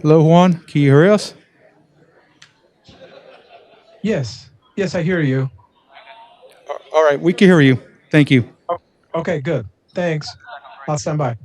Hello, Juan. Can you hear us? Yes. Yes, I hear you. All right, we can hear you. Thank you. Oh, okay, good. Thanks. I'll stand by.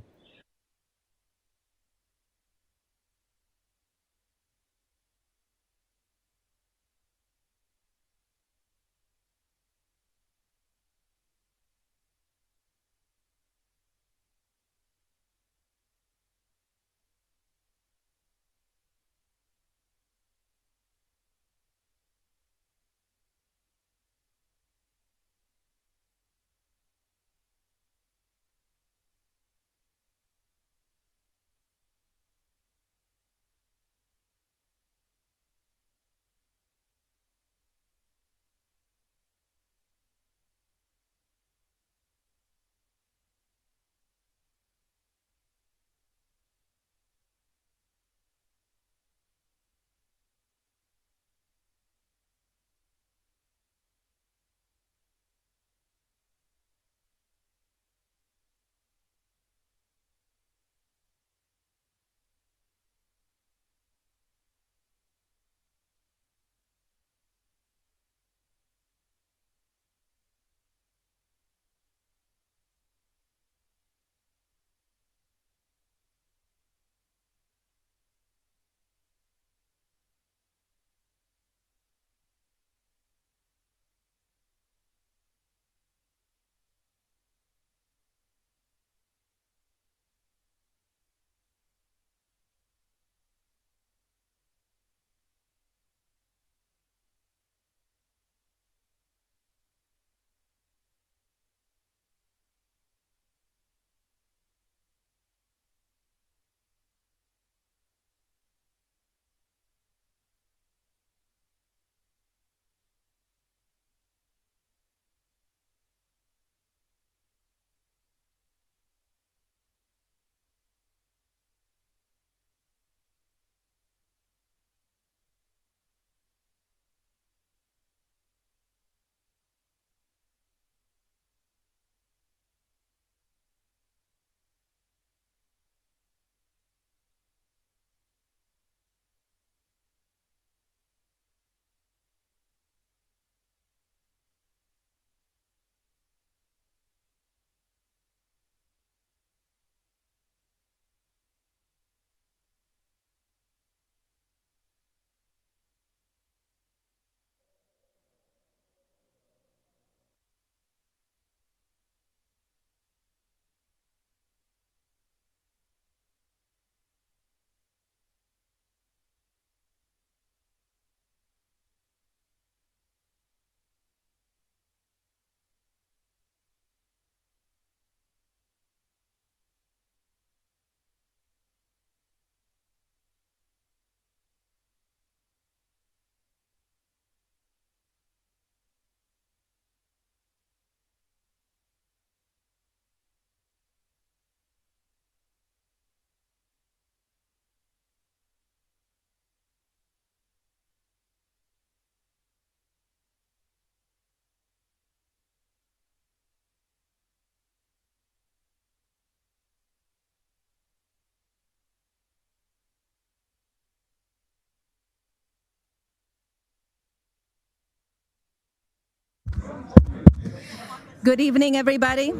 Good evening, everybody.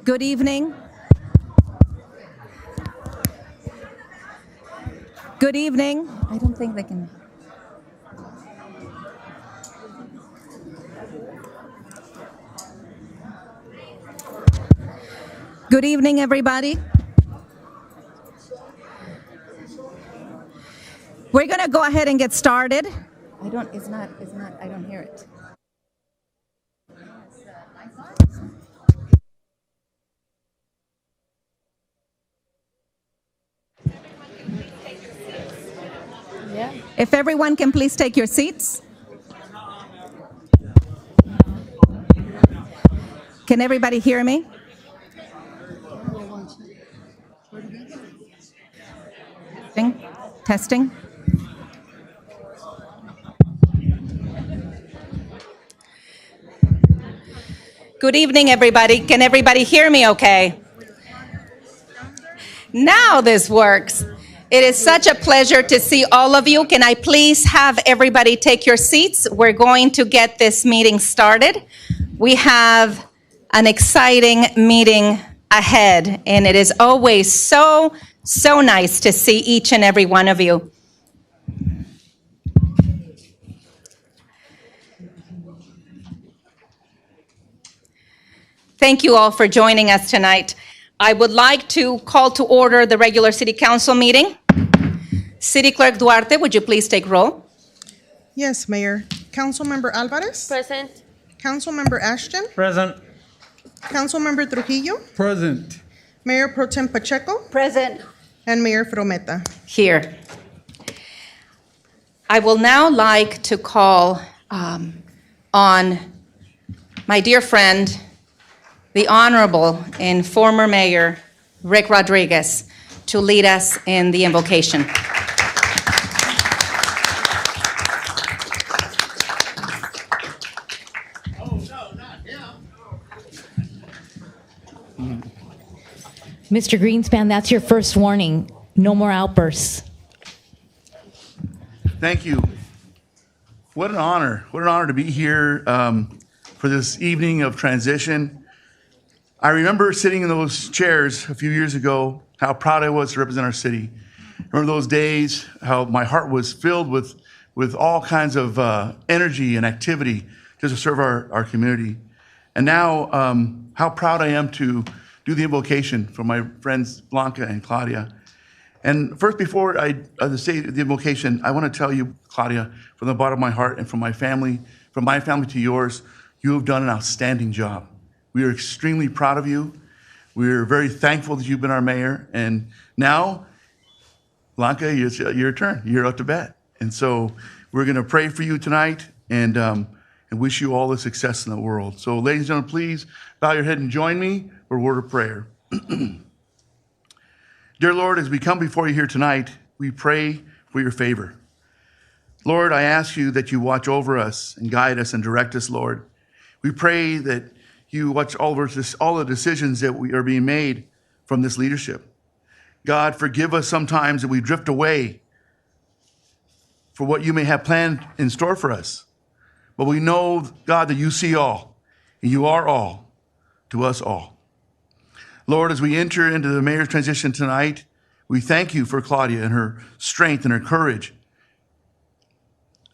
Good evening. Good evening. I don't think they can. Good evening, everybody. We're going to go ahead and get started. I don't hear it. Yeah. If everyone can please take your seats. Can everybody hear me? Testing. Testing. Good evening, everybody. Can everybody hear me okay? Now this works. It is such a pleasure to see all of you. Can I please have everybody take your seats? We're going to get this meeting started. We have an exciting meeting ahead, and it is always so nice to see each and every one of you. Thank you all for joining us tonight. I would like to call to order the regular City Council meeting. City Clerk Duarte, would you please take roll? Yes, Mayor. Councilmember Alvarez? Present. Councilmember Ashton? Present. Councilmember Trujillo? Present. Mayor Pro Tem Pacheco? Present. And Mayor Frometa. Here. I will now like to call on my dear friend, the Honorable and former Mayor Rick Rodriguez, to lead us in the invocation. Mr. Greenspan, that's your first warning. No more outbursts. Thank you. What an honor. What an honor to be here for this evening of transition. I remember sitting in those chairs a few years ago, how proud I was to represent our city. I remember those days, how my heart was filled with all kinds of energy and activity just to serve our community. And now, how proud I am to do the invocation for my friends Blanca and Claudia. And first, before I say the invocation, I want to tell you, Claudia, from the bottom of my heart and from my family to yours, you have done an outstanding job. We are extremely proud of you. We're very thankful that you've been our mayor. And now, Blanca, it's your turn. You're up to bat. And so we're going to pray for you tonight and wish you all the success in the world. So ladies and gentlemen, please bow your head and join me for a word of prayer. Dear Lord, as we come before you here tonight, we pray for your favor. Lord, I ask you that you watch over us and guide us and direct us, Lord. We pray that you watch all the decisions that are being made from this leadership. God, forgive us sometimes that we drift away for what you may have planned in store for us. But we know, God, that you see all, and you are all to us all. Lord, as we enter into the mayor's transition tonight, we thank you for Claudia and her strength and her courage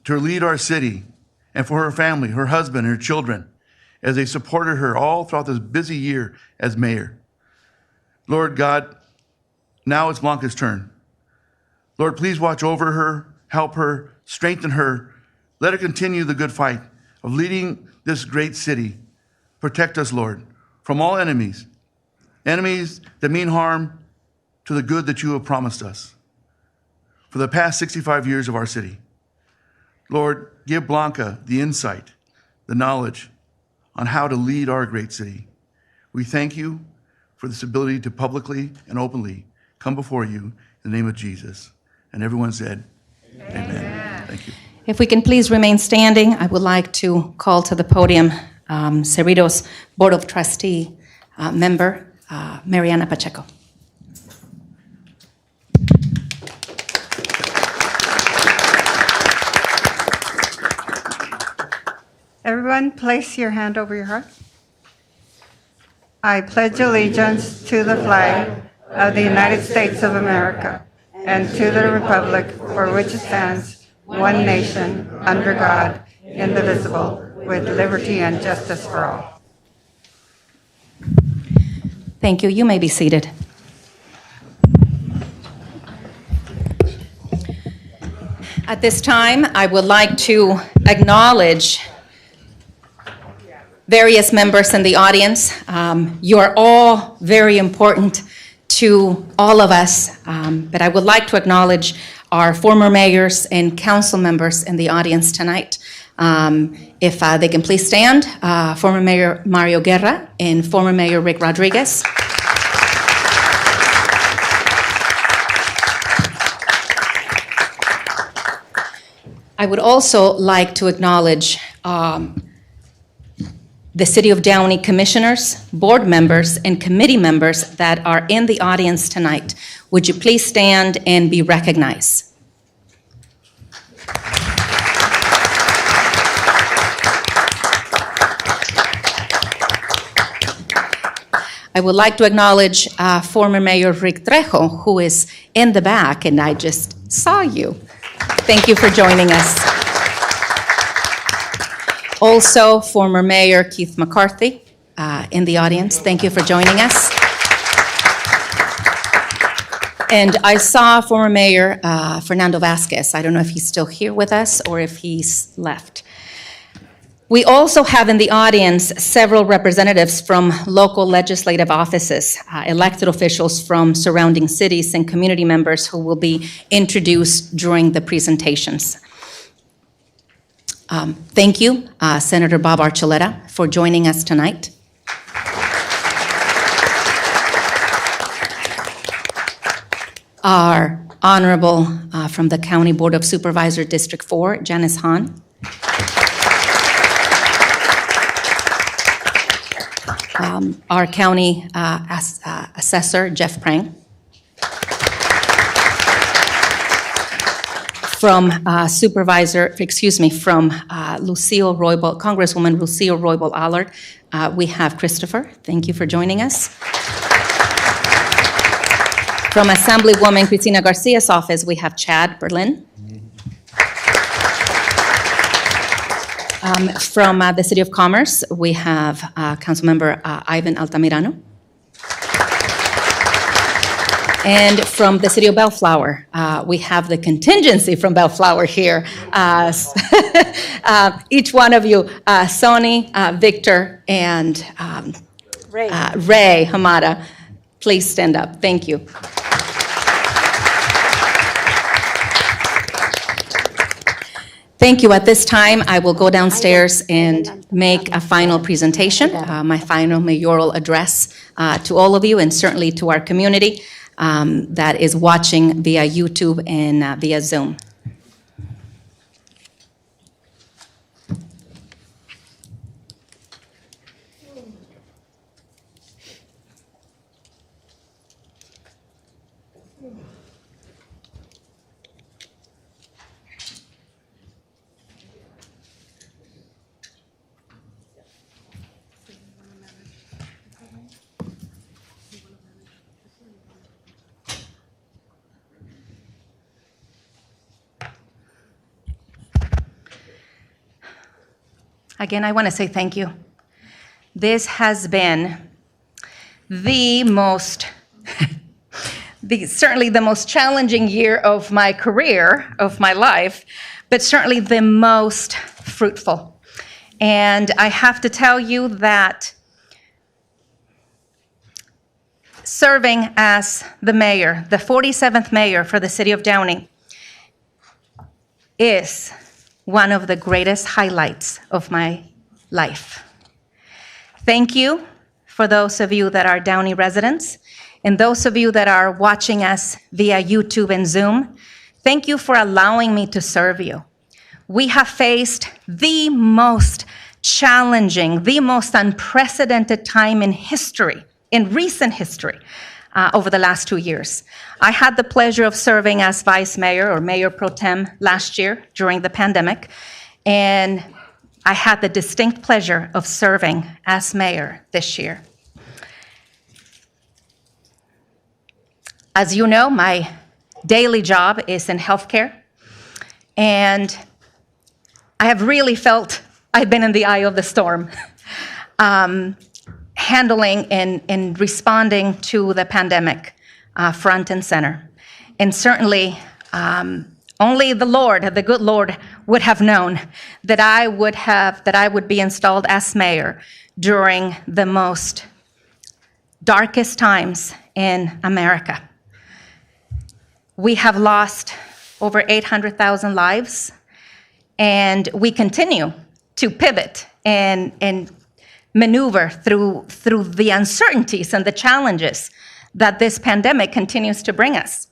to lead our city, and for her family, her husband, her children, as they supported her all throughout this busy year as mayor. Lord God, now it's Blanca's turn. Lord, please watch over her, help her, strengthen her. Let her continue the good fight of leading this great city. Protect us, Lord, from all enemies that mean harm to the good that you have promised us for the past 65 years of our city. Lord, give Blanca the insight, the knowledge on how to lead our great city. We thank you for this ability to publicly and openly come before you in the name of Jesus. And everyone said, Amen. Thank you. If we can please remain standing, I would like to call to the podium Cerritos Board of Trustee member, Mariana Pacheco. Everyone, place your hand over your heart. I pledge allegiance to the flag of the United States of America and to the republic for which it stands, one nation, under God, indivisible, with liberty and justice for all. Thank you. You may be seated. At this time, I would like to acknowledge various members in the audience. You are all very important to all of us, but I would like to acknowledge our former mayors and council members in the audience tonight. If they can please stand, former Mayor Mario Guerra and former Mayor Rick Rodriguez. I would also like to acknowledge the City of Downey commissioners, board members, and committee members that are in the audience tonight. Would you please stand and be recognized? I would like to acknowledge former Mayor Rick Trejo, who is in the back, and I just saw you. Thank you for joining us. Also, former Mayor Keith McCarthy in the audience. Thank you for joining us. And I saw former Mayor Fernando Vasquez. I don't know if he's still here with us or if he's left. We also have in the audience several representatives from local legislative offices, elected officials from surrounding cities, and community members who will be introduced during the presentations. Thank you, Senator Bob Archuleta, for joining us tonight. Our honorable from the County Board of Supervisors, District 4, Janice Hahn. Our county assessor, Jeff Prang. From Lucille Roybal, Congresswoman Lucille Roybal Allard, we have Christopher. Thank you for joining us. From Assemblywoman Cristina Garcia's office, we have Chad Berlin. From the City of Commerce, we have Councilmember Ivan Altamirano. And from the City of Bellflower, we have the contingency from Bellflower here. Each one of you, Sony, Victor, and Ray Hamada, please stand up. Thank you. Thank you. At this time, I will go downstairs and make a final presentation, my final mayoral address to all of you, and certainly to our community that is watching via YouTube and via Zoom. Again, I want to say thank you. This has been the most, certainly the most challenging year of my career, of my life, but certainly the most fruitful. And I have to tell you that serving as the mayor, the 47th mayor for the city of Downey, is one of the greatest highlights of my life. Thank you for those of you that are Downey residents, and those of you that are watching us via YouTube and Zoom. Thank you for allowing me to serve you. We have faced the most challenging, the most unprecedented time in history, in recent history, over the last 2 years. I had the pleasure of serving as vice mayor or mayor pro tem last year during the pandemic, and I had the distinct pleasure of serving as mayor this year. As you know, my daily job is in healthcare, and I have really felt I've been in the eye of the storm. Handling and responding to the pandemic front and center. And certainly, only the Lord, the good Lord, would have known that I would be installed as mayor during the most darkest times in America. We have lost over 800,000 lives, and we continue to pivot and maneuver through the uncertainties and the challenges that this pandemic continues to bring us.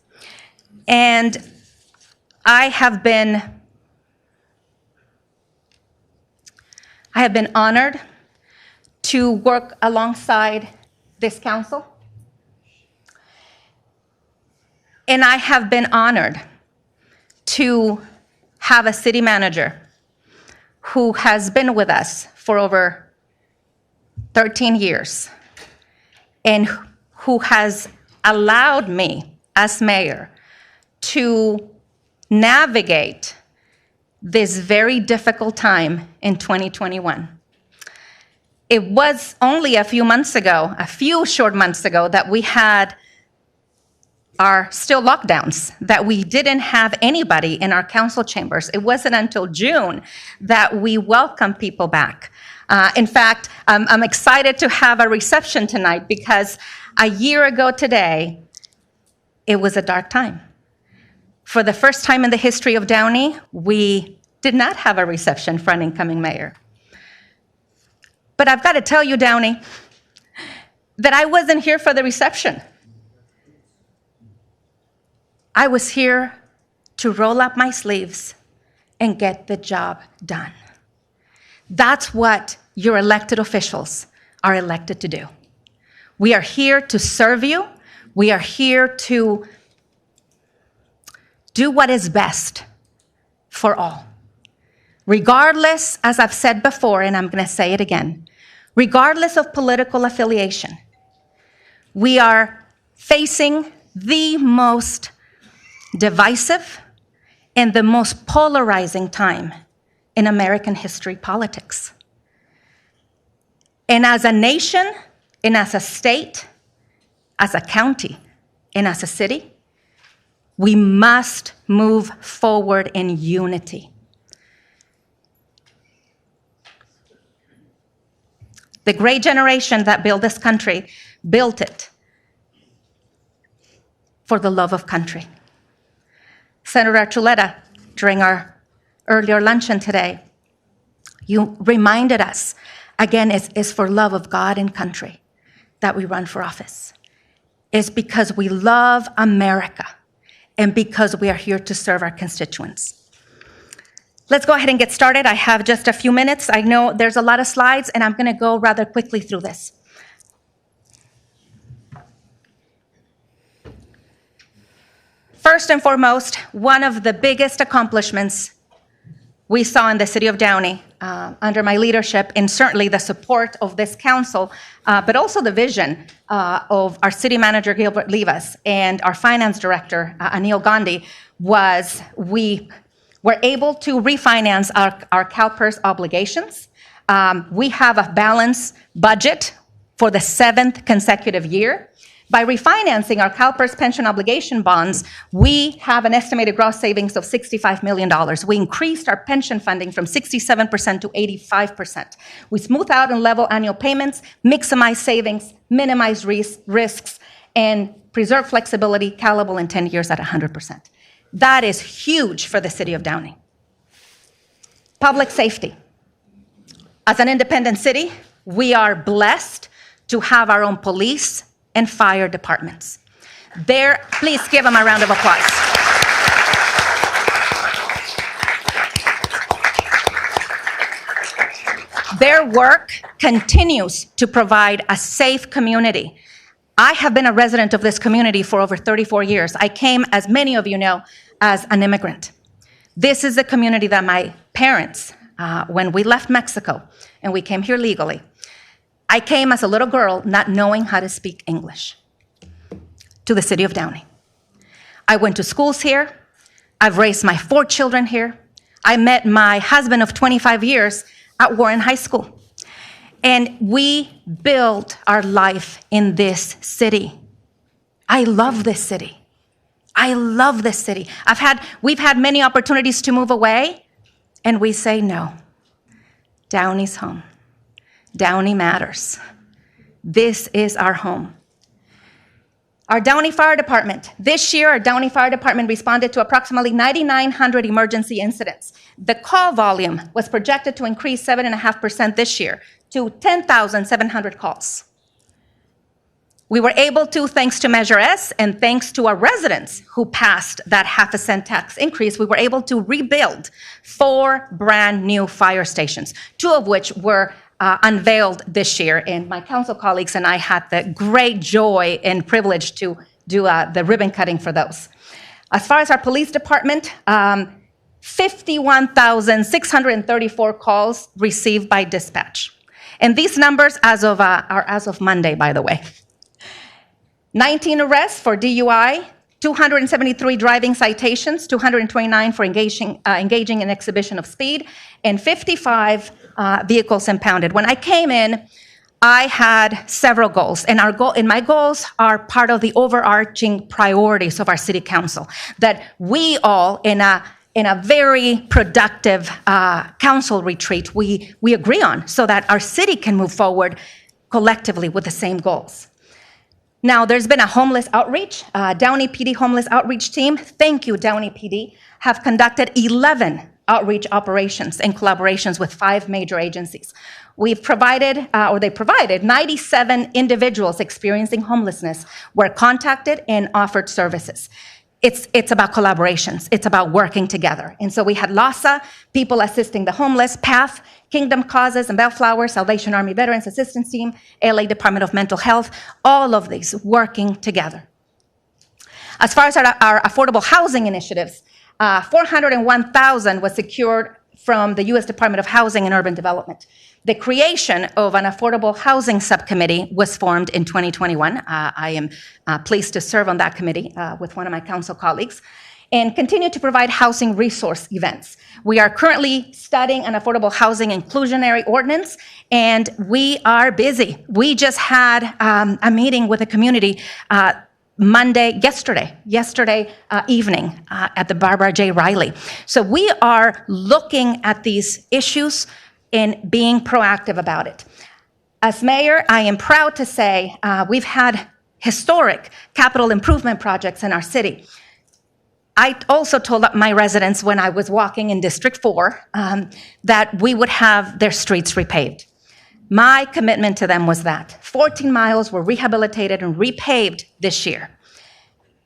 And I have been honored to work alongside this council And I have been honored to have a city manager who has been with us for over 13 years and who has allowed me as mayor to navigate this very difficult time in 2021. It was only a few short months ago, that we had our still lockdowns, that we didn't have anybody in our council chambers. It wasn't until June that we welcomed people back. In fact, I'm excited to have a reception tonight because a year ago today, it was a dark time. For the first time in the history of Downey, we did not have a reception for an incoming mayor. But I've got to tell you, Downey, that I wasn't here for the reception. I was here to roll up my sleeves and get the job done. That's what your elected officials are elected to do. We are here to serve you. We are here to do what is best for all. Regardless, as I've said before, and I'm going to say it again, regardless of political affiliation, we are facing the most divisive and the most polarizing time in American history politics. And as a nation, and as a state, as a county, and as a city, we must move forward in unity. The great generation that built this country built it for the love of country. Senator Archuleta, during our earlier luncheon today, you reminded us, again, it's for love of God and country that we run for office. It's because we love America and because we are here to serve our constituents. Let's go ahead and get started. I have just a few minutes. I know there's a lot of slides, and I'm going to go rather quickly through this. First and foremost, one of the biggest accomplishments we saw in the city of Downey under my leadership, and certainly the support of this council, but also the vision of our city manager, Gilbert Livas, and our finance director, Anil Gandhi, was we were able to refinance our CalPERS obligations. We have a balanced budget for the 7th consecutive year. By refinancing our CalPERS pension obligation bonds, we have an estimated gross savings of $65 million. We increased our pension funding from 67% to 85%. We smooth out and level annual payments, maximize savings, minimize risks, and preserve flexibility, callable in 10 years at 100%. That is huge for the city of Downey. Public safety. As an independent city, we are blessed to have our own police and fire departments. Please give them a round of applause. Their work continues to provide a safe community. I have been a resident of this community for over 34 years. I came, as many of you know, as an immigrant. This is the community that my parents, when we left Mexico and we came here legally, I came as a little girl not knowing how to speak English to the city of Downey. I went to schools here. I've raised my 4 children here. I met my husband of 25 years at Warren High School. And we built our life in this city. I love this city. I love this city. We've had many opportunities to move away, and we say no. Downey's home. Downey matters. This is our home. Our Downey Fire Department. This year, our Downey Fire Department responded to approximately 9,900 emergency incidents. The call volume was projected to increase 7.5% this year to 10,700 calls. We were able to, thanks to Measure S and thanks to our residents who passed that half-a-cent tax increase, we were able to rebuild 4 brand new fire stations, 2 of which were unveiled this year, and my council colleagues and I had the great joy and privilege to do the ribbon cutting for those. As far as our police department, 51,634 calls received by dispatch. And these numbers are as of Monday, by the way. 19 arrests for DUI, 273 driving citations, 229 for engaging in exhibition of speed, and 55 vehicles impounded. When I came in, I had several goals, and my goals are part of the overarching priorities of our city council, that we all, in a very productive council retreat, we agree on, so that our city can move forward collectively with the same goals. Now, there's been a homeless outreach. Downey PD homeless outreach team, thank you, Downey PD, have conducted 11 outreach operations in collaborations with 5 major agencies. They provided 97 individuals experiencing homelessness were contacted and offered services. It's about collaborations. It's about working together. And so we had LASA, People Assisting the Homeless, PATH, Kingdom Causes, and Bellflower, Salvation Army Veterans Assistance Team, LA Department of Mental Health, all of these working together. As far as our affordable housing initiatives, 401,000 was secured from the U.S. Department of Housing and Urban Development. The creation of an affordable housing subcommittee was formed in 2021. I am pleased to serve on that committee with one of my council colleagues, and continue to provide housing resource events. We are currently studying an affordable housing inclusionary ordinance, and we are busy. We just had a meeting with the community yesterday evening at the Barbara J. Riley. So we are looking at these issues and being proactive about it. As mayor, I am proud to say we've had historic capital improvement projects in our city. I also told my residents when I was walking in District 4 that we would have their streets repaved. My commitment to them was that 14 miles were rehabilitated and repaved this year,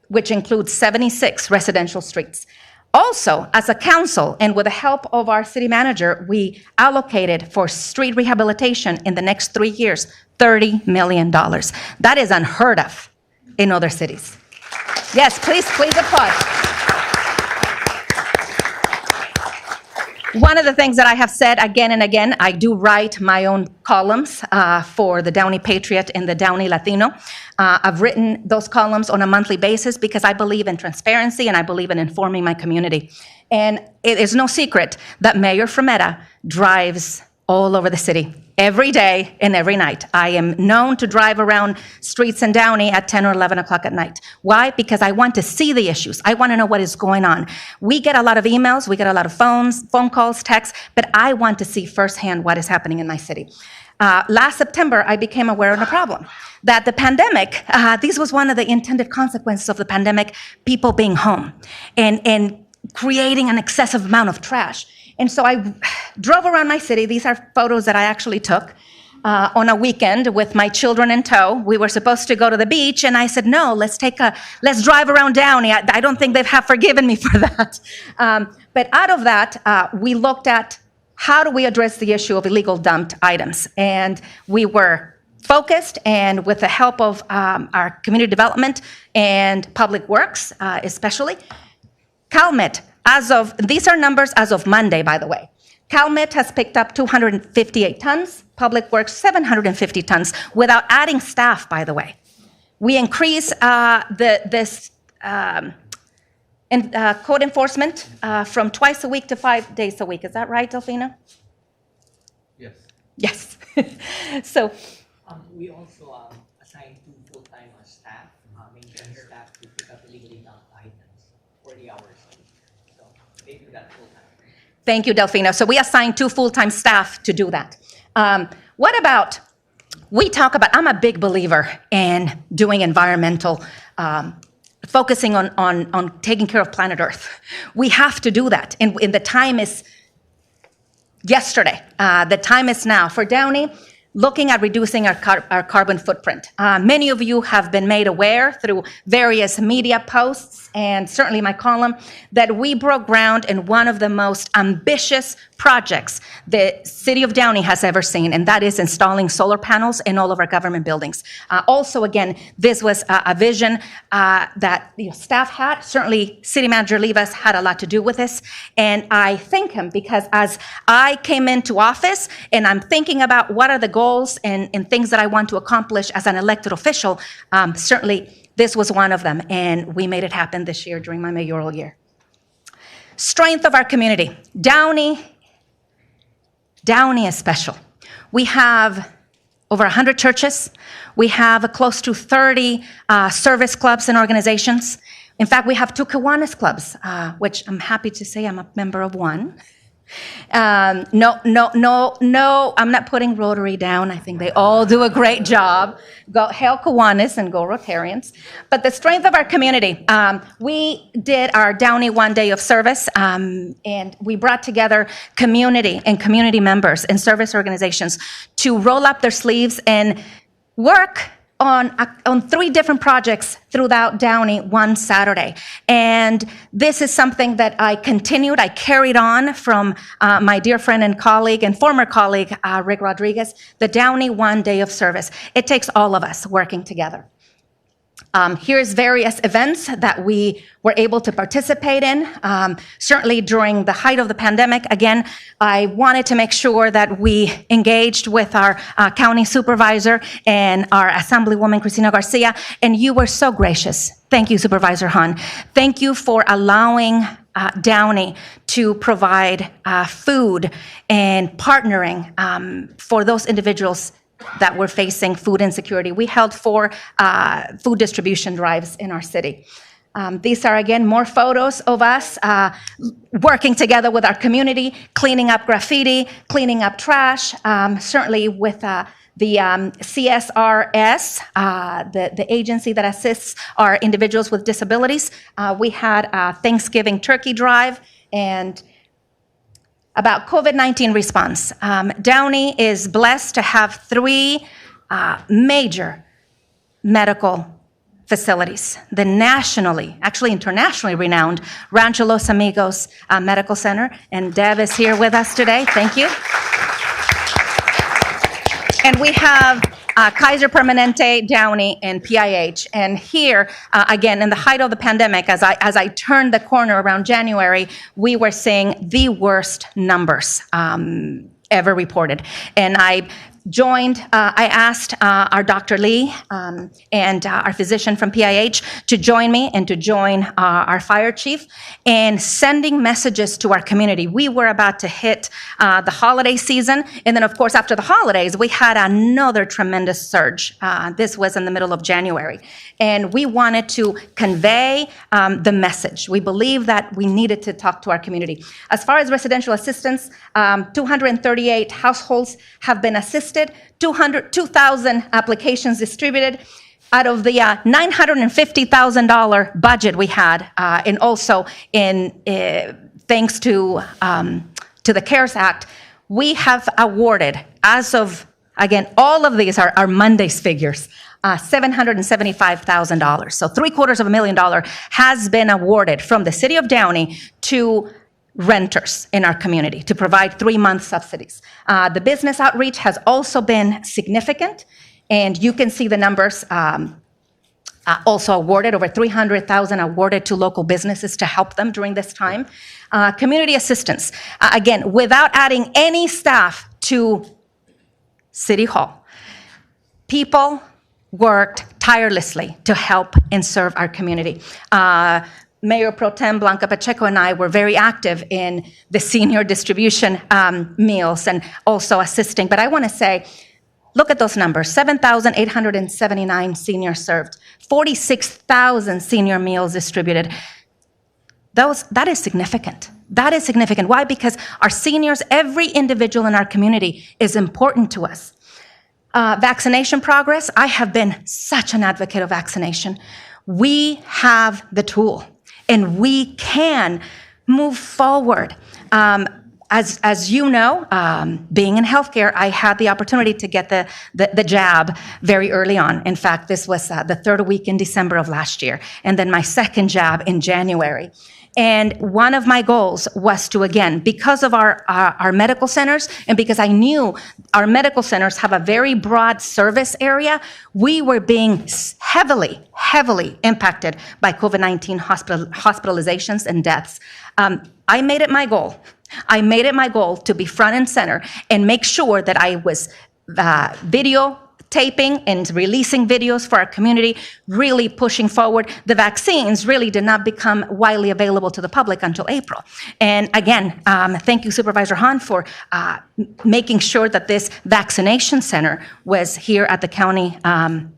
which includes 76 residential streets. Also, as a council, and with the help of our city manager, we allocated for street rehabilitation in the next 3 years, $30 million. That is unheard of in other cities. Yes, please applaud. One of the things that I have said again and again, I do write my own columns for the Downey Patriot and the Downey Latino. I've written those columns on a monthly basis because I believe in transparency and I believe in informing my community. And it is no secret that Mayor Frometa drives all over the city, every day and every night. I am known to drive around streets in Downey at 10 or 11 o'clock at night. Why? Because I want to see the issues. I want to know what is going on. We get a lot of emails, we get a lot of phone calls, texts, but I want to see firsthand what is happening in my city. Last September, I became aware of a problem. That the pandemic, this was one of the intended consequences of the pandemic, people being home and creating an excessive amount of trash. And so I drove around my city. These are photos that I actually took on a weekend with my children in tow. We were supposed to go to the beach, and I said, no, let's drive around Downey. I don't think they have forgiven me for that. But out of that, we looked at how do we address the issue of illegal dumped items. And we were focused, and with the help of our community development and public works, especially, CalMet, these are numbers as of Monday, by the way. CalMet has picked up 258 tons, Public Works 750 tons, without adding staff, by the way. We increase this code enforcement from twice a week to 5 days a week. Is that right, Delfina? Yes. Yes. So we also assign 2 full-time staff, maintenance staff, to pick up illegally dumped items 40 hours a week. So they do that full-time. thank you, Delfina. So we assigned 2 full-time staff to do that. What about, I'm a big believer in doing environmental, focusing on taking care of planet Earth. We have to do that. And the time is yesterday. The time is now. For Downey, looking at reducing our carbon footprint. Many of you have been made aware through various media posts and certainly my column that we broke ground in one of the most ambitious projects the city of Downey has ever seen, and that is installing solar panels in all of our government buildings. Also, again, this was a vision that staff had. Certainly, City Manager Livas had a lot to do with this, and I thank him because as I came into office and I'm thinking about what are the goals and things that I want to accomplish as an elected official, certainly this was one of them, and we made it happen this year during my mayoral year. Strength of our community. Downey is special. We have over 100 churches. We have close to 30 service clubs and organizations. In fact, we have 2 Kiwanis clubs, which I'm happy to say I'm a member of one. No, I'm not putting Rotary down. I think they all do a great job. Go Hail Kiwanis and go Rotarians. But the strength of our community, we did our Downey One Day of Service, and we brought together community and community members and service organizations to roll up their sleeves and work on 3 different projects throughout Downey one Saturday. And this is something that I carried on from my dear friend and colleague and former colleague, Rick Rodriguez, the Downey One Day of Service. It takes all of us working together. Here's various events that we were able to participate in. Certainly during the height of the pandemic, again, I wanted to make sure that we engaged with our county supervisor and our Assemblywoman, Cristina Garcia, and you were so gracious. Thank you, Supervisor Hahn. Thank you for allowing Downey to provide food and partnering for those individuals that were facing food insecurity. We held 4 food distribution drives in our city. These are, again, more photos of us working together with our community, cleaning up graffiti, cleaning up trash, certainly with the CSRS, the agency that assists our individuals with disabilities. We had a Thanksgiving turkey drive. And about COVID-19 response. Downey is blessed to have 3 major medical facilities. The nationally, actually internationally renowned Rancho Los Amigos Medical Center, and Deb is here with us today. Thank you. And we have Kaiser Permanente, Downey, and PIH. And here, again, in the height of the pandemic, as I turned the corner around January, we were seeing the worst numbers ever reported. And I asked our Dr. Lee and our physician from PIH to join me and to join our fire chief in sending messages to our community. We were about to hit the holiday season, and then of course after the holidays we had another tremendous surge. This was in the middle of January, and we wanted to convey the message. We believe that we needed to talk to our community. As far as residential assistance, 238 households have been assisted. 2,000 applications distributed out of the $950,000 budget we had, and also in thanks to the CARES Act, we have awarded, as of, again, all of these are Monday's figures, $775,000. So $750,000 has been awarded from the city of Downey to renters in our community to provide 3-month subsidies. The business outreach has also been significant, and you can see the numbers also awarded, over $300,000 awarded to local businesses to help them during this time. Community assistance, again, without adding any staff to City Hall. People worked tirelessly to help and serve our community. Mayor Pro Tem Blanca Pacheco and I were very active in the senior distribution meals and also assisting. But I want to say, look at those numbers, 7,879 seniors served, 46,000 senior meals distributed. That is significant. That is significant. Why? Because our seniors, every individual in our community is important to us. Vaccination progress, I have been such an advocate of vaccination. We have the tool, and we can move forward. as you know, being in healthcare, I had the opportunity to get the jab very early on. In fact, this was the third week in December of last year, and then my second jab in January. And one of my goals was to, again, because of our medical centers, and because I knew our medical centers have a very broad service area, we were being heavily impacted by COVID-19 hospitalizations and deaths. I made it my goal. To be front and center and make sure that I was videotaping and releasing videos for our community, really pushing forward. The vaccines really did not become widely available to the public until April. And again, thank you, Supervisor Hahn, for making sure that this vaccination center was here at the county, the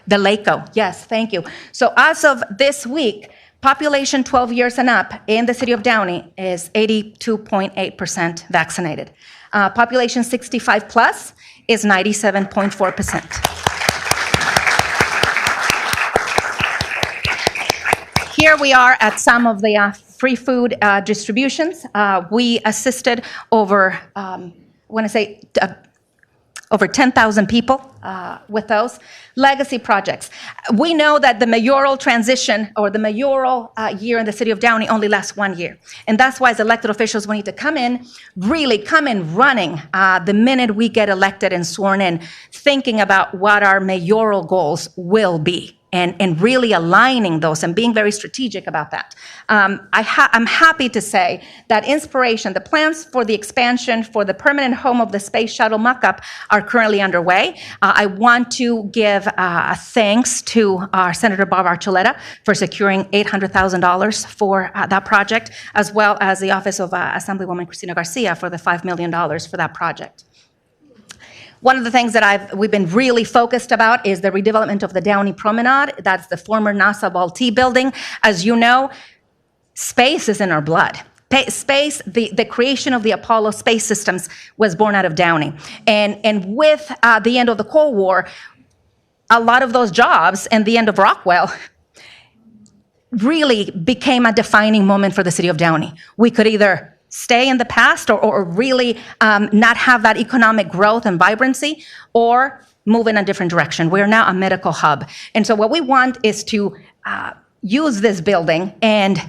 LACO. Yes, thank you. So as of this week, population 12 years and up in the city of Downey is 82.8% vaccinated. Population 65 plus is 97.4%. Here we are at some of the free food distributions. We assisted over, over 10,000 people with those legacy projects. We know that the mayoral transition or the mayoral year in the city of Downey only lasts 1 year. And that's why as elected officials, we need to come in running the minute we get elected and sworn in, thinking about what our mayoral goals will be. And really aligning those and being very strategic about that. I'm happy to say that inspiration, the plans for the expansion for the permanent home of the Space Shuttle mock-up are currently underway. I want to give thanks to our Senator Bob Archuleta for securing $800,000 for that project, as well as the Office of Assemblywoman Cristina Garcia for the $5 million for that project. One of the things that we've been really focused about is the redevelopment of the Downey Promenade. That's the former NASA Ball T building. As you know, space is in our blood. Space, the creation of the Apollo space systems was born out of Downey. And with the end of the Cold War, a lot of those jobs and the end of Rockwell really became a defining moment for the city of Downey. We could either stay in the past or really not have that economic growth and vibrancy, or move in a different direction. We're now a medical hub. And so what we want is to use this building, and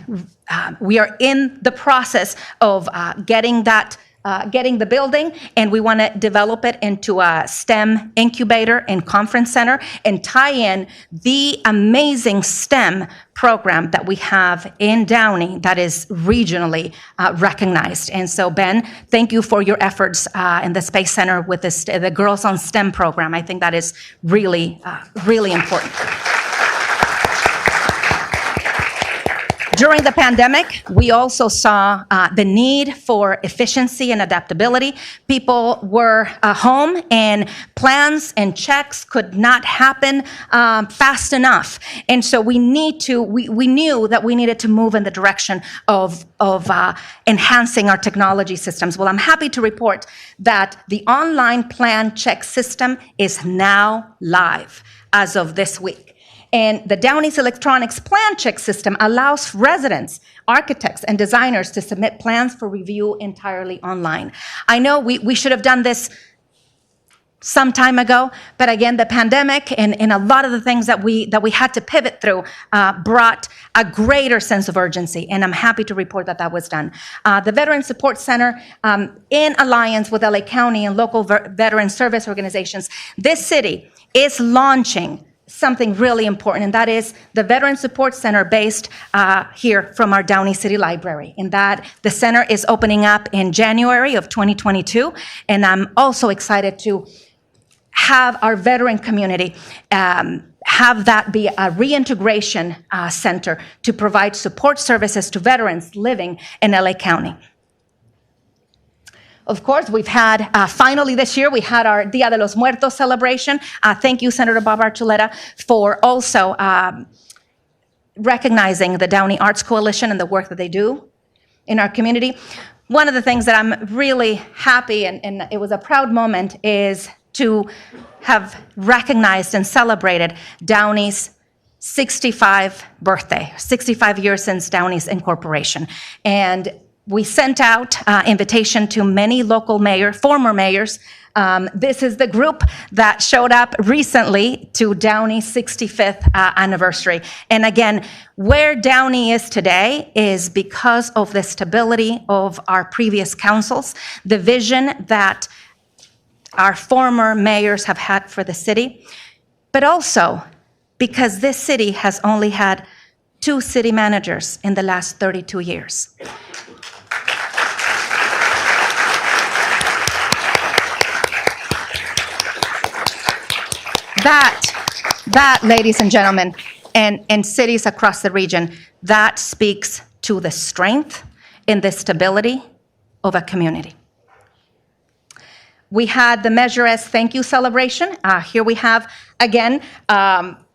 we are in the process of getting the building, and we want to develop it into a STEM incubator and conference center and tie in the amazing STEM program that we have in Downey that is regionally recognized. And so, Ben, thank you for your efforts in the Space Center with the Girls on STEM program. I think that is really, really important. During the pandemic, we also saw the need for efficiency and adaptability. People were home, and plans and checks could not happen fast enough. And so we knew that we needed to move in the direction of enhancing our technology systems. Well, I'm happy to report that the online plan check system is now live as of this week. And the Downey's electronics plan check system allows residents, architects, and designers to submit plans for review entirely online. I know we should have done this some time ago, but again, the pandemic and a lot of the things that we had to pivot through brought a greater sense of urgency, and I'm happy to report that that was done. The Veteran Support Center, in alliance with LA County and local veteran service organizations, this city is launching something really important, and that is the Veteran Support Center based here from our Downey City Library. And that the center is opening up in January of 2022, and I'm also excited to have our veteran community have that be a reintegration center to provide support services to veterans living in LA County. Of course, we've had, finally this year, we had our Dia de los Muertos celebration. Thank you, Senator Bob Archuleta, for also recognizing the Downey Arts Coalition and the work that they do in our community. One of the things that I'm really happy, and it was a proud moment, is to have recognized and celebrated Downey's 65 birthday, 65 years since Downey's incorporation. And we sent out invitation to many local former mayors. This is the group that showed up recently to Downey's 65th anniversary. And again, where Downey is today is because of the stability of our previous councils, the vision that our former mayors have had for the city, but also because this city has only had 2 city managers in the last 32 years. That, ladies and gentlemen, and cities across the region, that speaks to the strength and the stability of a community. We had the Measure S Thank You celebration. Here we have, again,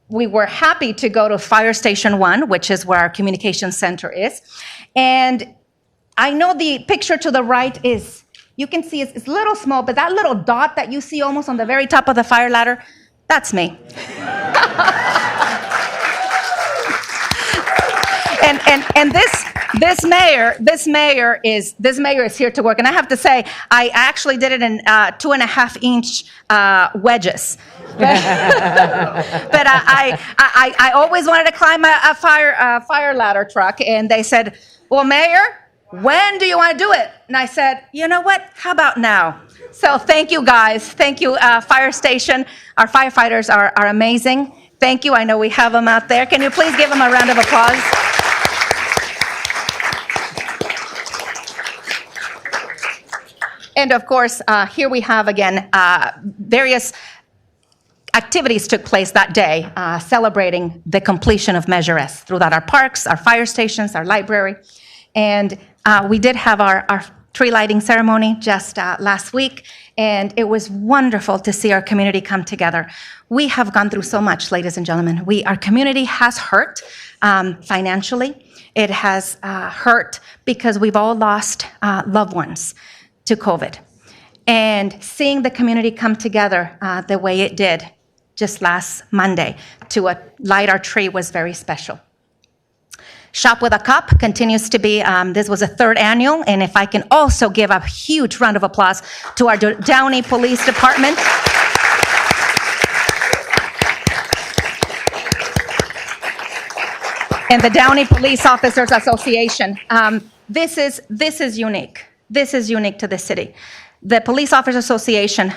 we were happy to go to Fire Station 1, which is where our communications center is. And I know the picture to the right is, you can see it's a little small, but that little dot that you see almost on the very top of the fire ladder, that's me. and this mayor is here to work. And I have to say, I actually did it in 2.5-inch wedges. But I always wanted to climb a fire ladder truck, and they said, "Well, Mayor, when do you want to do it?" And I said, "You know what? How about now?" So thank you, guys. Thank you, Fire Station. Our firefighters are amazing. Thank you. I know we have them out there. Can you please give them a round of applause? And of course, here we have again various activities took place that day, celebrating the completion of Measure S throughout our parks, our fire stations, our library. And we did have our tree lighting ceremony just last week, and it was wonderful to see our community come together. We have gone through so much, ladies and gentlemen. Our community has hurt financially. It has hurt because we've all lost loved ones to COVID. And seeing the community come together the way it did just last Monday to light our tree was very special. Shop with a Cup continues to be, this was a 3rd annual, and if I can also give a huge round of applause to our Downey Police Department. And the Downey Police Officers Association. This is unique. This is unique to the city. The Police Officers Association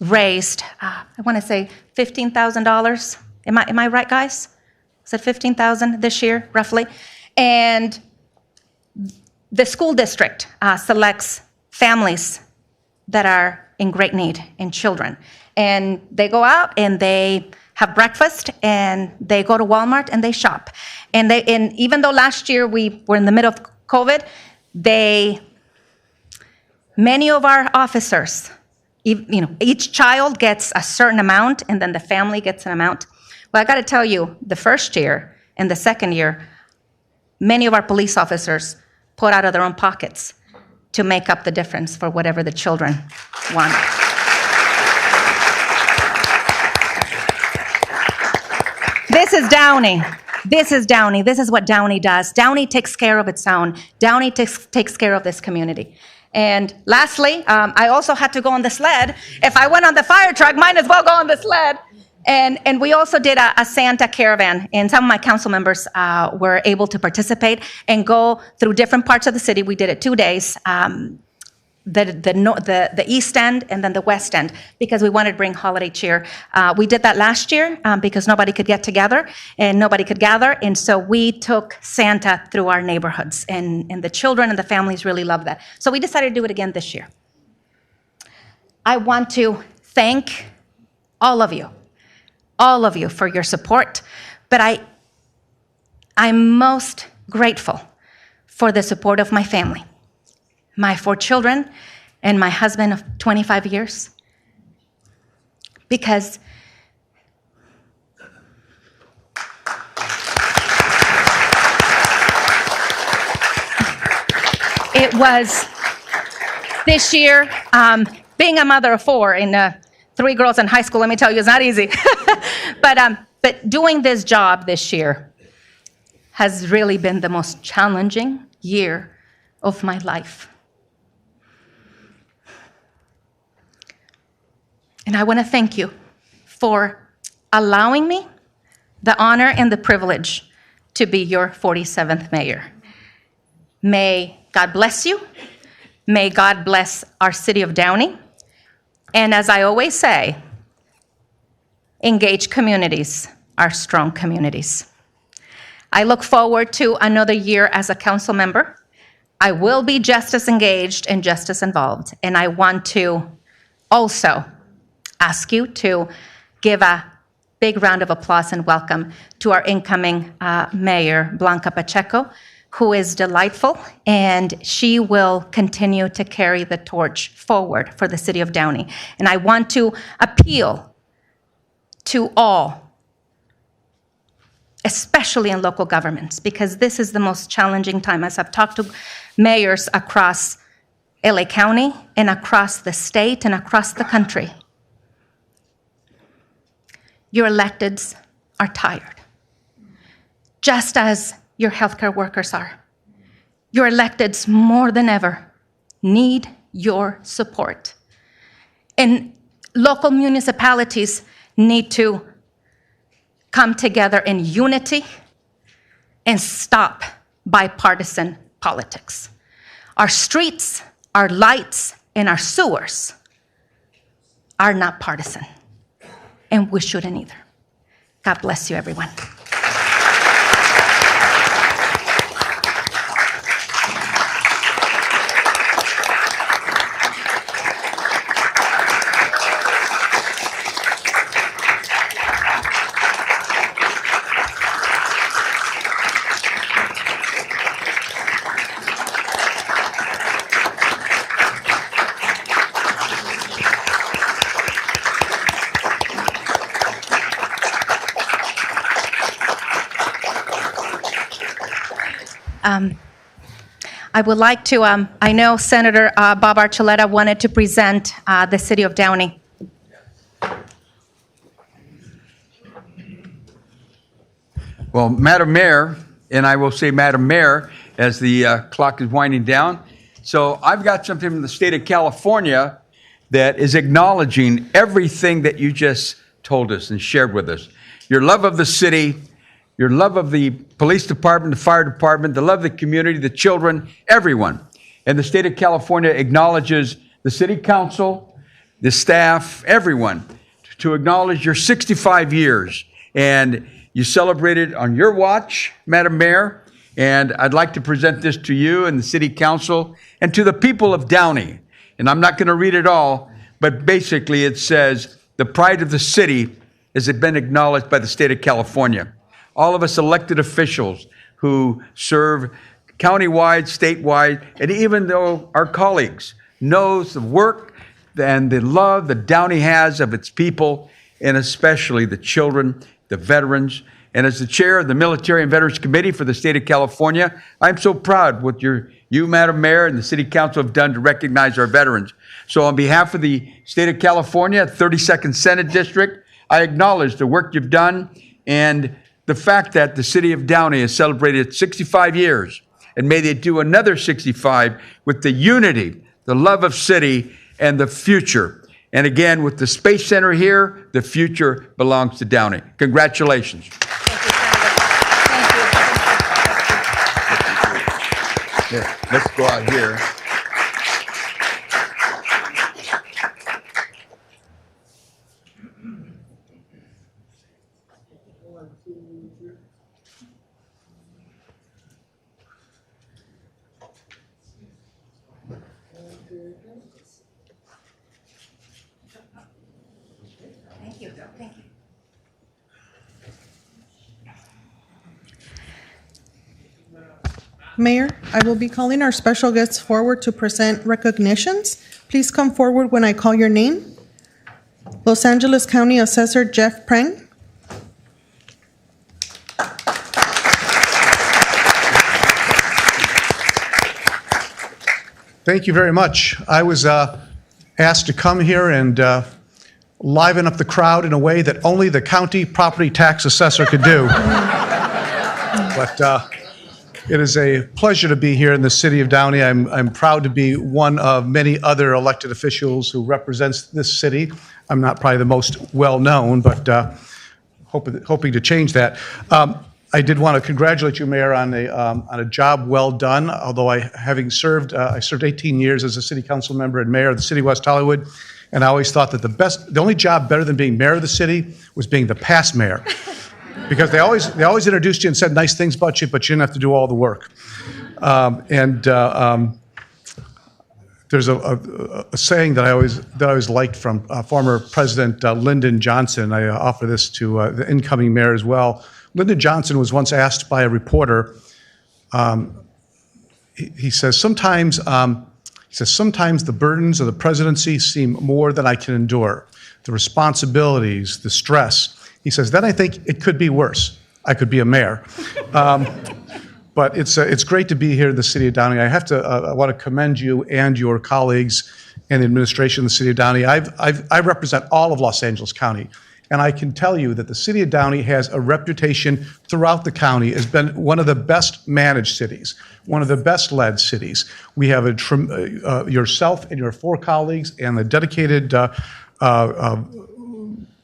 raised, I want to say $15,000. Am I right, guys? Is it $15,000 this year, roughly? And the school district selects families that are in great need, and children. And they go out and they have breakfast, and they go to Walmart and they shop. And even though last year we were in the middle of COVID, many of our officers, each child gets a certain amount, and then the family gets an amount. Well, I got to tell you, the first year and the second year, many of our police officers put out of their own pockets to make up the difference for whatever the children want. This is Downey. This is Downey. This is what Downey does. Downey takes care of its own. Downey takes care of this community. And lastly, I also had to go on the sled. If I went on the fire truck, might as well go on the sled. And we also did a Santa caravan, and some of my council members were able to participate and go through different parts of the city. We did it 2 days, the East End and then the West End, because we wanted to bring holiday cheer. We did that last year because nobody could get together and nobody could gather, and so we took Santa through our neighborhoods, and the children and the families really loved that. So we decided to do it again this year. I want to thank all of you for your support, but I'm most grateful for the support of my family, my 4 children, and my husband of 25 years, because it was this year, being a mother of 4 and 3 girls in high school, let me tell you, it's not easy. But doing this job this year has really been the most challenging year of my life. And I want to thank you for allowing me the honor and the privilege to be your 47th mayor. May God bless you. May God bless our city of Downey. And as I always say, engaged communities are strong communities. I look forward to another year as a council member. I will be just as engaged and just as involved. And I want to also ask you to give a big round of applause and welcome to our incoming Mayor, Blanca Pacheco, who is delightful, and she will continue to carry the torch forward for the city of Downey. And I want to appeal to all, especially in local governments, because this is the most challenging time. As I've talked to mayors across LA County and across the state and across the country, your electeds are tired, just as your healthcare workers are. Your electeds, more than ever, need your support. And local municipalities need to come together in unity and stop bipartisan politics. Our streets, our lights, and our sewers are not partisan, and we shouldn't either. God bless you, everyone. I would like to, I know Senator Bob Archuleta wanted to present the city of Downey. Well, Madam Mayor, and I will say Madam Mayor as the clock is winding down. So I've got something from the state of California that is acknowledging everything that you just told us and shared with us. Your love of the city, your love of the police department, the fire department, the love of the community, the children, everyone. And the state of California acknowledges the city council, the staff, everyone, to acknowledge your 65 years. And you celebrated on your watch, Madam Mayor. And I'd like to present this to you and the city council and to the people of Downey. And I'm not going to read it all, but basically it says, the pride of the city has been acknowledged by the state of California. All of us elected officials who serve countywide, statewide, and even though our colleagues knows the work and the love that Downey has of its people, and especially the children, the veterans. And as the chair of the Military and Veterans Committee for the state of California, I'm so proud what you, Madam Mayor, and the City Council have done to recognize our veterans. So on behalf of the state of California, 32nd Senate District, I acknowledge the work you've done and the fact that the city of Downey has celebrated 65 years, and may they do another 65 with the unity, the love of city, and the future. And again, with the Space Center here, the future belongs to Downey. Congratulations. Yeah, let's go out here. Thank you. Thank you. Mayor, I will be calling our special guests forward to present recognitions. Please come forward when I call your name. Los Angeles County Assessor Jeff Prang. Thank you very much. I was asked to come here and liven up the crowd in a way that only the county property tax assessor could do. But It is a pleasure to be here in the city of Downey. I'm proud to be one of many other elected officials who represents this city. I'm not probably the most well-known, but hoping to change that. I did want to congratulate you, Mayor, on a job well done. Although I served 18 years as a city council member and mayor of the city of West Hollywood, and I always thought that the only job better than being mayor of the city was being the past mayor, because they always introduced you and said nice things about you, but you didn't have to do all the work. There's a saying that I always liked from former President Lyndon Johnson. I offer this to the incoming mayor as well. Lyndon Johnson was once asked by a reporter. He says sometimes the burdens of the presidency seem more than I can endure. The responsibilities, the stress. He says, then I think it could be worse. I could be a mayor. But it's great to be here in the city of Downey. I want to commend you and your colleagues and the administration of the city of Downey. I represent all of Los Angeles County, and I can tell you that the city of Downey has a reputation throughout the county as been one of the best managed cities, one of the best led cities. We have yourself and your 4 colleagues and the dedicated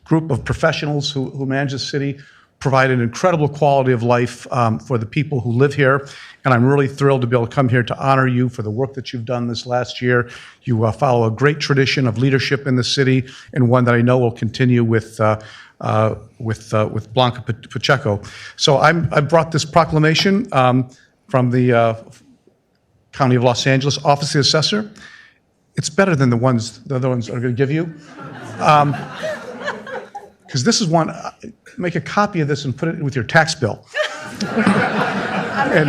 group of professionals who manage the city provide an incredible quality of life for the people who live here. And I'm really thrilled to be able to come here to honor you for the work that you've done this last year. You follow a great tradition of leadership in the city, and one that I know will continue with Blanca Pacheco. So I brought this proclamation from the County of Los Angeles Office of the Assessor. It's better than the other ones are going to give you. Because this is one, make a copy of this and put it with your tax bill. And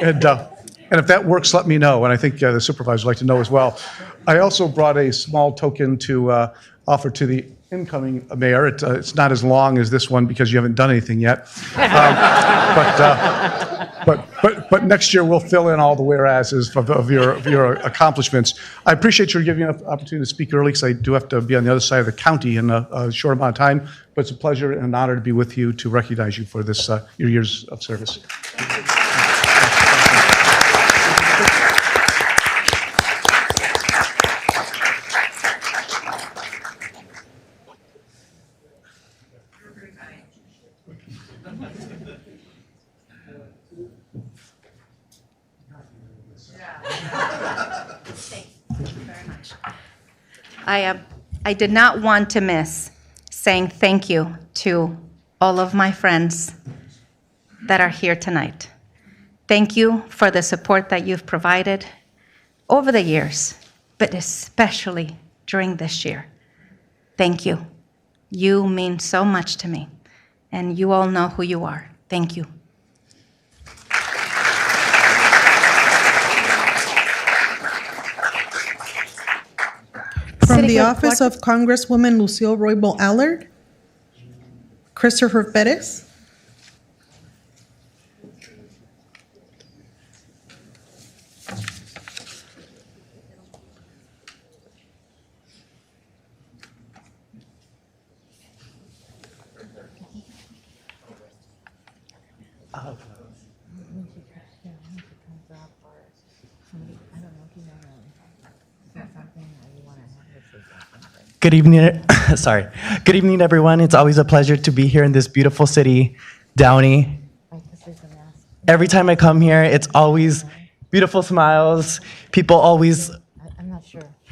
if that works, let me know. And I think the supervisor would like to know as well. I also brought a small token to offer to the incoming mayor. It's not as long as this one because you haven't done anything yet. But next year we'll fill in all the whereases of your accomplishments. I appreciate you giving me an opportunity to speak early because I do have to be on the other side of the county in a short amount of time. But it's a pleasure and an honor to be with you to recognize you for this your years of service. I did not want to miss saying thank you to all of my friends that are here tonight. Thank you for the support that you've provided over the years, but especially during this year. Thank you. You mean so much to me, and you all know who you are. Thank you. From the office of Congresswoman Lucille Roybal Allard, Christopher Perez. Good evening, sorry. Good evening, everyone. It's always a pleasure to be here in this beautiful city, Downey. Every time I come here, it's always beautiful smiles, people always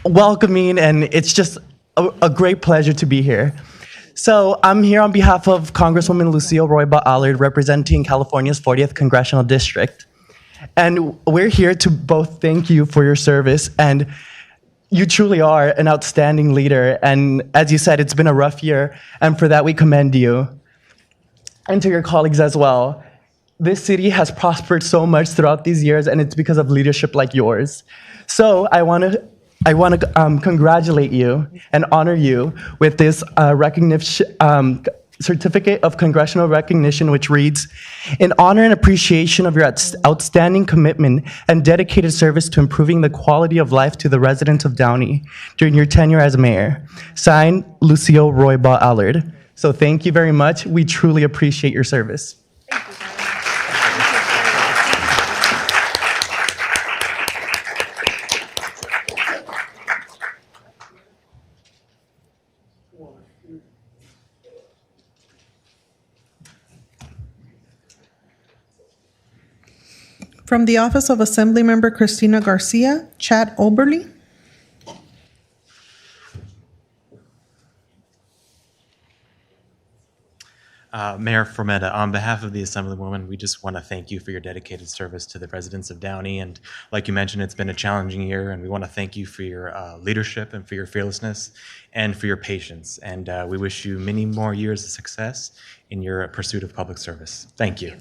welcoming, and it's just a great pleasure to be here. So I'm here on behalf of Congresswoman Lucille Roybal Allard, representing California's 40th Congressional District. And we're here to both thank you for your service, and you truly are an outstanding leader, and as you said, it's been a rough year, and for that we commend you. And to your colleagues as well. This city has prospered so much throughout these years, and it's because of leadership like yours. So I want to congratulate you and honor you with this certificate of congressional recognition, which reads, in honor and appreciation of your outstanding commitment and dedicated service to improving the quality of life to the residents of Downey during your tenure as mayor. Signed, Lucille Roybal Allard. So thank you very much. We truly appreciate your service. From the office of Assemblymember Cristina Garcia, Chad Oberly. Mayor Formetta, on behalf of the Assemblywoman, we just want to thank you for your dedicated service to the residents of Downey. And like you mentioned, it's been a challenging year, and we want to thank you for your leadership and for your fearlessness and for your patience. And we wish you many more years of success in your pursuit of public service. Thank you.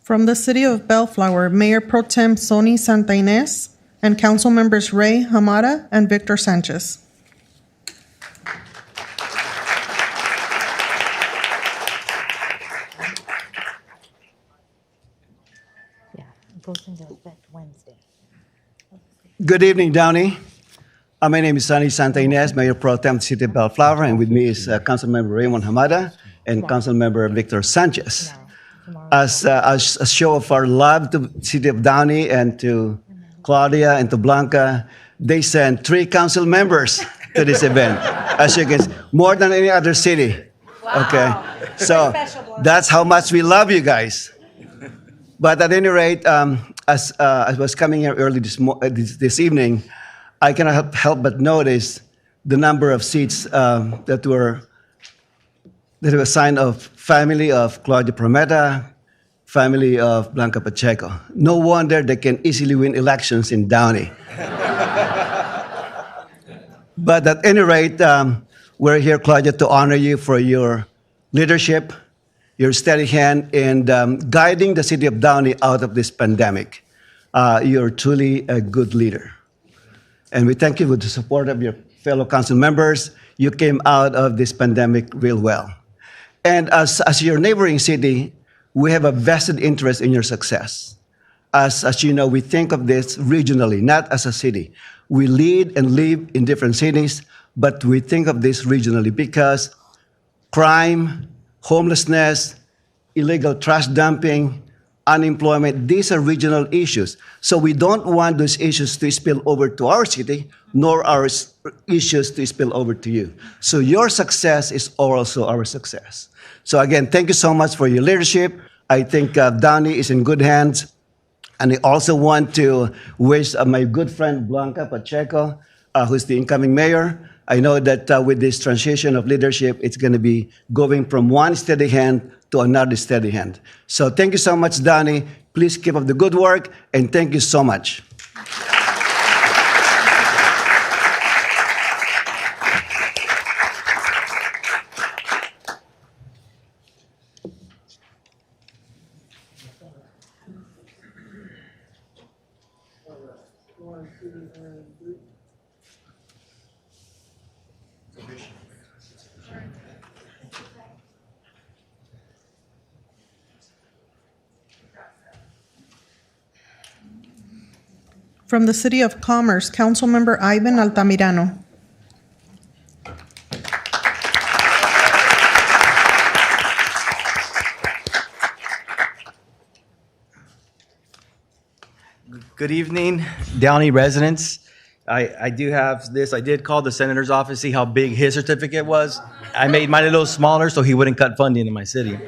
From the city of Bellflower, Mayor Pro Tem Sony Santa Ynez and council members Ray Hamada and Victor Sanchez. Yeah, it goes into effect Wednesday. Good evening, Downey. My name is Sonny Santa Ynez, Mayor Pro Tem City of Bellflower, and with me is Councilmember Raymond Hamada and Councilmember Victor Sanchez. As a show of our love to City of Downey and to Claudia and to Blanca, they sent 3 council members to this event. As you can see, more than any other city. Wow. Okay, so that's how much we love you guys. But at any rate, as I was coming here early this evening, I cannot help but notice the number of seats that were assigned of family of Claudia Prometa, family of Blanca Pacheco. No wonder they can easily win elections in Downey. But at any rate, we're here, Claudia, to honor you for your leadership, your steady hand in guiding the city of Downey out of this pandemic. You're truly a good leader. And we thank you for the support of your fellow council members. You came out of this pandemic real well. And as your neighboring city, we have a vested interest in your success. As you know, we think of this regionally, not as a city. We lead and live in different cities, but we think of this regionally because crime, homelessness, illegal trash dumping, unemployment, these are regional issues. So we don't want those issues to spill over to our city, nor our issues to spill over to you. So your success is also our success. So again, thank you so much for your leadership. I think Downey is in good hands. And I also want to wish my good friend Blanca Pacheco, who's the incoming mayor. I know that with this transition of leadership, it's going to be going from one steady hand to another steady hand. So thank you so much, Downey. Please keep up the good work, and thank you so much. From the City of Commerce, Councilmember Ivan Altamirano. Good evening, Downey residents. I do have this. I did call the senator's office, see how big his certificate was. I made mine a little smaller so he wouldn't cut funding in my city.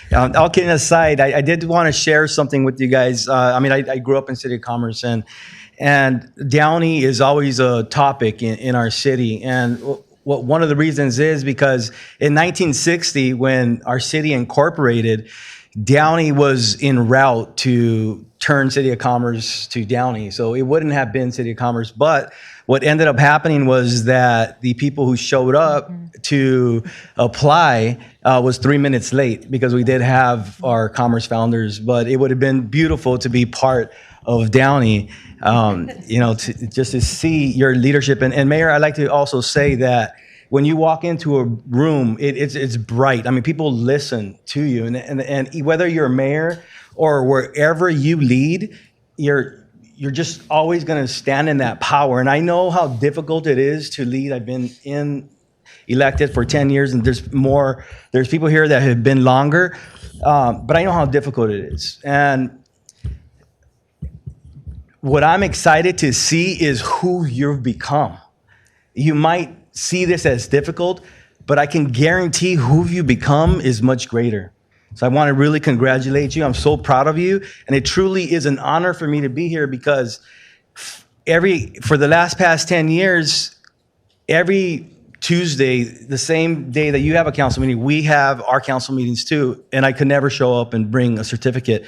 All kidding aside, I did want to share something with you guys. I grew up in City of Commerce, and Downey is always a topic in our city. And one of the reasons is because in 1960, when our city incorporated, Downey was en route to turn City of Commerce to Downey. So it wouldn't have been City of Commerce. But what ended up happening was that the people who showed up to apply was 3 minutes late because we did have our commerce founders. But it would have been beautiful to be part of Downey, just to see your leadership. And Mayor, I'd like to also say that when you walk into a room, it's bright. I mean, people listen to you. And whether you're a mayor or wherever you lead, you're just always going to stand in that power. And I know how difficult it is to lead. I've been in elected for 10 years, and there's people here that have been longer, but I know how difficult it is. And what I'm excited to see is who you've become. You might see this as difficult, but I can guarantee who you become is much greater. So I want to really congratulate you. I'm so proud of you. And it truly is an honor for me to be here because for the past 10 years, every Tuesday, the same day that you have a council meeting, we have our council meetings too. And I could never show up and bring a certificate.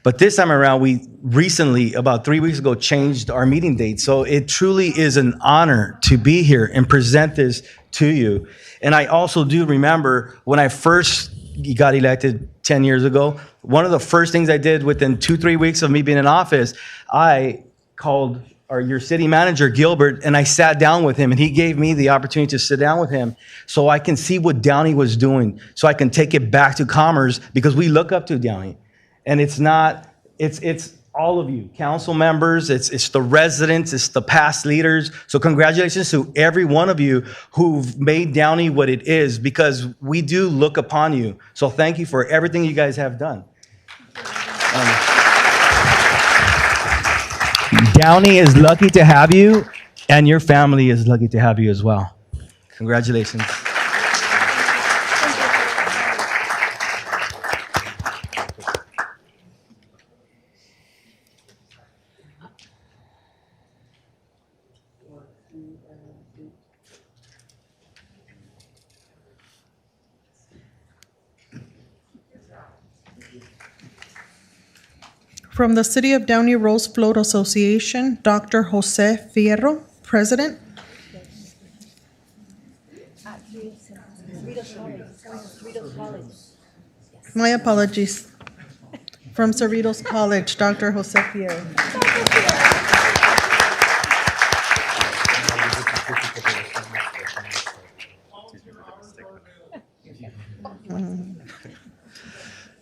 But this time around, we recently, about 3 weeks ago, changed our meeting date. So it truly is an honor to be here and present this to you. And I also do remember when I first got elected 10 years ago, one of the first things I did within 2-3 weeks of me being in office, I called your city manager, Gilbert, and I sat down with him, and he gave me the opportunity to sit down with him so I can see what Downey was doing, so I can take it back to Commerce, because we look up to Downey. And it's all of you, council members, it's the residents, it's the past leaders. So congratulations to every one of you who've made Downey what it is, because we do look upon you. So thank you for everything you guys have done. Downey is lucky to have you, and your family is lucky to have you as well. Congratulations. From the City of Downey Rose Float Association, Dr. Jose Fierro, President. My apologies. From Cerritos College, Dr. Jose Fierro.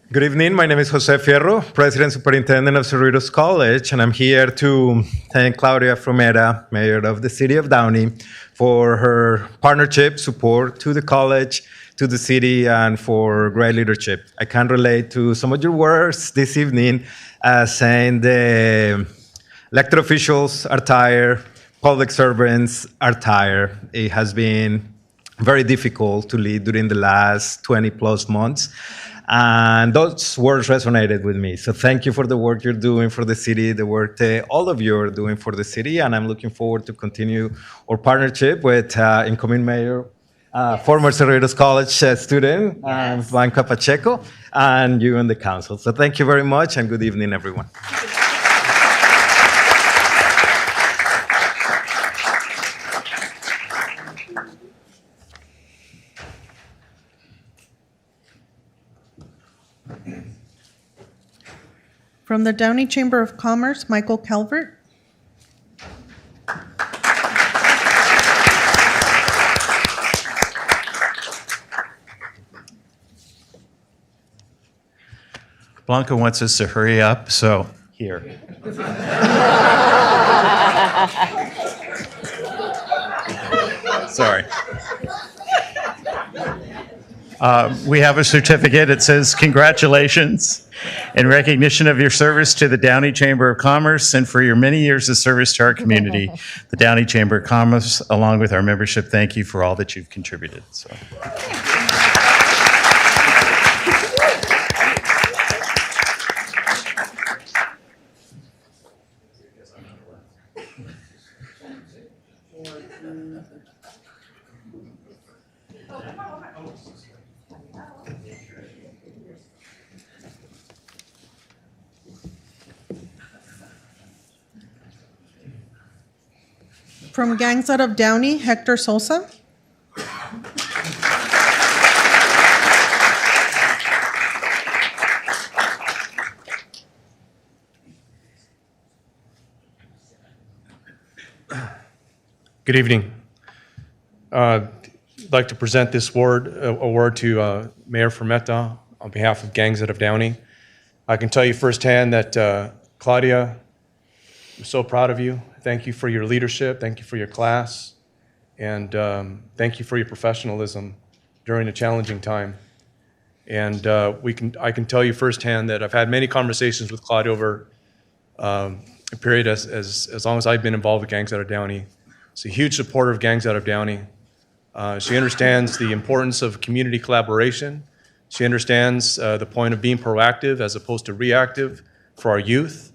Good evening. My name is Jose Fierro, President Superintendent of Cerritos College, and I'm here to thank Claudia Fromera, Mayor of the City of Downey, for her partnership, support to the college, to the city, and for great leadership. I can relate to some of your words this evening, saying the elected officials are tired, public servants are tired. It has been very difficult to lead during the last 20 plus months. And those words resonated with me. So thank you for the work you're doing for the city, the work that all of you are doing for the city. And I'm looking forward to continue our partnership with incoming mayor, former Cerritos College student, Blanca Pacheco, and you and the council. So thank you very much, and good evening, everyone. From the Downey Chamber of Commerce, Michael Calvert. Blanca wants us to hurry up, so here. Sorry. We have a certificate. It says, congratulations in recognition of your service to the Downey Chamber of Commerce and for your many years of service to our community. The Downey Chamber of Commerce, along with our membership, thank you for all that you've contributed. So. From Gangs Out of Downey, Hector Sosa. Good evening. I'd like to present this award to Mayor Frometa on behalf of Gangs Out of Downey. I can tell you firsthand that Claudia, I'm so proud of you. Thank you for your leadership. Thank you for your class. And thank you for your professionalism during a challenging time. And I can tell you firsthand that I've had many conversations with Claudia over a period as long as I've been involved with Gangs Out of Downey. She's a huge supporter of Gangs Out of Downey. She understands the importance of community collaboration. She understands the point of being proactive as opposed to reactive for our youth.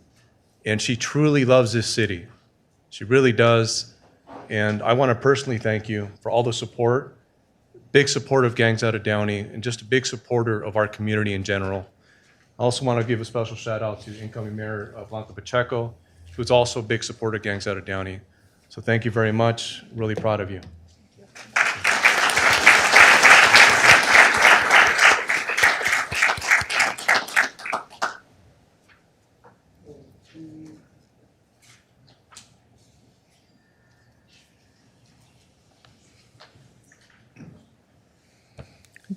And she truly loves this city. She really does. And I want to personally thank you for all the support, big supporter of Gangs Out of Downey, and just a big supporter of our community in general. I also want to give a special shout out to incoming Mayor Blanca Pacheco, who's also a big supporter of Gangs Out of Downey. So thank you very much. Really proud of you.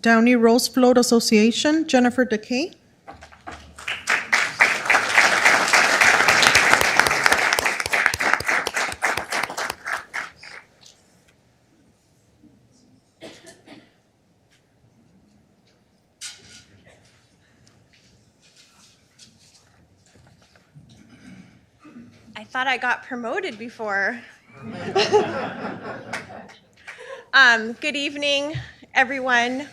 Downey Rose Float Association, Jennifer DeKay. I thought I got promoted before. Good evening, everyone.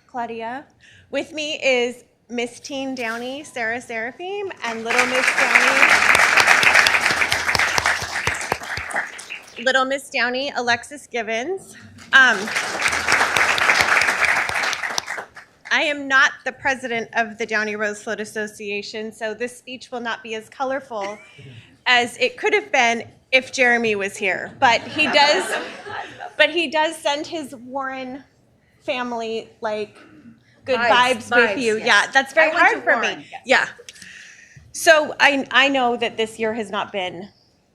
Claudia. With me is Miss Teen Downey, Sarah Seraphim, and Little Miss Downey, Alexis Givens. I am not the president of the Downey Rose Float Association, so this speech will not be as colorful as it could have been if Jeremy was here. But he does send his Warren family like good vibes with you. Yes. Yeah, that's very I went hard to for Warren, me. yes. Yeah. So I know that this year has not been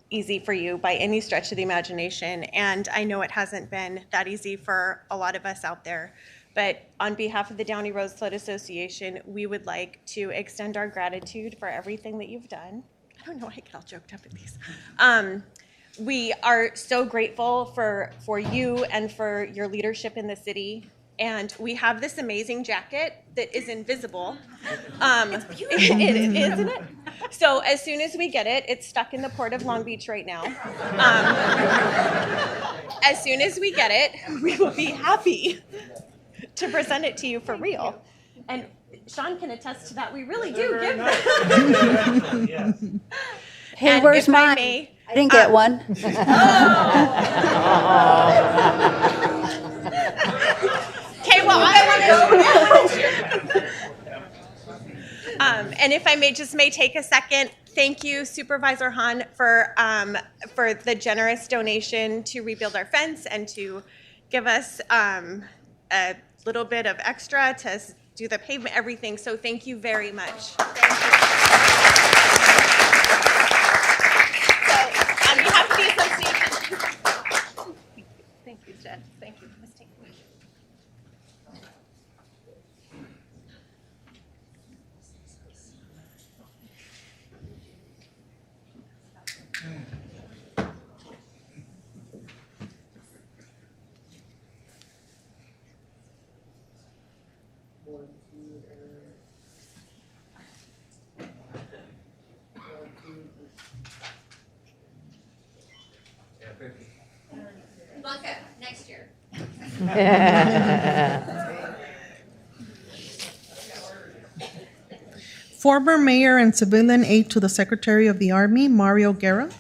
easy for you by any stretch of the imagination, and I know it hasn't been that easy for a lot of us out there. But on behalf of the Downey Rose Float Association, we would like to extend our gratitude for everything that you've done. I don't know why I get all joked up at these. We are so grateful for you and for your leadership in the city. And we have this amazing jacket that is invisible. It's beautiful. Isn't it? So as soon as we get it, it's stuck in the port of Long Beach right now. As soon as we get it, we will be happy to present it to you for real. And Sean can attest to that. We really do give them. Hey, And where's if I mine? may, I didn't get one. Okay, well, and if I may take a second, thank you, Supervisor Hahn, for the generous donation to rebuild our fence and to give us a little bit of extra to do the pavement, everything. So thank you very much. Thank you. So on behalf of the association, thank you, Jen. Thank you. Ms. Tate. Blanca, next year. Former Mayor and Civilian Aide to the Secretary of the Army, Mario Guerra.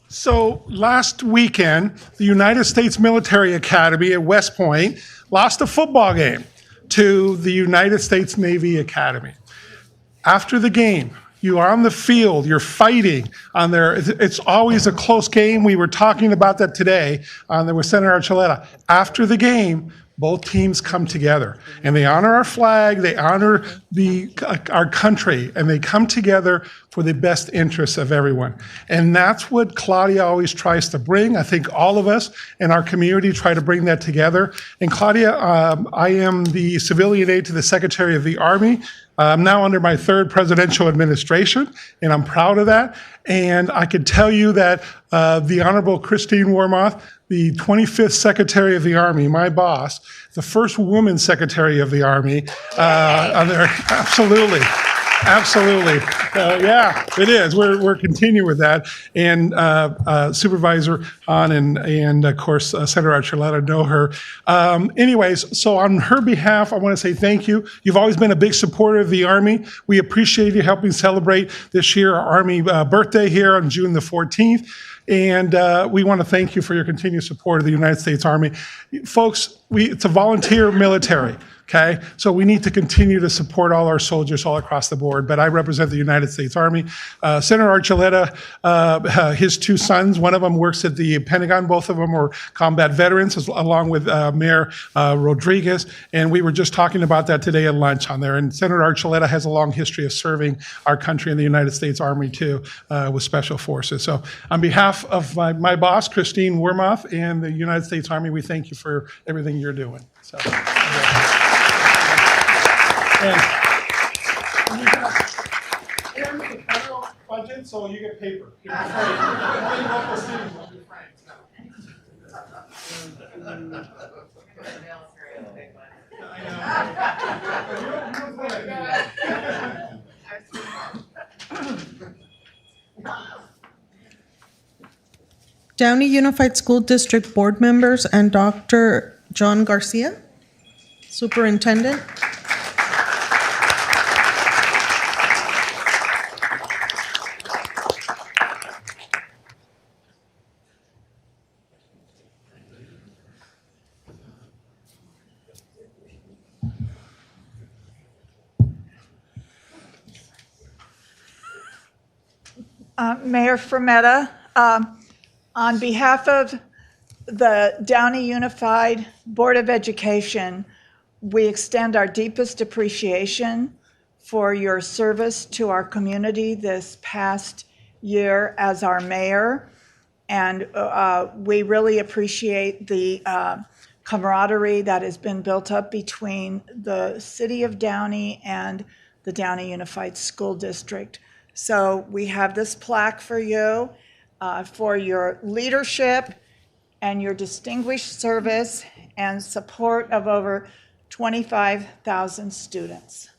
So last weekend, the United States Military Academy at West Point lost a football game to the United States Navy Academy. After the game, you are on the field, you're fighting on there. It's always a close game. We were talking about that today. There was Senator Archuleta. After the game, Both teams come together, and they honor our flag, they honor our country, and they come together for the best interests of everyone. And that's what Claudia always tries to bring. I think all of us in our community try to bring that together. And Claudia, I am the civilian aide to the Secretary of the Army. I'm now under my third presidential administration, and I'm proud of that. And I can tell you that the Honorable Christine Wormuth, the 25th Secretary of the Army, my boss, the first woman Secretary of the Army, absolutely. Absolutely. Yeah, it is. We're continuing with that. And Supervisor Hahn and of course, Senator Archuleta know her. Anyways, so on her behalf, I want to say thank you. You've always been a big supporter of the Army. We appreciate you helping celebrate this year our Army birthday here on June the 14th. And we want to thank you for your continued support of the United States Army. Folks, it's a volunteer military. Okay, so we need to continue to support all our soldiers all across the board. But I represent the United States Army. Senator Archuleta, his two sons, one of them works at the Pentagon. Both of them are combat veterans, along with Mayor Rodriguez. And we were just talking about that today at lunch on there. And Senator Archuleta has a long history of serving our country in the United States Army too, with Special Forces. So on behalf of my boss, Christine Wormuth, and the United States Army, we thank you for everything you're doing. So. And here's the federal budget, so you get paper. You'll be frank. All you local cities will be frank. Downey Unified School District Board members and Dr. John Garcia, Superintendent. Mayor Frometta, on behalf of the Downey Unified Board of Education, we extend our deepest appreciation for your service to our community this past year as our mayor. And we really appreciate the camaraderie that has been built up between the City of Downey and the Downey Unified School District. So we have this plaque for you for your leadership and your distinguished service and support of over 25,000 students.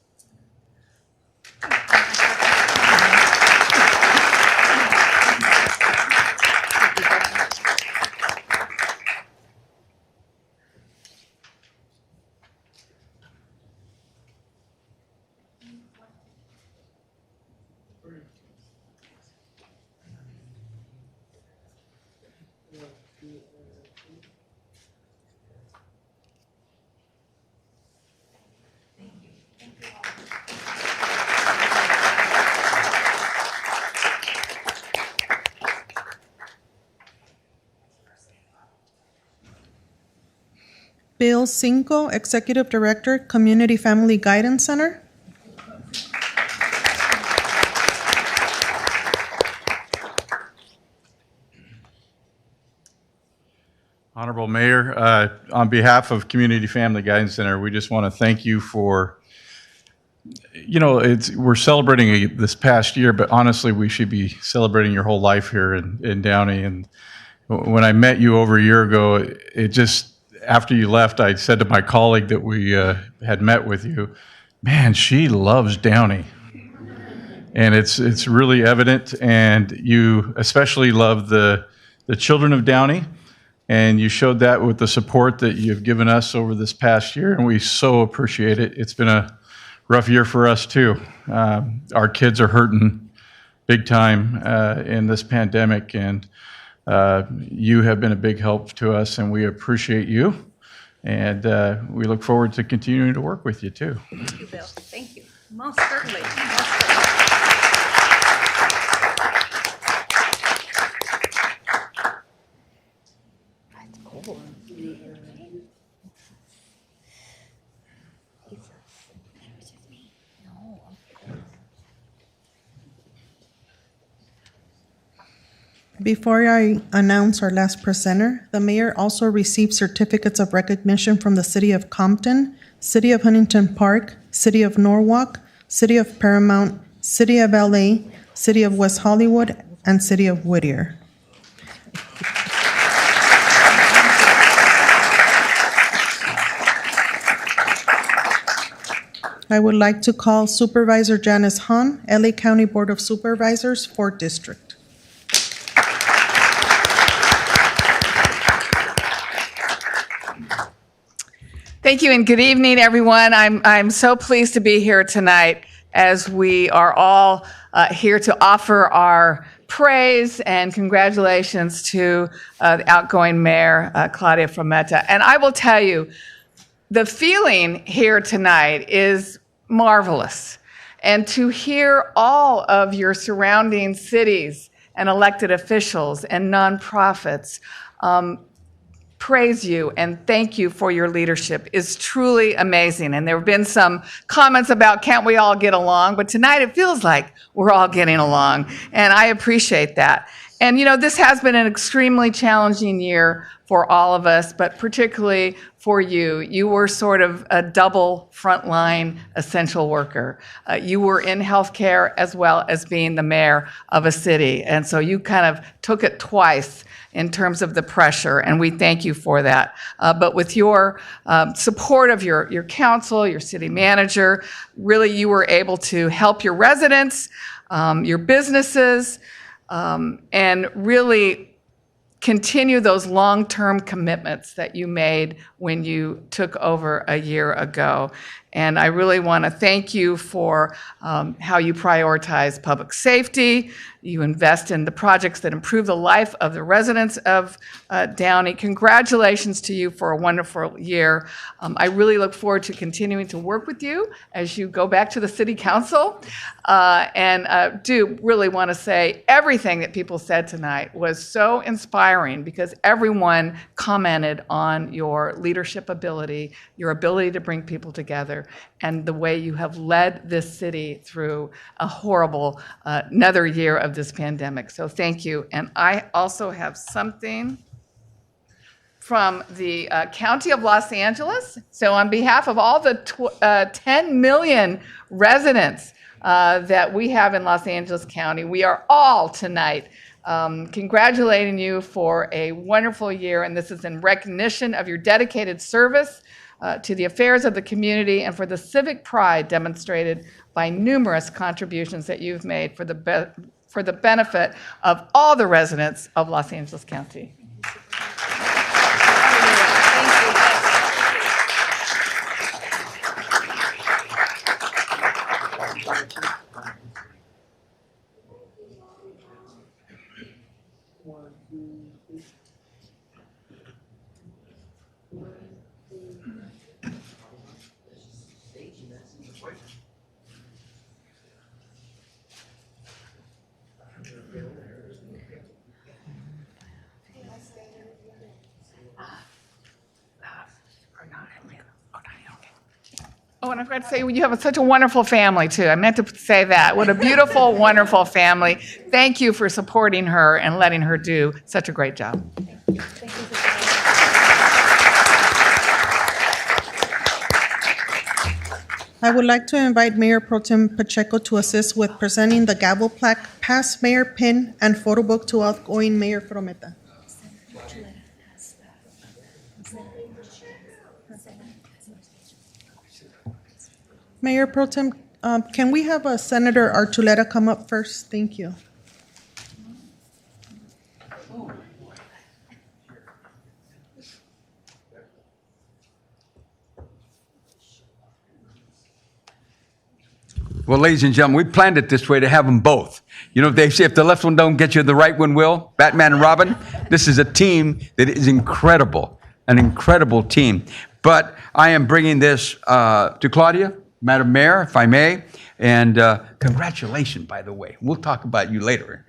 Bill Cinco, Executive Director, Community Family Guidance Center. Honorable Mayor, on behalf of Community Family Guidance Center, we just want to thank you for, we're celebrating this past year, but honestly, we should be celebrating your whole life here in Downey. And when I met you over a year ago, after you left, I said to my colleague that we had met with you, man, she loves Downey. And it's really evident, and you especially love the children of Downey, and you showed that with the support that you've given us over this past year, and we so appreciate it. It's been a rough year for us too. Our kids are hurting big time in this pandemic, and you have been a big help to us, and we appreciate you. And we look forward to continuing to work with you too. Thank you, Bill. Thank you. Most certainly. Before I announce our last presenter, the mayor also received certificates of recognition from the City of Compton, City of Huntington Park, City of Norwalk, City of Paramount, City of LA, City of West Hollywood, and City of Whittier. I would like to call Supervisor Janice Hahn, LA County Board of Supervisors, 4th District. Thank you and good evening, everyone. I'm so pleased to be here tonight as we are all here to offer our praise and congratulations to the outgoing mayor, Claudia Frometa. And I will tell you, the feeling here tonight is marvelous. And to hear all of your surrounding cities and elected officials and nonprofits praise you and thank you for your leadership is truly amazing. And there have been some comments about can't we all get along, but tonight it feels like we're all getting along, and I appreciate that. And you know, this has been an extremely challenging year for all of us, but particularly for you. You were sort of a double frontline essential worker. You were in healthcare as well as being the mayor of a city, and so you kind of took it twice in terms of the pressure, and we thank you for that. But with your support of your council, your city manager, really you were able to help your residents, your businesses, and really continue those long-term commitments that you made when you took over a year ago. And I really want to thank you for how you prioritize public safety. You invest in the projects that improve the life of the residents of Downey. Congratulations to you for a wonderful year. I really look forward to continuing to work with you as you go back to the city council. And do really want to say everything that people said tonight was so inspiring because everyone commented on your leadership ability, your ability to bring people together, and the way you have led this city through a horrible another year of this pandemic. So thank you. And I also have something from the County of Los Angeles. So on behalf of all the 10 million residents that we have in Los Angeles County, we are all tonight congratulating you for a wonderful year. And this is in recognition of your dedicated service to the affairs of the community and for the civic pride demonstrated by numerous contributions that you've made for the benefit of all the residents of Los Angeles County. Oh, and I forgot to say, you have such a wonderful family, too. I meant to say that. What a beautiful, wonderful family. Thank you for supporting her and letting her do such a great job. I would like to invite Mayor Pro Tem Pacheco to assist with presenting the gavel plaque, past mayor pin, and photo book to outgoing Mayor Frometa. Mayor Pro Tem, can we have Senator Archuleta come up first? Thank you. Well, ladies and gentlemen, we planned it this way to have them both. You know, they say if the left one don't get you, the right one will. Batman and Robin. This is a team that is incredible, an incredible team. But I am bringing this to Claudia, Madam Mayor, if I may. And congratulations, by the way. We'll talk about you later.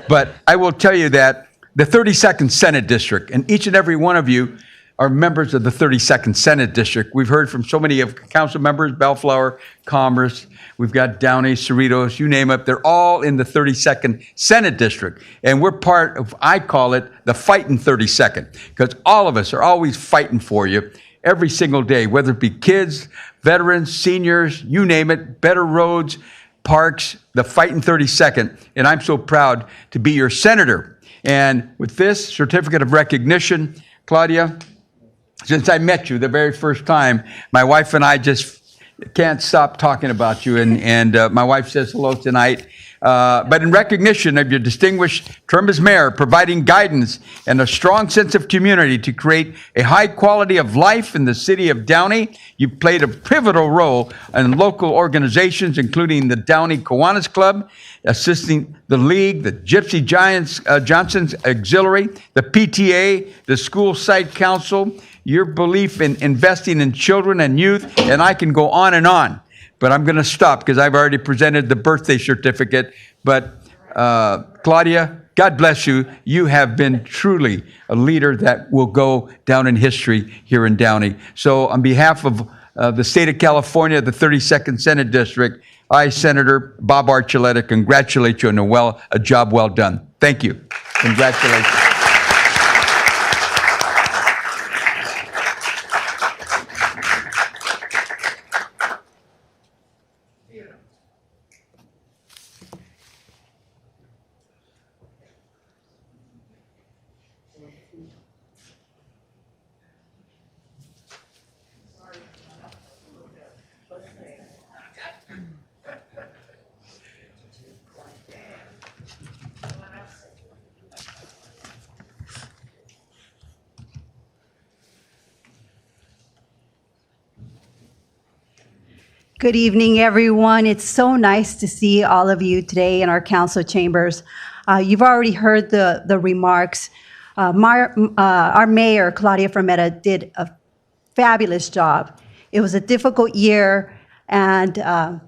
But I will tell you that the 32nd Senate District, and each and every one of you are members of the 32nd Senate District. We've heard from so many of council members, Bellflower, Commerce, we've got Downey, Cerritos, you name it. They're all in the 32nd Senate District. And we're part of, I call it, the fighting 32nd, because all of us are always fighting for you every single day, whether it be kids, veterans, seniors, you name it, better roads, parks, the fighting 32nd. And I'm so proud to be your senator. And with this certificate of recognition, Claudia, since I met you the very first time, my wife and I just can't stop talking about you. And my wife says hello tonight. But in recognition of your distinguished term as mayor, providing guidance and a strong sense of community to create a high quality of life in the city of Downey, you played a pivotal role in local organizations, including the Downey Kiwanis Club, assisting the League, the Gypsy Giants, Johnson's Auxiliary, the PTA, the School Site Council, your belief in investing in children and youth, and I can go on and on. But I'm going to stop because I've already presented the birthday certificate. But Claudia, God bless you. You have been truly a leader that will go down in history here in Downey. So on behalf of the state of California, the 32nd Senate District, I, Senator Bob Archuleta, congratulate you on a job well done. Thank you. Congratulations. Good evening, everyone. It's so nice to see all of you today in our council chambers. You've already heard the remarks. Our mayor, Claudia Fermetta, did a fabulous job. It was a difficult year, and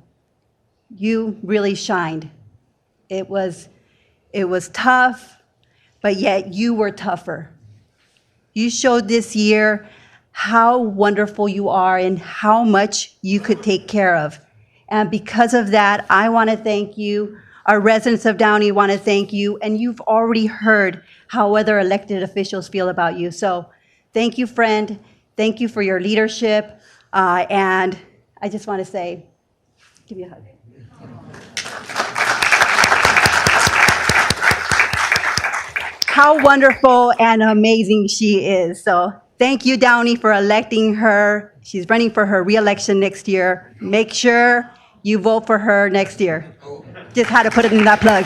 you really shined. It was tough, but yet you were tougher. You showed this year how wonderful you are and how much you could take care of. And because of that, I want to thank you. Our residents of Downey want to thank you. And you've already heard how other elected officials feel about you. So thank you, friend. Thank you for your leadership. And I just want to say, give you a hug. How wonderful and amazing she is. So thank you, Downey, for electing her. She's running for her re-election next year. Make sure you vote for her next year. Just had to put it in that plug.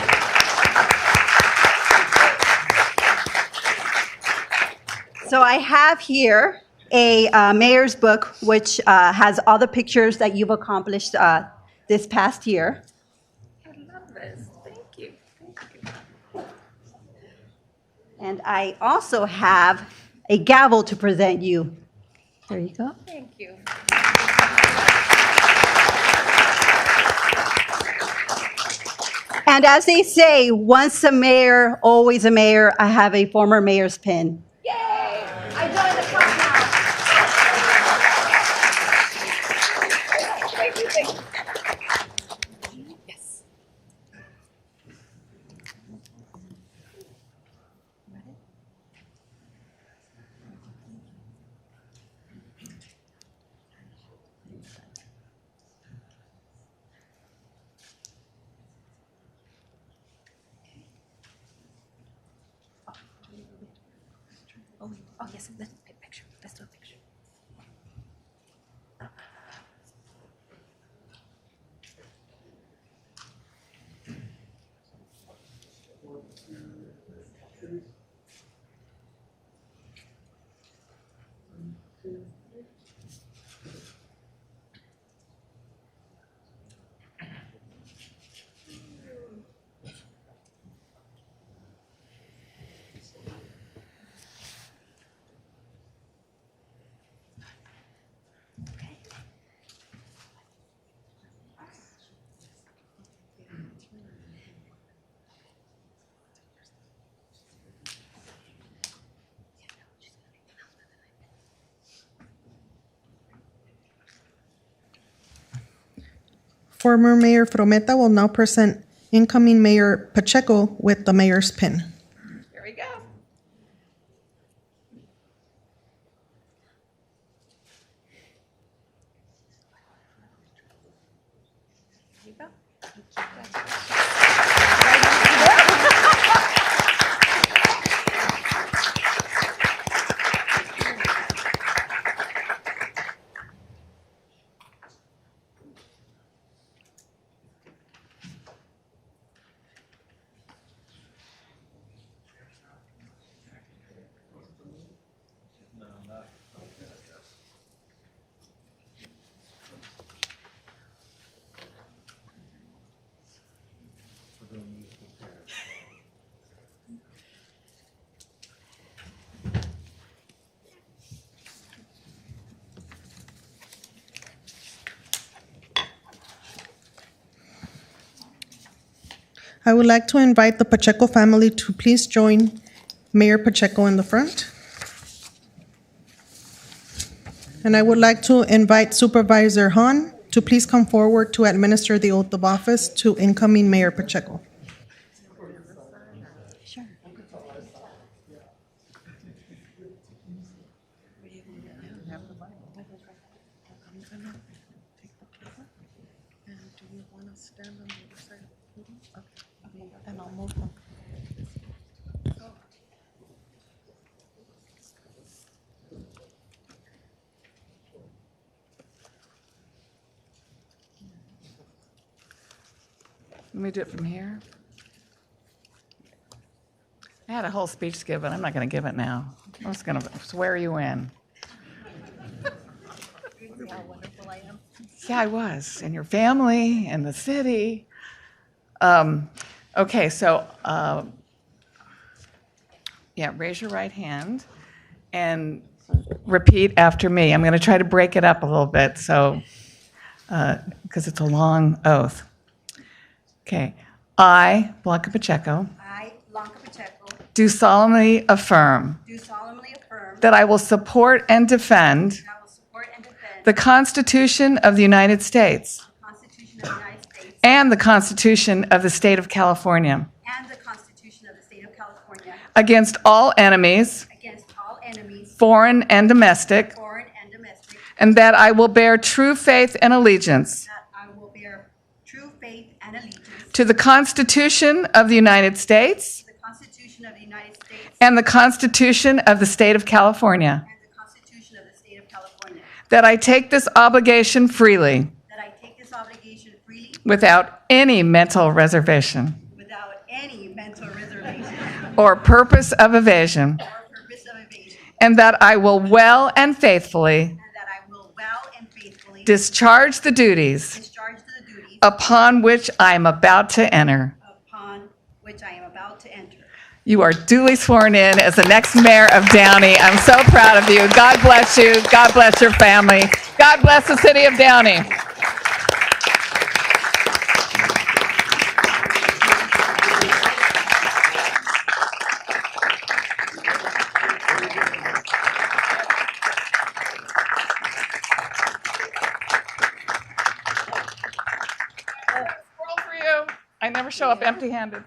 So I have here a mayor's book, which has all the pictures that you've accomplished this past year. I love this. Thank you. And I also have a gavel to present you. There you go. Thank you. And as they say, once a mayor, always a mayor, I have a former mayor's pin. Yay! I joined the club now. Thank you. Thank you. Yes. Oh, yes, let's take a picture. Let's do a picture. Former Mayor Frometa will now present incoming Mayor Pacheco with the mayor's pin. Here we go. I would like to invite the Pacheco family to please join Mayor Pacheco in the front. And I would like to invite Supervisor Hahn to please come forward to administer the oath of office to incoming Mayor Pacheco. Let me do it from here. I had a whole speech to give, but I'm not going to give it now. I'm just going to swear you in. See how wonderful I am? Yeah, I was. And your family and the city. Okay, so raise your right hand and repeat after me. I'm going to try to break it up a little bit, so because it's a long oath. Okay. I, Blanca Pacheco, I, Blanca Pacheco, do solemnly affirm do solemnly affirm that I will support and defend that I will support and defend the Constitution of the United States the Constitution of the United States and the Constitution of the State of California and the Constitution of the State of California against all enemies, against all enemies, foreign and domestic, and that I will bear true faith and allegiance that I will bear true faith and allegiance to the Constitution of the United States to the Constitution of the United States and the Constitution of the State of California, and the Constitution of the State of California, that I take this obligation freely that I take this obligation freely without any mental reservation without any mental reservation or purpose of evasion, or purpose of evasion, and that I will well and faithfully and that I will well and faithfully discharge the duties discharge the duties upon which I am about to enter. upon which I am about to enter. You are duly sworn in as the next mayor of Downey. I'm so proud of you. God bless you. God bless your family. God bless the city of Downey. I never show up empty-handed.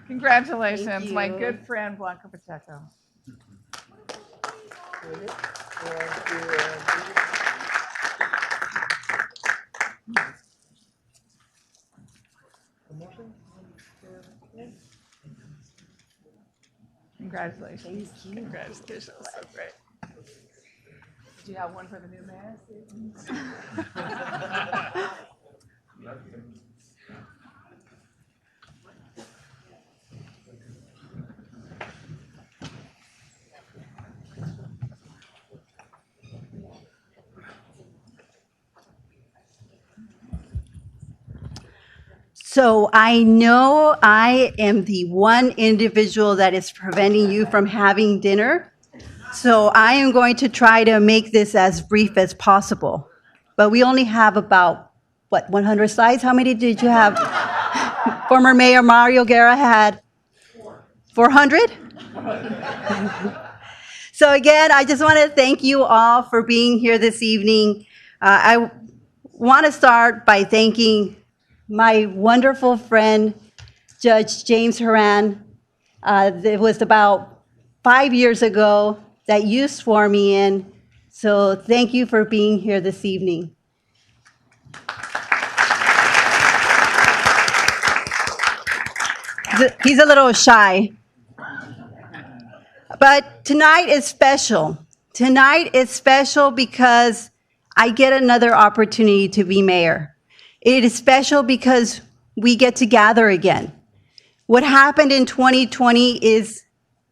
Congratulations, my good friend Blanca Pacheco. Congratulations. Thank you. Congratulations. So great. Do you have one for the new mayor? So I know I am the one individual that is preventing you from having dinner. So I am going to try to make this as brief as possible. But we only have about, 100 slides? How many did you have? Former Mayor Mario Guerra had 400? So again, I just want to thank you all for being here this evening. I want to start by thanking my wonderful friend, Judge James Horan. It was about 5 years ago that you swore me in, so thank you for being here this evening. He's a little shy. But tonight is special. Tonight is special because I get another opportunity to be mayor. It is special because we get to gather again. What happened in 2020 is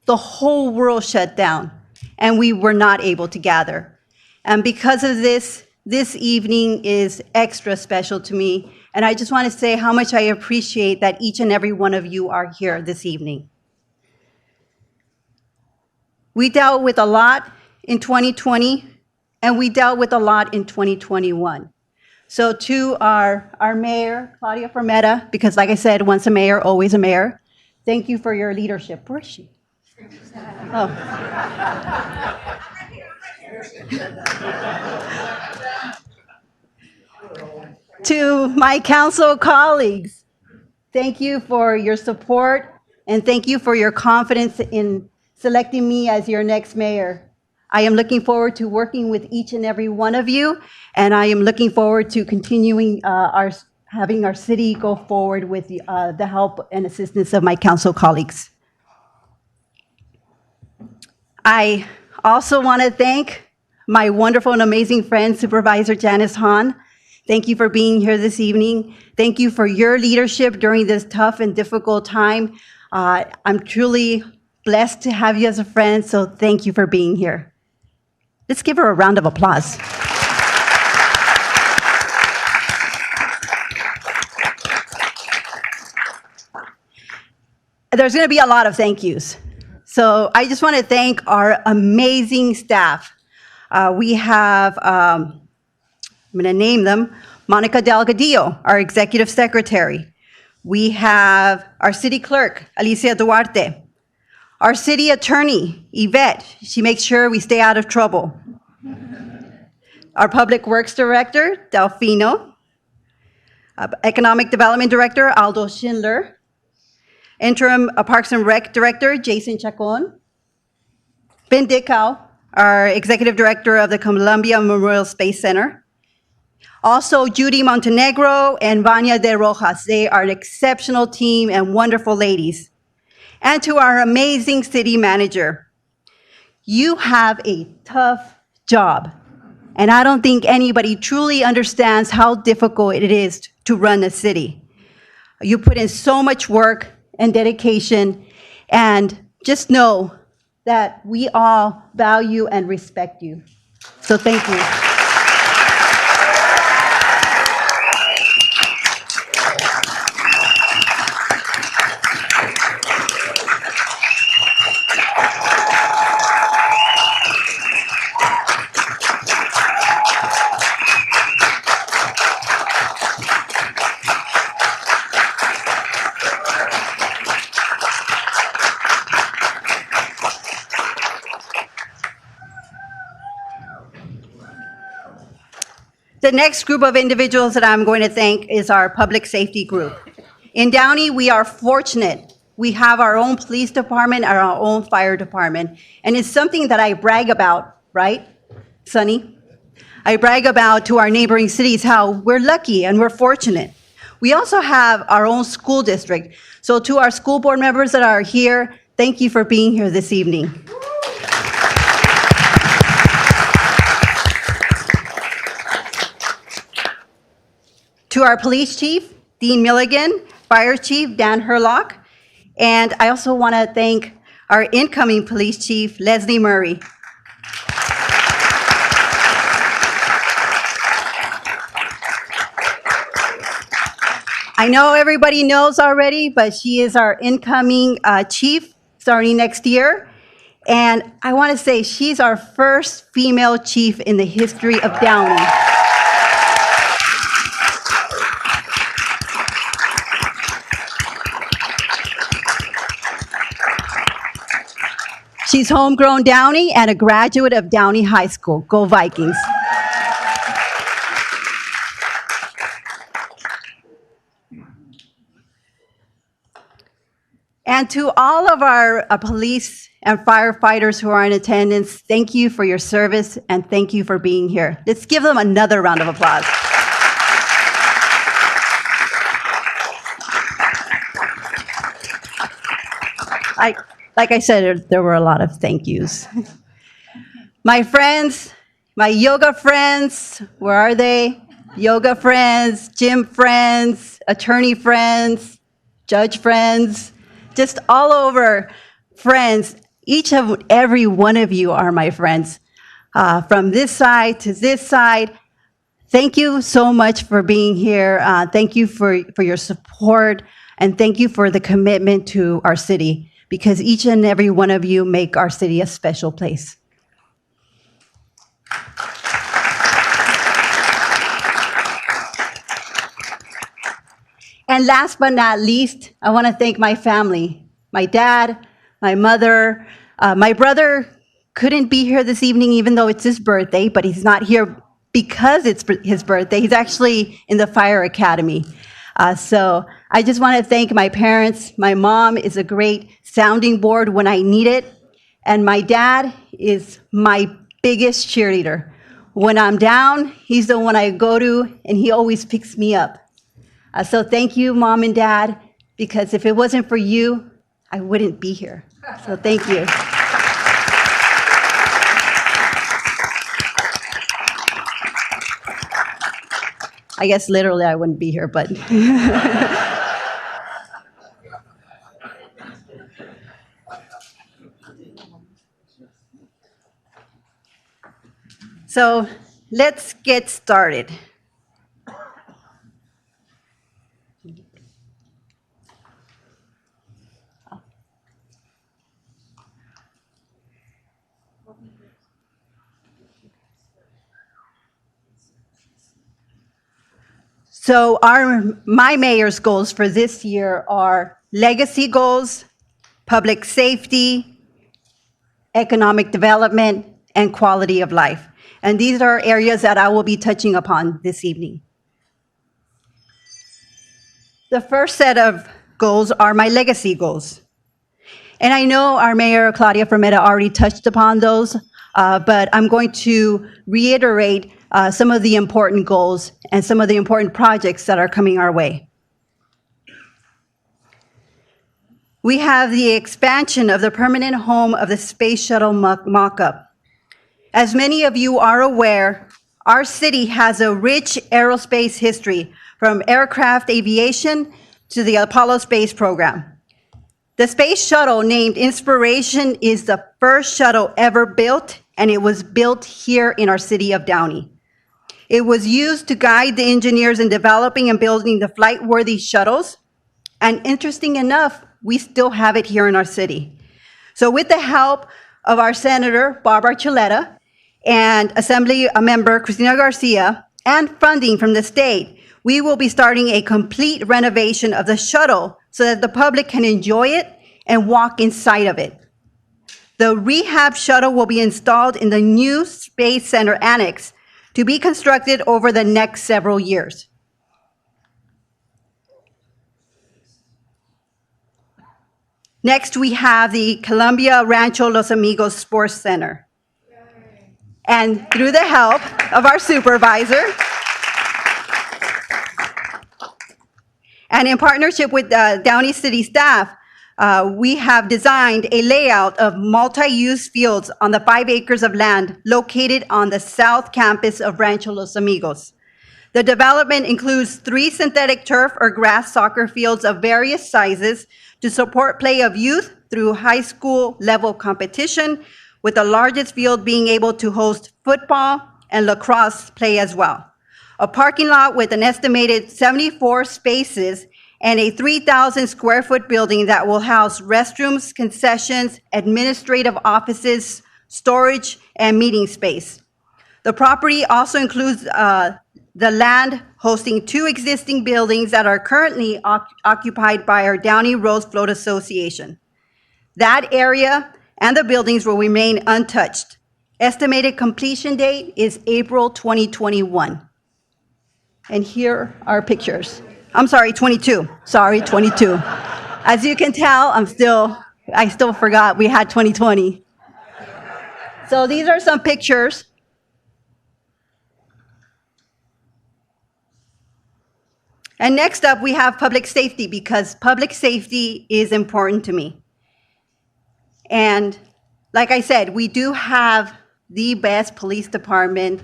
the whole world shut down, and we were not able to gather. And because of this, this evening is extra special to me, and I just want to say how much I appreciate that each and every one of you are here this evening. We dealt with a lot in 2020, and we dealt with a lot in 2021. So to our mayor, Claudia Fermetta, because like I said, once a mayor, always a mayor, thank you for your leadership. Where is she? Oh. To my council colleagues, thank you for your support, and thank you for your confidence in selecting me as your next mayor. I am looking forward to working with each and every one of you, and I am looking forward to continuing having our city go forward with the help and assistance of my council colleagues. I also want to thank my wonderful and amazing friend, Supervisor Janice Hahn. Thank you for being here this evening. Thank you for your leadership during this tough and difficult time. I'm truly blessed to have you as a friend, so thank you for being here. Let's give her a round of applause. There's going to be a lot of thank yous. So I just want to thank our amazing staff. We have, I'm going to name them, Monica Delgadillo, our executive secretary. We have our city clerk, Alicia Duarte. Our city attorney, Yvette, she makes sure we stay out of trouble. Our public works director, Delfino. Economic development director, Aldo Schindler. Interim Parks and Rec director, Jason Chacon. Ben Dickow, our executive director of the Columbia Memorial Space Center. Also, Judy Montenegro and Vania de Rojas. They are an exceptional team and wonderful ladies. And to our amazing city manager, you have a tough job. And I don't think anybody truly understands how difficult it is to run a city. You put in so much work and dedication, and just know that we all value and respect you. So thank you. The next group of individuals that I'm going to thank is our public safety group. In Downey, we are fortunate. We have our own police department and our own fire department. And it's something that I brag about, right, Sonny? I brag about to our neighboring cities how we're lucky and we're fortunate. We also have our own school district. So to our school board members that are here, thank you for being here this evening. To our police chief, Dean Milligan, fire chief, Dan Herlock, and I also want to thank our incoming police chief, Leslie Murray. I know everybody knows already, but she is our incoming chief starting next year. And I want to say she's our first female chief in the history of Downey. She's homegrown Downey and a graduate of Downey High School. Go Vikings. And to all of our police and firefighters who are in attendance, thank you for your service and thank you for being here. Let's give them another round of applause. Like I said, there were a lot of thank yous. My friends, my yoga friends, where are they? Yoga friends, gym friends, attorney friends, judge friends, just all over friends. Each of every one of you are my friends. From this side to this side, thank you so much for being here. Thank you for your support, and thank you for the commitment to our city, because each and every one of you make our city a special place. And last but not least, I want to thank my family, my dad, my mother. My brother couldn't be here this evening, even though it's his birthday, but he's not here because it's his birthday. He's actually in the fire academy. So I just want to thank my parents. My mom is a great sounding board when I need it. And my dad is my biggest cheerleader. When I'm down, he's the one I go to, and he always picks me up. So thank you, Mom and Dad, because if it wasn't for you, I wouldn't be here. So thank you. I guess literally I wouldn't be here, but. So let's get started. So my mayor's goals for this year are legacy goals, public safety, economic development, and quality of life. And these are areas that I will be touching upon this evening. The first set of goals are my legacy goals. And I know our Mayor, Claudia Fermetta, already touched upon those, but I'm going to reiterate some of the important goals and some of the important projects that are coming our way. We have the expansion of the permanent home of the Space Shuttle mock-up. As many of you are aware, our city has a rich aerospace history, from aircraft aviation to the Apollo space program. The Space Shuttle, named Inspiration, is the first shuttle ever built, and it was built here in our city of Downey. It was used to guide the engineers in developing and building the flight-worthy shuttles. And interesting enough, we still have it here in our city. So with the help of our Senator, Bob Archuleta, and Assembly Member Cristina Garcia, and funding from the state, we will be starting a complete renovation of the shuttle so that the public can enjoy it and walk inside of it. The rehab shuttle will be installed in the new Space Center Annex, to be constructed over the next several years. Next, we have the Columbia Rancho Los Amigos Sports Center. And through the help of our supervisor, and in partnership with Downey City staff, we have designed a layout of multi-use fields on the 5 acres of land located on the south campus of Rancho Los Amigos. The development includes 3 synthetic turf or grass soccer fields of various sizes to support play of youth through high school level competition, with the largest field being able to host football and lacrosse play as well. A parking lot with an estimated 74 spaces and a 3,000 square foot building that will house restrooms, concessions, administrative offices, storage, and meeting space. The property also includes the land hosting 2 existing buildings that are currently occupied by our Downey Rose Float Association. That area and the buildings will remain untouched. Estimated completion date is April 2021. And here are pictures. I'm sorry, 22. Sorry, 22. As you can tell, I still forgot we had 2020. So these are some pictures. And next up, we have public safety, because public safety is important to me. And like I said, we do have the best police department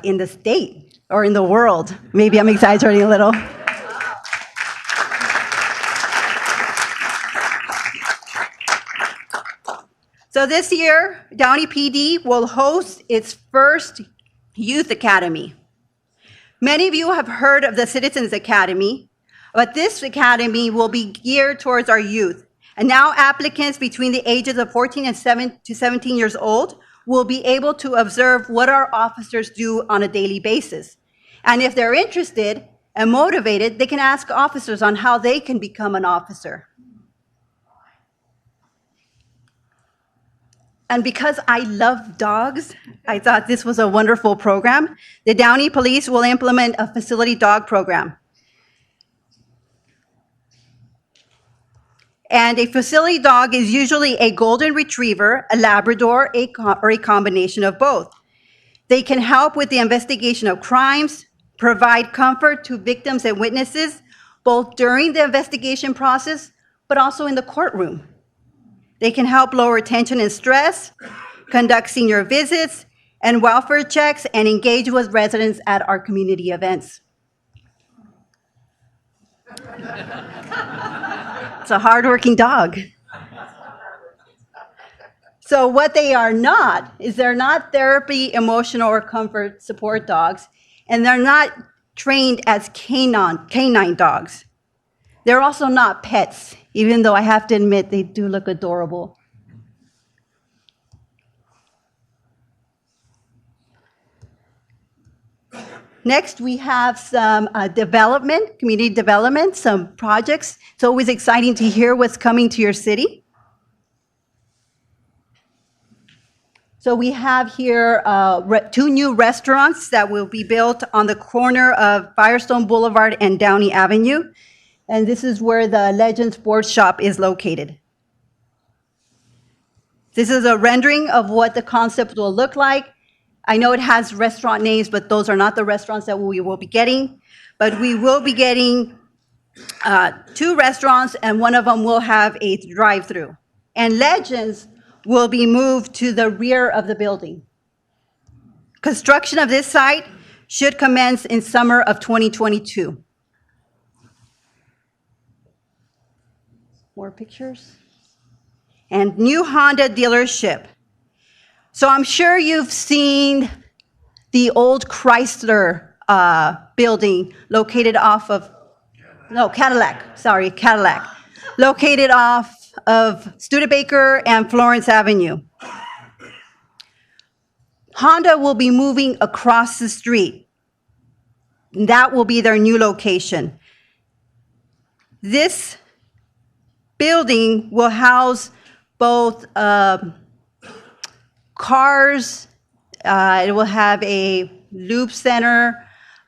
in the state, or in the world. Maybe I'm exaggerating a little. So this year, Downey PD will host its first Youth Academy. Many of you have heard of the Citizens Academy, but this academy will be geared towards our youth. And now applicants between the ages of 14 and 17 years old will be able to observe what our officers do on a daily basis. And if they're interested and motivated, they can ask officers on how they can become an officer. And because I love dogs, I thought this was a wonderful program. The Downey Police will implement a facility dog program. And a facility dog is usually a golden retriever, a Labrador, or a combination of both. They can help with the investigation of crimes, provide comfort to victims and witnesses, both during the investigation process, but also in the courtroom. They can help lower tension and stress, conduct senior visits and welfare checks, and engage with residents at our community events. It's a hardworking dog. So what they are not is they're not therapy, emotional, or comfort support dogs, and they're not trained as canine dogs. They're also not pets, even though I have to admit they do look adorable. Next, we have some community development, some projects. It's always exciting to hear what's coming to your city. So we have here 2 new restaurants that will be built on the corner of Firestone Boulevard and Downey Avenue. And this is where the Legend Sports Shop is located. This is a rendering of what the concept will look like. I know it has restaurant names, but those are not the restaurants that we will be getting. But we will be getting 2 restaurants, and one of them will have a drive-through. And Legends will be moved to the rear of the building. Construction of this site should commence in summer of 2022. More pictures. And new Honda dealership. So I'm sure you've seen the old Chrysler building located off of, Cadillac, located off of Studebaker and Florence Avenue. Honda will be moving across the street. That will be their new location. This building will house both cars, it will have a lube center,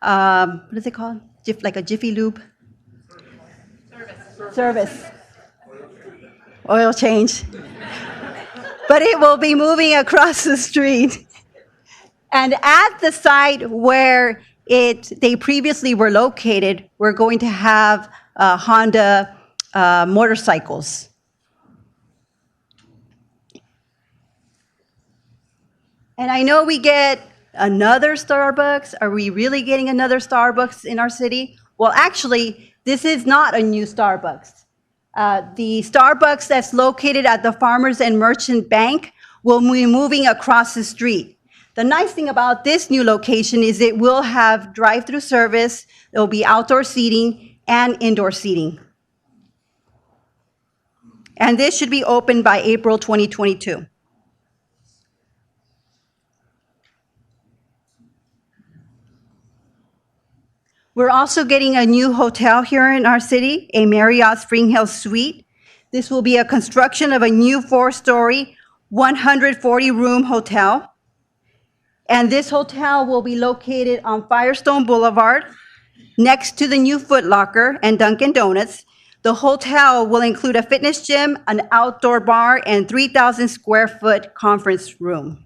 what is it called? Like a Jiffy Lube? Service. Oil change. But it will be moving across the street. And at the site where they previously were located, we're going to have Honda motorcycles. And I know we get another Starbucks. Are we really getting another Starbucks in our city? Well, actually, this is not a new Starbucks. The Starbucks that's located at the Farmers and Merchant Bank will be moving across the street. The nice thing about this new location is it will have drive-through service, there will be outdoor seating and indoor seating. And this should be open by April 2022. We're also getting a new hotel here in our city, a Marriott Spring Hill Suite. This will be a construction of a new 4-story, 140-room hotel. And this hotel will be located on Firestone Boulevard, next to the new Foot Locker and Dunkin' Donuts, The hotel will include a fitness gym, an outdoor bar, and 3,000 square foot conference room.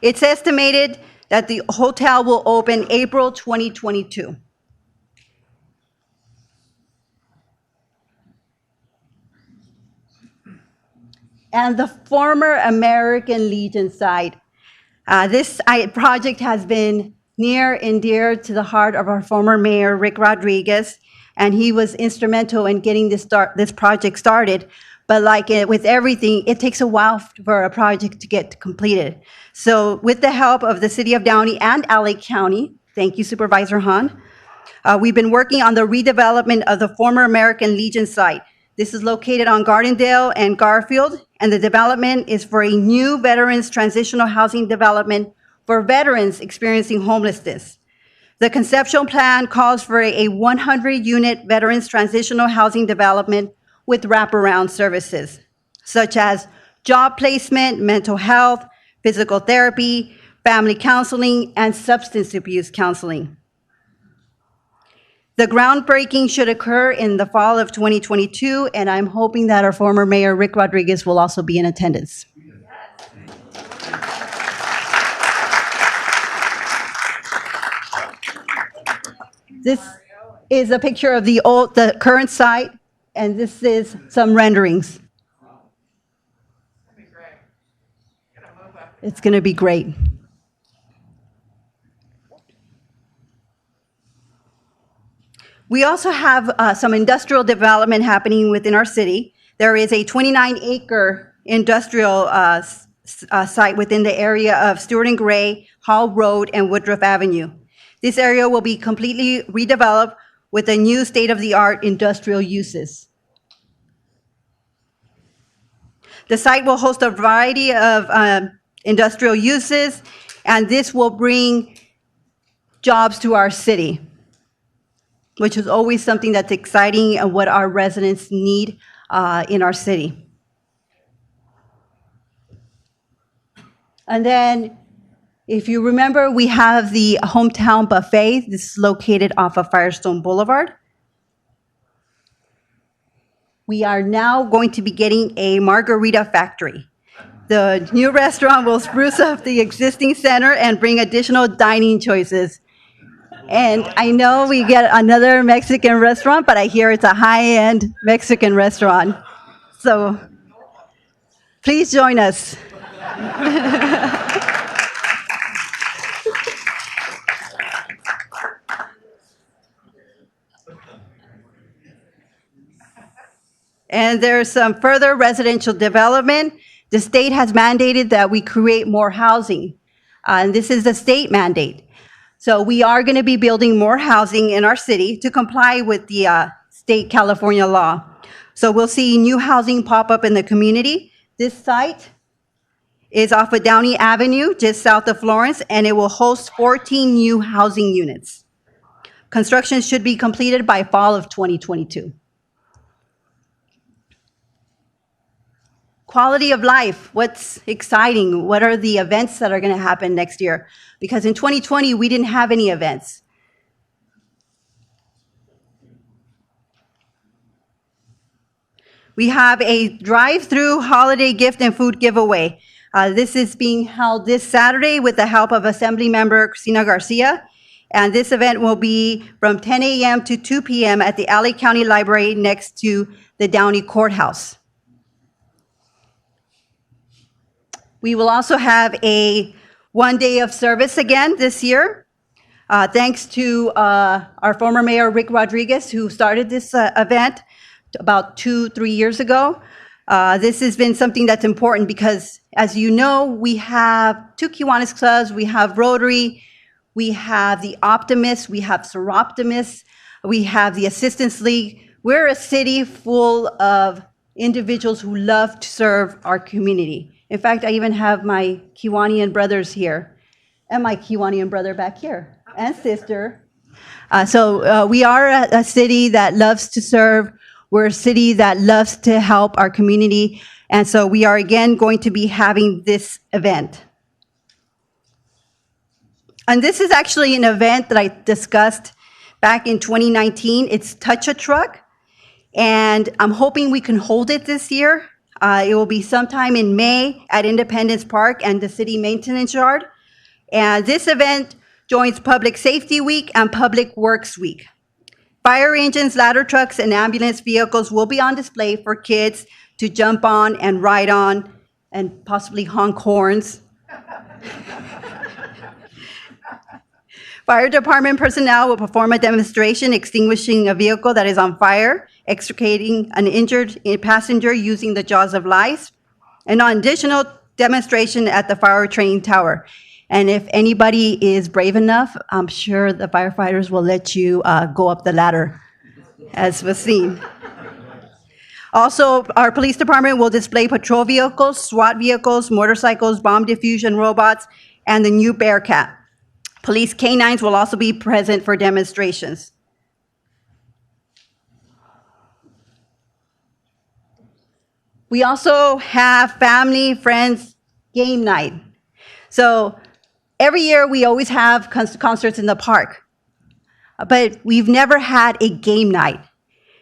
It's estimated that the hotel will open April 2022. And the former American Legion site. This project has been near and dear to the heart of our former mayor, Rick Rodriguez, and he was instrumental in getting this project started. But like with everything, it takes a while for a project to get completed. So with the help of the City of Downey and LA County, thank you, Supervisor Hahn, we've been working on the redevelopment of the former American Legion site. This is located on Gardendale and Garfield, and the development is for a new veterans transitional housing development for veterans experiencing homelessness. The conceptual plan calls for a 100-unit veterans transitional housing development with wraparound services, such as job placement, mental health, physical therapy, family counseling, and substance abuse counseling. The groundbreaking should occur in the fall of 2022, and I'm hoping that our former mayor, Rick Rodriguez, will also be in attendance. This is a picture of the current site, and this is some renderings. It's going to be great. We also have some industrial development happening within our city. There is a 29-acre industrial site within the area of Stewart and Gray, Hall Road, and Woodruff Avenue. This area will be completely redeveloped with a new state-of-the-art industrial uses. The site will host a variety of industrial uses, and this will bring jobs to our city, which is always something that's exciting and what our residents need in our city. And then, if you remember, we have the Hometown Buffet. This is located off of Firestone Boulevard. We are now going to be getting a margarita factory. The new restaurant will spruce up the existing center and bring additional dining choices. And I know we get another Mexican restaurant, but I hear it's a high-end Mexican restaurant. So please join us. And there's some further residential development. The state has mandated that we create more housing. And this is the state mandate. So we are going to be building more housing in our city to comply with the state California law. So we'll see new housing pop up in the community. This site is off of Downey Avenue, just south of Florence, and it will host 14 new housing units. Construction should be completed by fall of 2022. Quality of life, what's exciting? What are the events that are going to happen next year? Because in 2020, we didn't have any events. We have a drive-through holiday gift and food giveaway. This is being held this Saturday with the help of Assembly Member Cristina Garcia. And this event will be from 10 a.m. to 2 p.m. at the LA County Library next to the Downey Courthouse. We will also have a 1 day of service again this year, thanks to our former mayor, Rick Rodriguez, who started this event about 2-3 years ago. This has been something that's important because, as you know, we have 2 Kiwanis clubs, we have Rotary, we have the Optimists, we have Seroptimists, we have the Assistance League. We're a city full of individuals who love to serve our community. In fact, I even have my Kiwanian brothers here, and my Kiwanian brother back here, and sister. So we are a city that loves to serve. We're a city that loves to help our community. And so we are again going to be having this event. And this is actually an event that I discussed back in 2019. It's Touch a Truck. And I'm hoping we can hold it this year. It will be sometime in May at Independence Park and the City Maintenance Yard. And this event joins Public Safety Week and Public Works Week. Fire engines, ladder trucks, and ambulance vehicles will be on display for kids to jump on and ride on and possibly honk horns. Fire department personnel will perform a demonstration extinguishing a vehicle that is on fire, extricating an injured passenger using the jaws of life, and an additional demonstration at the fire training tower. And if anybody is brave enough, I'm sure the firefighters will let you go up the ladder, as was seen. Also, our police department will display patrol vehicles, SWAT vehicles, motorcycles, bomb diffusion robots, and the new Bearcat. Police canines will also be present for demonstrations. We also have family, friends, game night. So every year we always have concerts in the park, but we've never had a game night.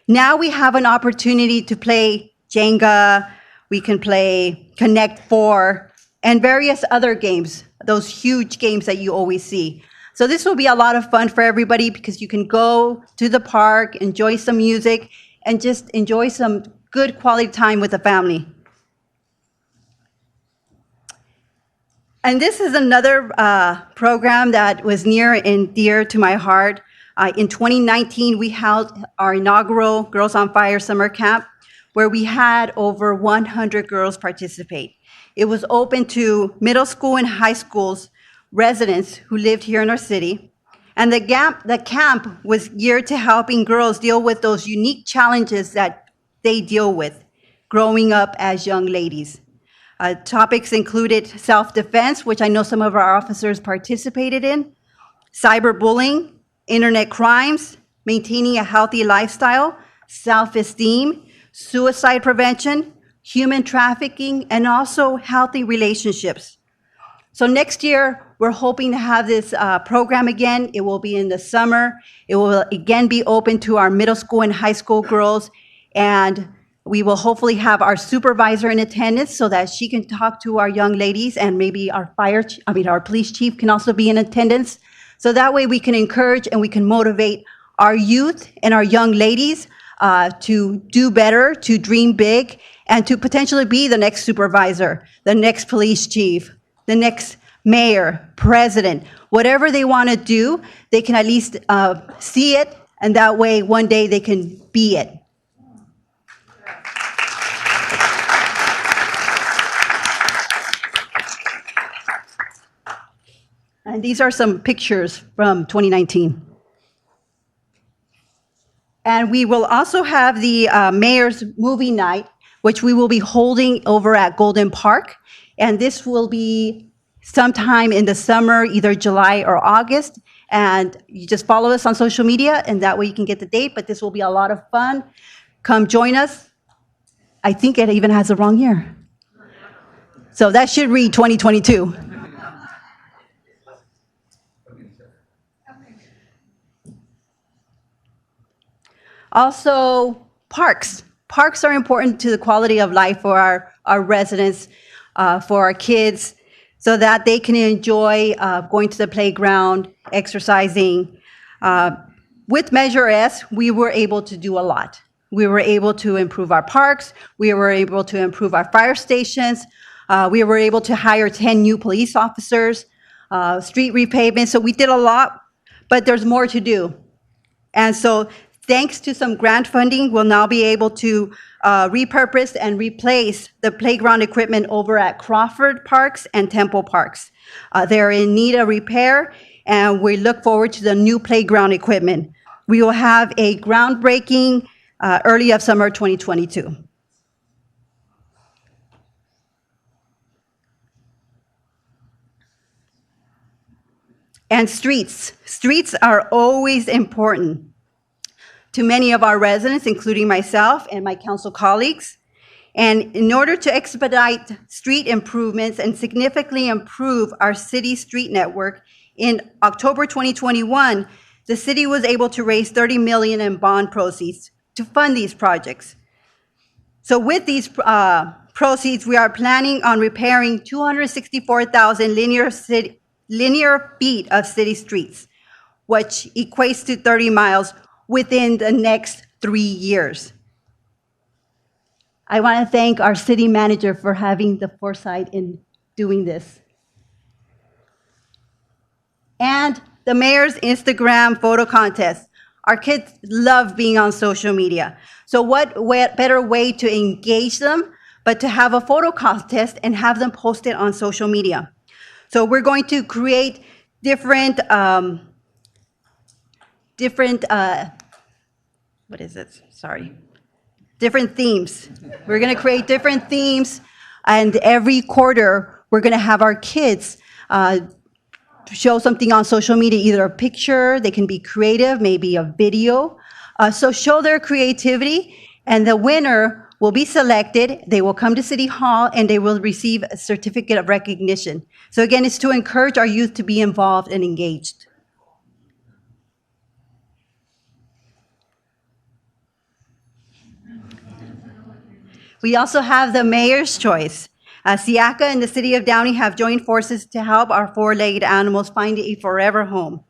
Now we have an opportunity to play Jenga, we can play Connect 4, and various other games, those huge games that you always see. So this will be a lot of fun for everybody because you can go to the park, enjoy some music, and just enjoy some good quality time with the family. And this is another program that was near and dear to my heart. In 2019, we held our inaugural Girls on Fire summer camp, where we had over 100 girls participate. It was open to middle school and high schools residents who lived here in our city. And the camp was geared to helping girls deal with those unique challenges that they deal with growing up as young ladies. Topics included self-defense, which I know some of our officers participated in, cyberbullying, internet crimes, maintaining a healthy lifestyle, self-esteem, suicide prevention, human trafficking, and also healthy relationships. So next year, we're hoping to have this program again. It will be in the summer. It will again be open to our middle school and high school girls, and we will hopefully have our supervisor in attendance so that she can talk to our young ladies, and maybe our police chief can also be in attendance. So that way we can encourage and we can motivate our youth and our young ladies to do better, to dream big, and to potentially be the next supervisor, the next police chief, the next mayor, president. Whatever they want to do, they can at least see it, and that way one day they can be it. And these are some pictures from 2019. And we will also have the Mayor's Movie Night, which we will be holding over at Golden Park. And this will be sometime in the summer, either July or August. And you just follow us on social media, and that way you can get the date. But this will be a lot of fun. Come join us. I think it even has the wrong year. So that should read 2022. Also, parks. Parks are important to the quality of life for our residents, for our kids, so that they can enjoy going to the playground, exercising. With Measure S, we were able to do a lot. We were able to improve our parks. We were able to improve our fire stations. We were able to hire 10 new police officers, street repavement. So we did a lot, but there's more to do. And so thanks to some grant funding, we'll now be able to repurpose and replace the playground equipment over at Crawford Parks and Temple Parks. They're in need of repair, and we look forward to the new playground equipment. We will have a groundbreaking early of summer 2022. And streets. Streets are always important to many of our residents, including myself and my council colleagues. And in order to expedite street improvements and significantly improve our city street network, in October 2021, the city was able to raise $30 million in bond proceeds to fund these projects. So with these proceeds, we are planning on repairing 264,000 linear feet of city streets, which equates to 30 miles within the next 3 years. I want to thank our city manager for having the foresight in doing this. And the mayor's Instagram photo contest. Our kids love being on social media. So what better way to engage them but to have a photo contest and have them post it on social media. So we're going to create different themes. We're going to create different themes, and every quarter we're going to have our kids show something on social media, either a picture, they can be creative, maybe a video. So show their creativity, and the winner will be selected. They will come to City Hall, and they will receive a certificate of recognition. So again, it's to encourage our youth to be involved and engaged. We also have the Mayor's Choice. SIACA and the City of Downey have joined forces to help our four-legged animals find a forever home.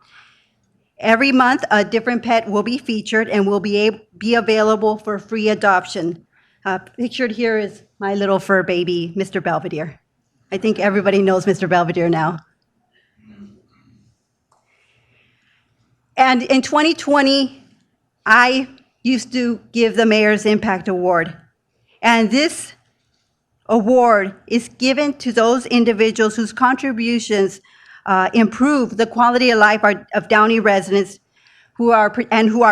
Every month, a different pet will be featured and will be available for free adoption. Pictured here is my little fur baby, Mr. Belvedere. I think everybody knows Mr. Belvedere now. And in 2020, I used to give the Mayor's Impact Award. And this award is given to those individuals whose contributions improve the quality of life of Downey residents who are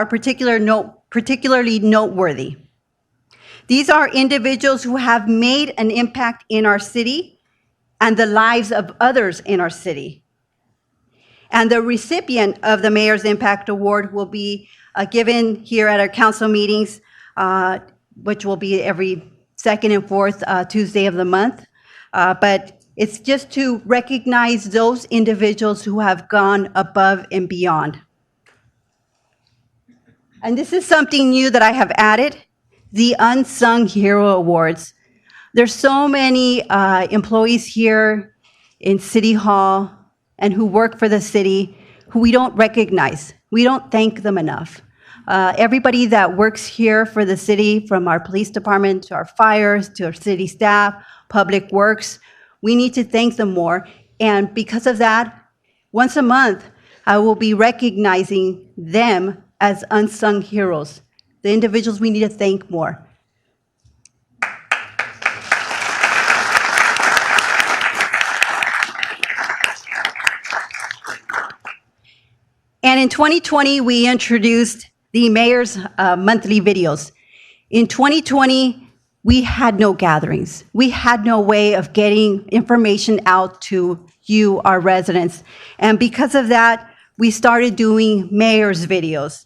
particularly noteworthy. These are individuals who have made an impact in our city and the lives of others in our city. And the recipient of the Mayor's Impact Award will be given here at our council meetings, which will be every second and fourth Tuesday of the month. But it's just to recognize those individuals who have gone above and beyond. And this is something new that I have added, the Unsung Hero Awards. There's so many employees here in City Hall and who work for the city who we don't recognize. We don't thank them enough. Everybody that works here for the city, from our police department to our fires to our city staff, public works, we need to thank them more. And because of that, once a month, I will be recognizing them as unsung heroes, the individuals we need to thank more. And in 2020, we introduced the Mayor's monthly videos. In 2020, we had no gatherings. We had no way of getting information out to you, our residents. And because of that, we started doing Mayor's videos.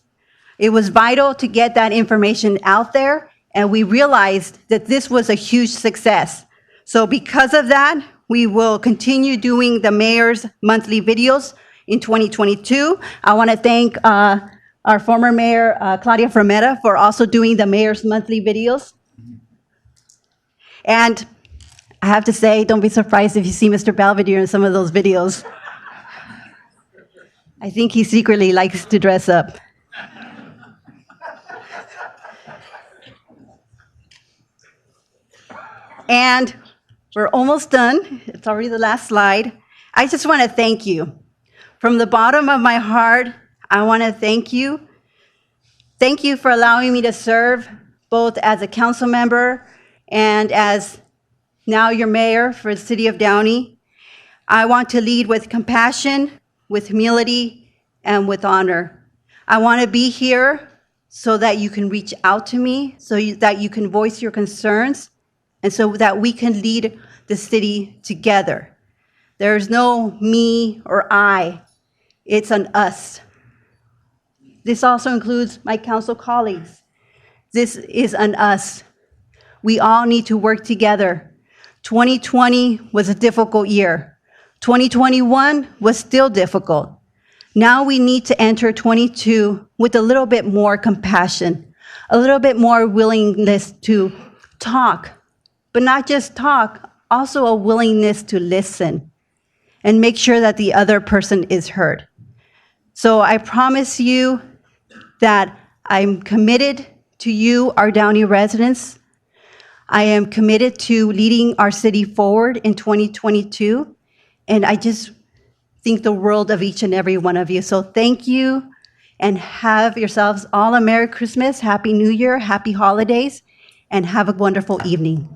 It was vital to get that information out there, and we realized that this was a huge success. So because of that, we will continue doing the Mayor's monthly videos in 2022. I want to thank our former Mayor, Claudia Frometa, for also doing the Mayor's monthly videos. And I have to say, don't be surprised if you see Mr. Belvedere in some of those videos. I think he secretly likes to dress up. And we're almost done. It's already the last slide. I just want to thank you. From the bottom of my heart, I want to thank you. Thank you for allowing me to serve both as a council member and as now your mayor for the city of Downey. I want to lead with compassion, with humility, and with honor. I want to be here so that you can reach out to me, so that you can voice your concerns, and so that we can lead the city together. There's no me or I, it's an us. This also includes my council colleagues. This is an us. We all need to work together. 2020 was a difficult year. 2021 was still difficult. Now we need to enter 22 with a little bit more compassion, a little bit more willingness to talk, but not just talk, also a willingness to listen and make sure that the other person is heard. So I promise you that I'm committed to you, our Downey residents. I am committed to leading our city forward in 2022, and I just think the world of each and every one of you. So thank you, and have yourselves all a Merry Christmas, Happy New Year, Happy Holidays, and have a wonderful evening.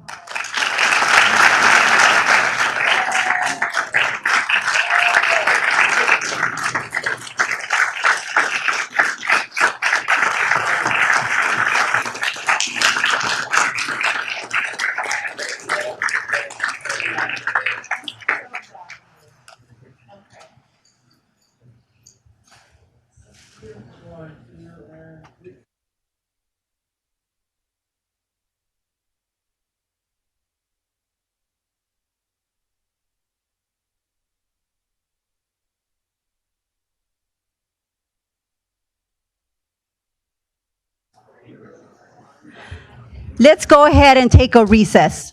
Let's go ahead and take a recess.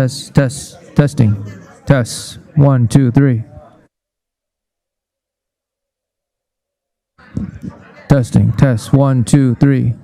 Testing. Test. 1, 2, 3. Testing. Test. 1, 2, 3.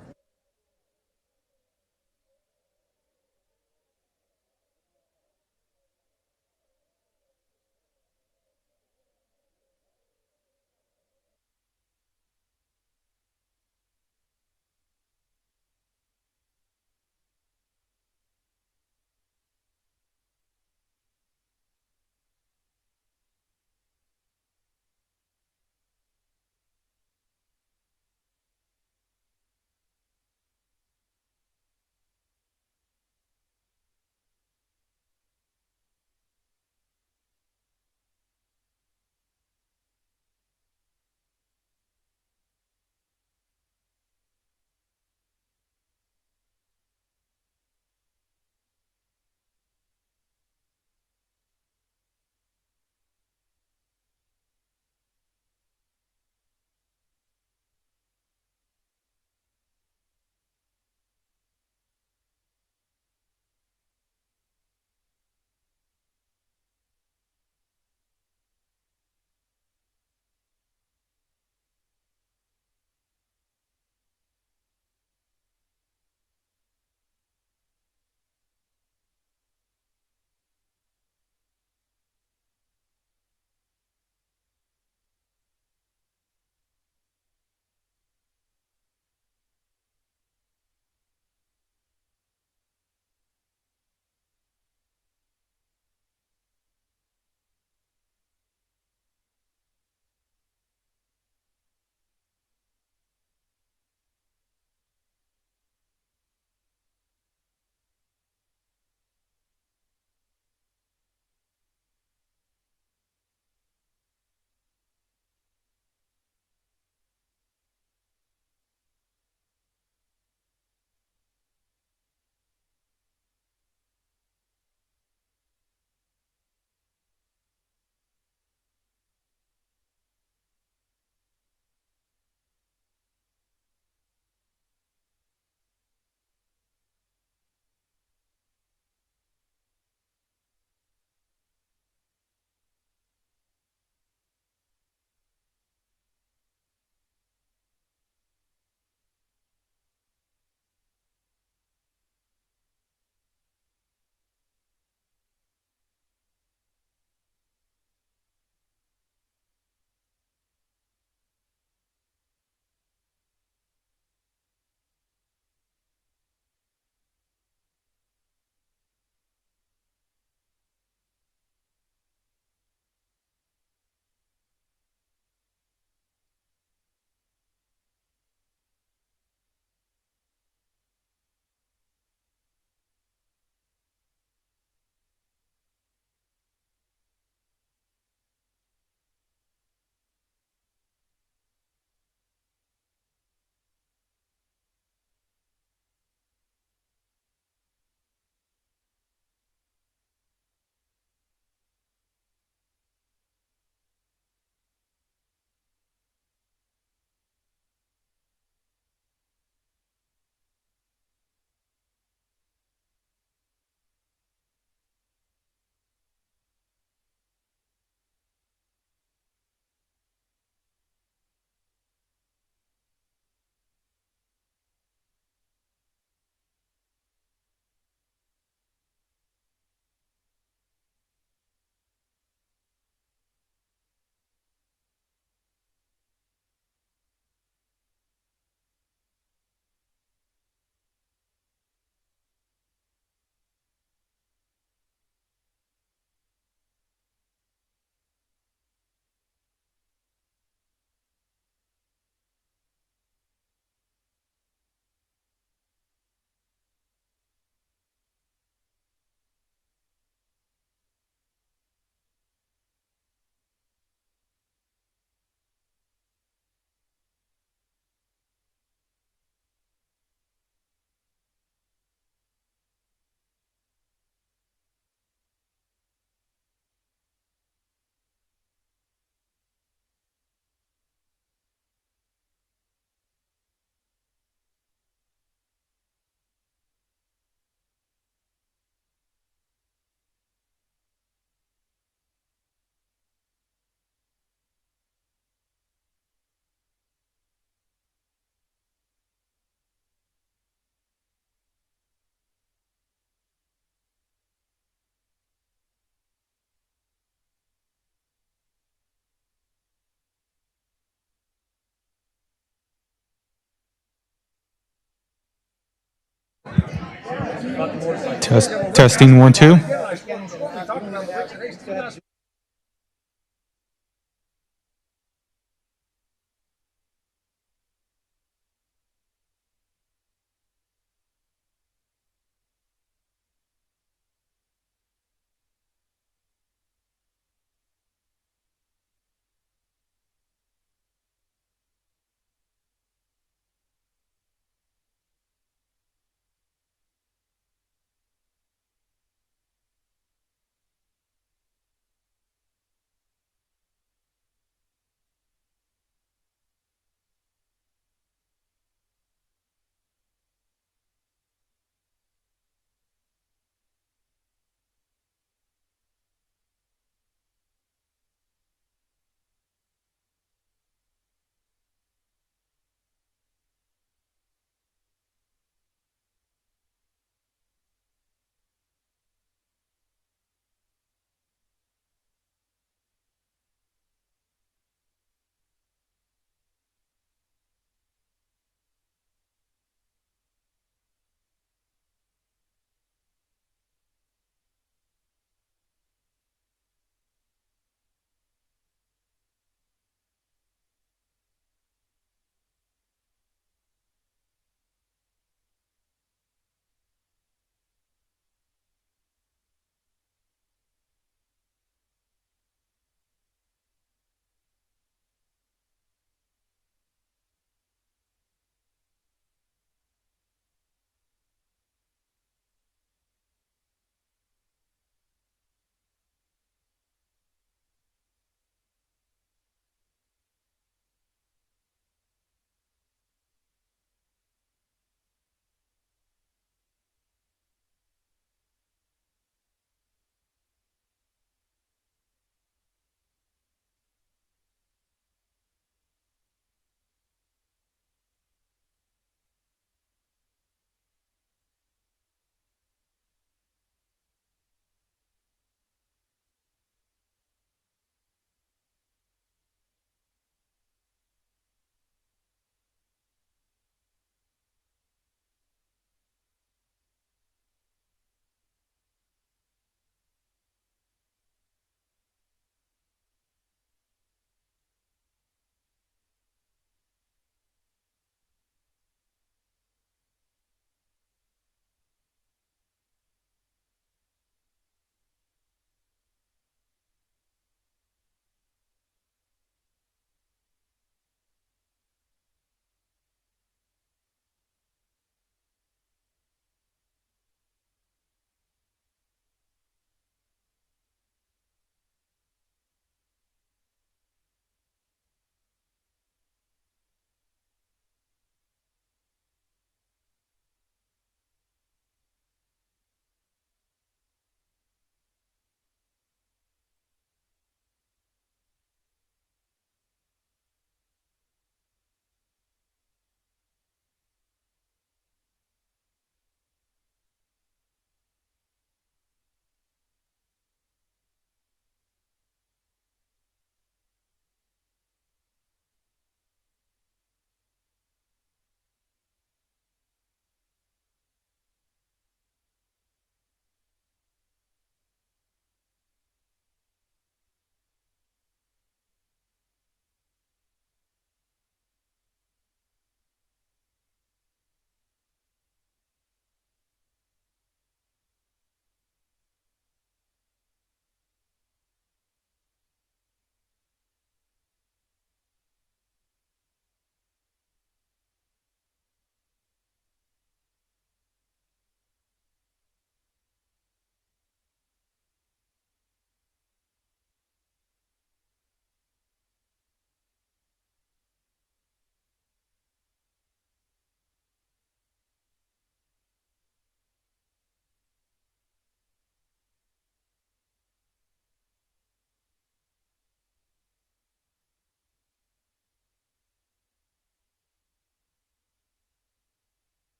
Testing 1 2.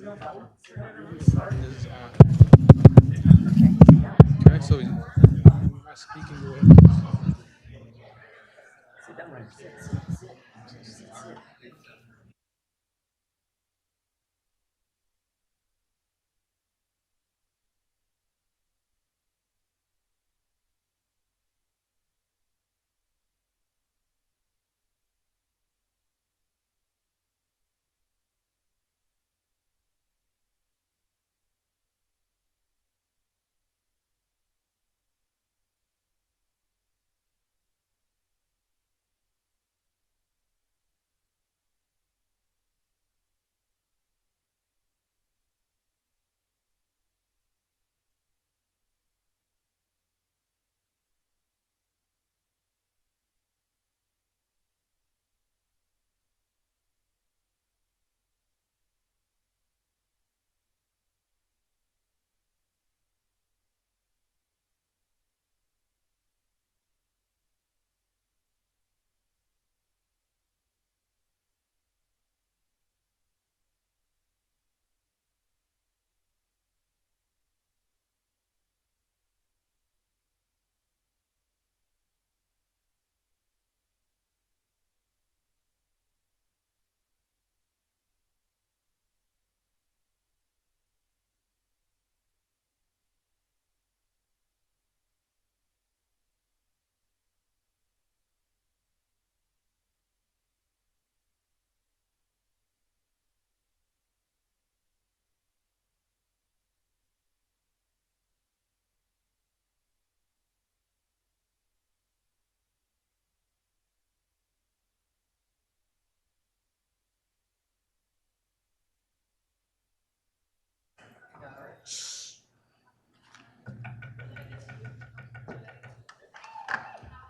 Okay, so speaking away. Sit down, right? Sit.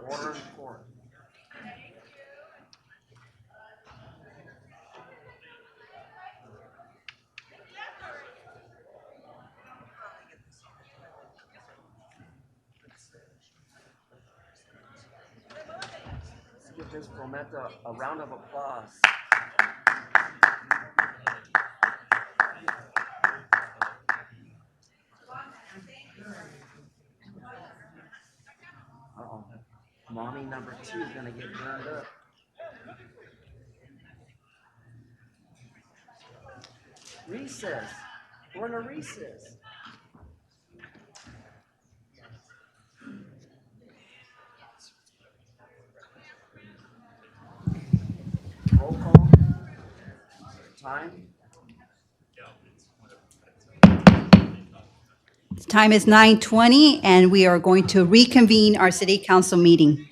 Order in court. Let's give Ms. Prometa a round of applause. Uh-oh. Mommy number 2 is gonna get burned up. Recess. We're in a recess. Roll call. Time. Time is 9:20, and we are going to reconvene our city council meeting.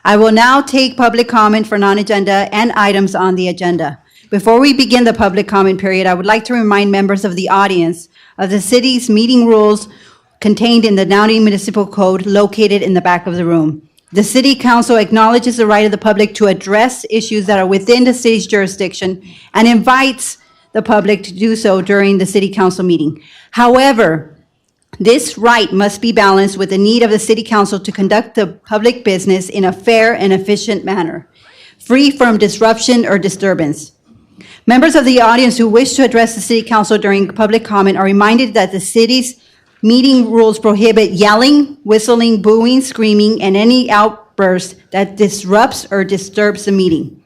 I will now take public comment for non-agenda and items on the agenda. Before we begin the public comment period, I would like to remind members of the audience of the city's meeting rules contained in the Downey Municipal Code located in the back of the room. The city council acknowledges the right of the public to address issues that are within the city's jurisdiction and invites the public to do so during the city council meeting. However, this right must be balanced with the need of the city council to conduct the public business in a fair and efficient manner, free from disruption or disturbance. Members of the audience who wish to address the city council during public comment are reminded that the city's meeting rules prohibit yelling, whistling, booing, screaming, and any outburst that disrupts or disturbs the meeting.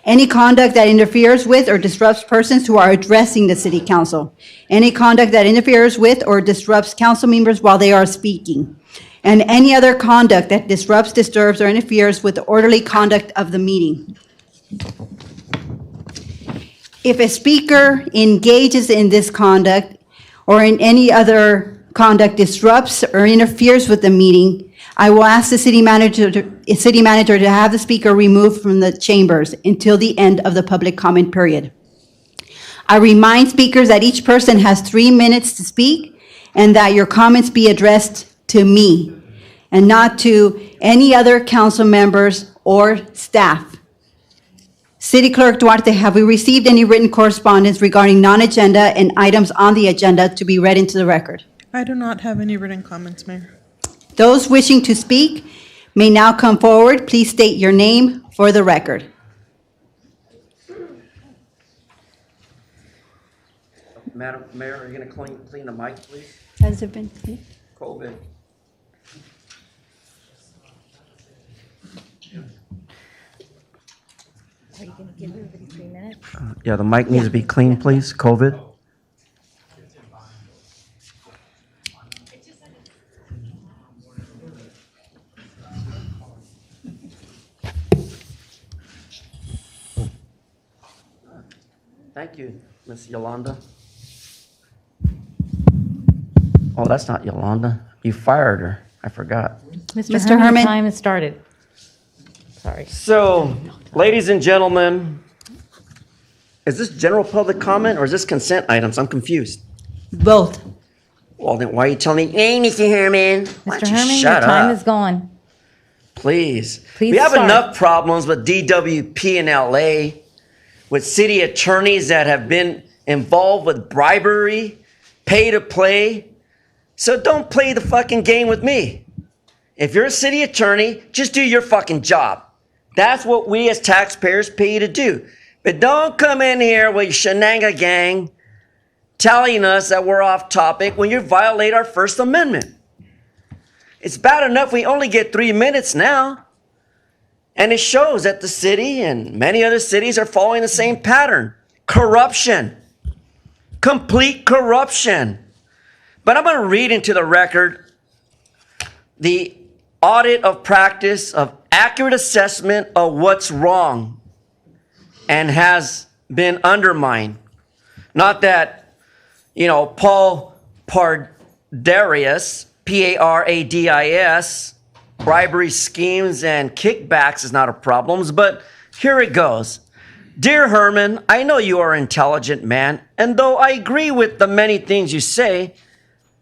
Any conduct that interferes with or disrupts persons who are addressing the city council. Any conduct that interferes with or disrupts council members while they are speaking. And any other conduct that disrupts, disturbs, or interferes with the orderly conduct of the meeting. If a speaker engages in this conduct or in any other conduct disrupts or interferes with the meeting, I will ask the city manager to have the speaker removed from the chambers until the end of the public comment period. I remind speakers that each person has 3 minutes to speak and that your comments be addressed to me and not to any other council members or staff. City Clerk Duarte, have we received any written correspondence regarding non-agenda and items on the agenda to be read into the record? I do not have any written comments, Mayor. Those wishing to speak may now come forward. Please state your name for the record. Madam Mayor, are you going to clean the mic, please? Has it been? COVID. Are you going to give everybody 3 minutes? Yeah, the mic needs to be clean, please. COVID. Thank you, Miss Yolanda. Oh, that's not Yolanda. You fired her. I forgot. Mr. Herman, your time has started. Sorry. So, ladies and gentlemen, is this general public comment or is this consent items? I'm confused. Both. Well, then why are you telling me, hey, Mr. Herman? Why Mr. don't you Herman, your shut time up? is gone. Please. Please we have start. enough problems with DWP in LA, with city attorneys that have been involved with bribery, pay to play. So don't play the fucking game with me. If you're a city attorney, just do your fucking job. That's what we as taxpayers pay you to do. But don't come in here with your shenanga gang telling us that we're off topic when you violate our First Amendment. It's bad enough we only get 3 minutes now. And it shows that the city and many other cities are following the same pattern. Corruption. Complete corruption. But I'm going to read into the record the audit of practice of accurate assessment of what's wrong and has been undermined. Not that, Paul Pardarius, Paradis, bribery schemes and kickbacks is not a problem, but here it goes. Dear Herman, I know you are an intelligent man, and though I agree with the many things you say,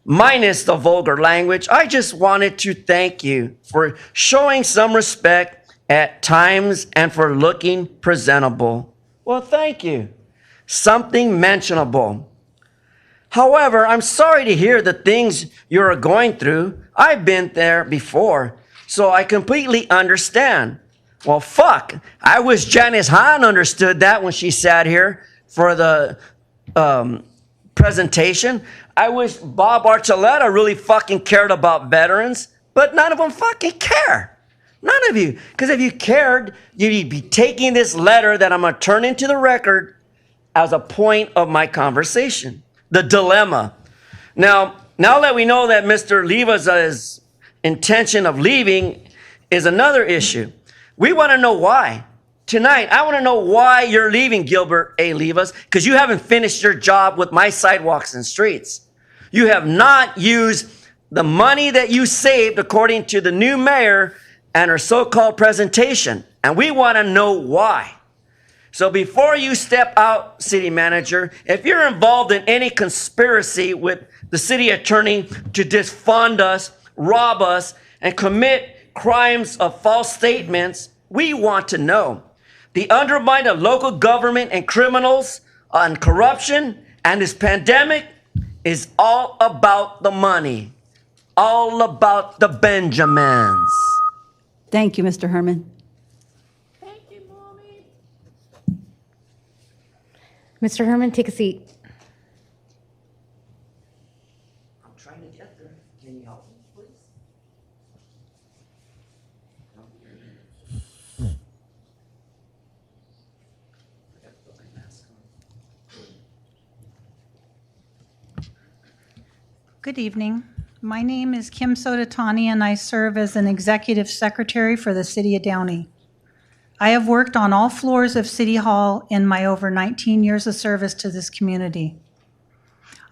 minus the vulgar language, I just wanted to thank you for showing some respect at times and for looking presentable. Well, thank you. Something mentionable. However, I'm sorry to hear the things you're going through. I've been there before, so I completely understand. Well, fuck. I wish Janice Hahn understood that when she sat here for the presentation. I wish Bob Archuleta really fucking cared about veterans, but none of them fucking care. None of you. Because if you cared, you'd be taking this letter that I'm going to turn into the record as a point of my conversation. The dilemma. Now that we know that Mr. Leva's intention of leaving is another issue, we want to know why. Tonight, I want to know why you're leaving, Gilbert A. Levas, because you haven't finished your job with my sidewalks and streets. You have not used the money that you saved according to the new mayor and her so-called presentation. And we want to know why. So before you step out, city manager, if you're involved in any conspiracy with the city attorney to defund us, rob us, and commit crimes of false statements, we want to know. The undermining of local government and criminals on corruption and this pandemic is all about the money, all about the Benjamins. Thank you, Mr. Herman. Mr. Herman, take a seat. I'm trying to get there. Can you help me, please? Good evening. My name is Kim Sodatani, and I serve as an executive secretary for the City of Downey. I have worked on all floors of City Hall in my over 19 years of service to this community.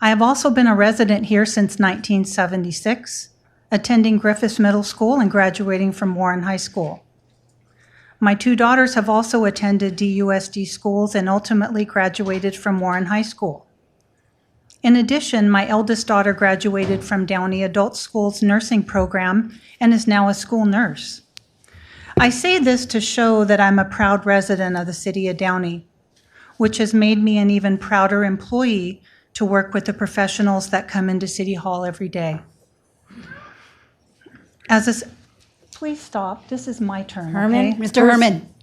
I have also been a resident here since 1976, attending Griffiths Middle School and graduating from Warren High School. My two daughters have also attended DUSD schools and ultimately graduated from Warren High School. In addition, my eldest daughter graduated from Downey Adult School's nursing program and is now a school nurse. I say this to show that I'm a proud resident of the City of Downey, which has made me an even prouder employee to work with the professionals that come into City Hall every day. Please stop. This is my turn. Herman? Okay? Mr. Herman.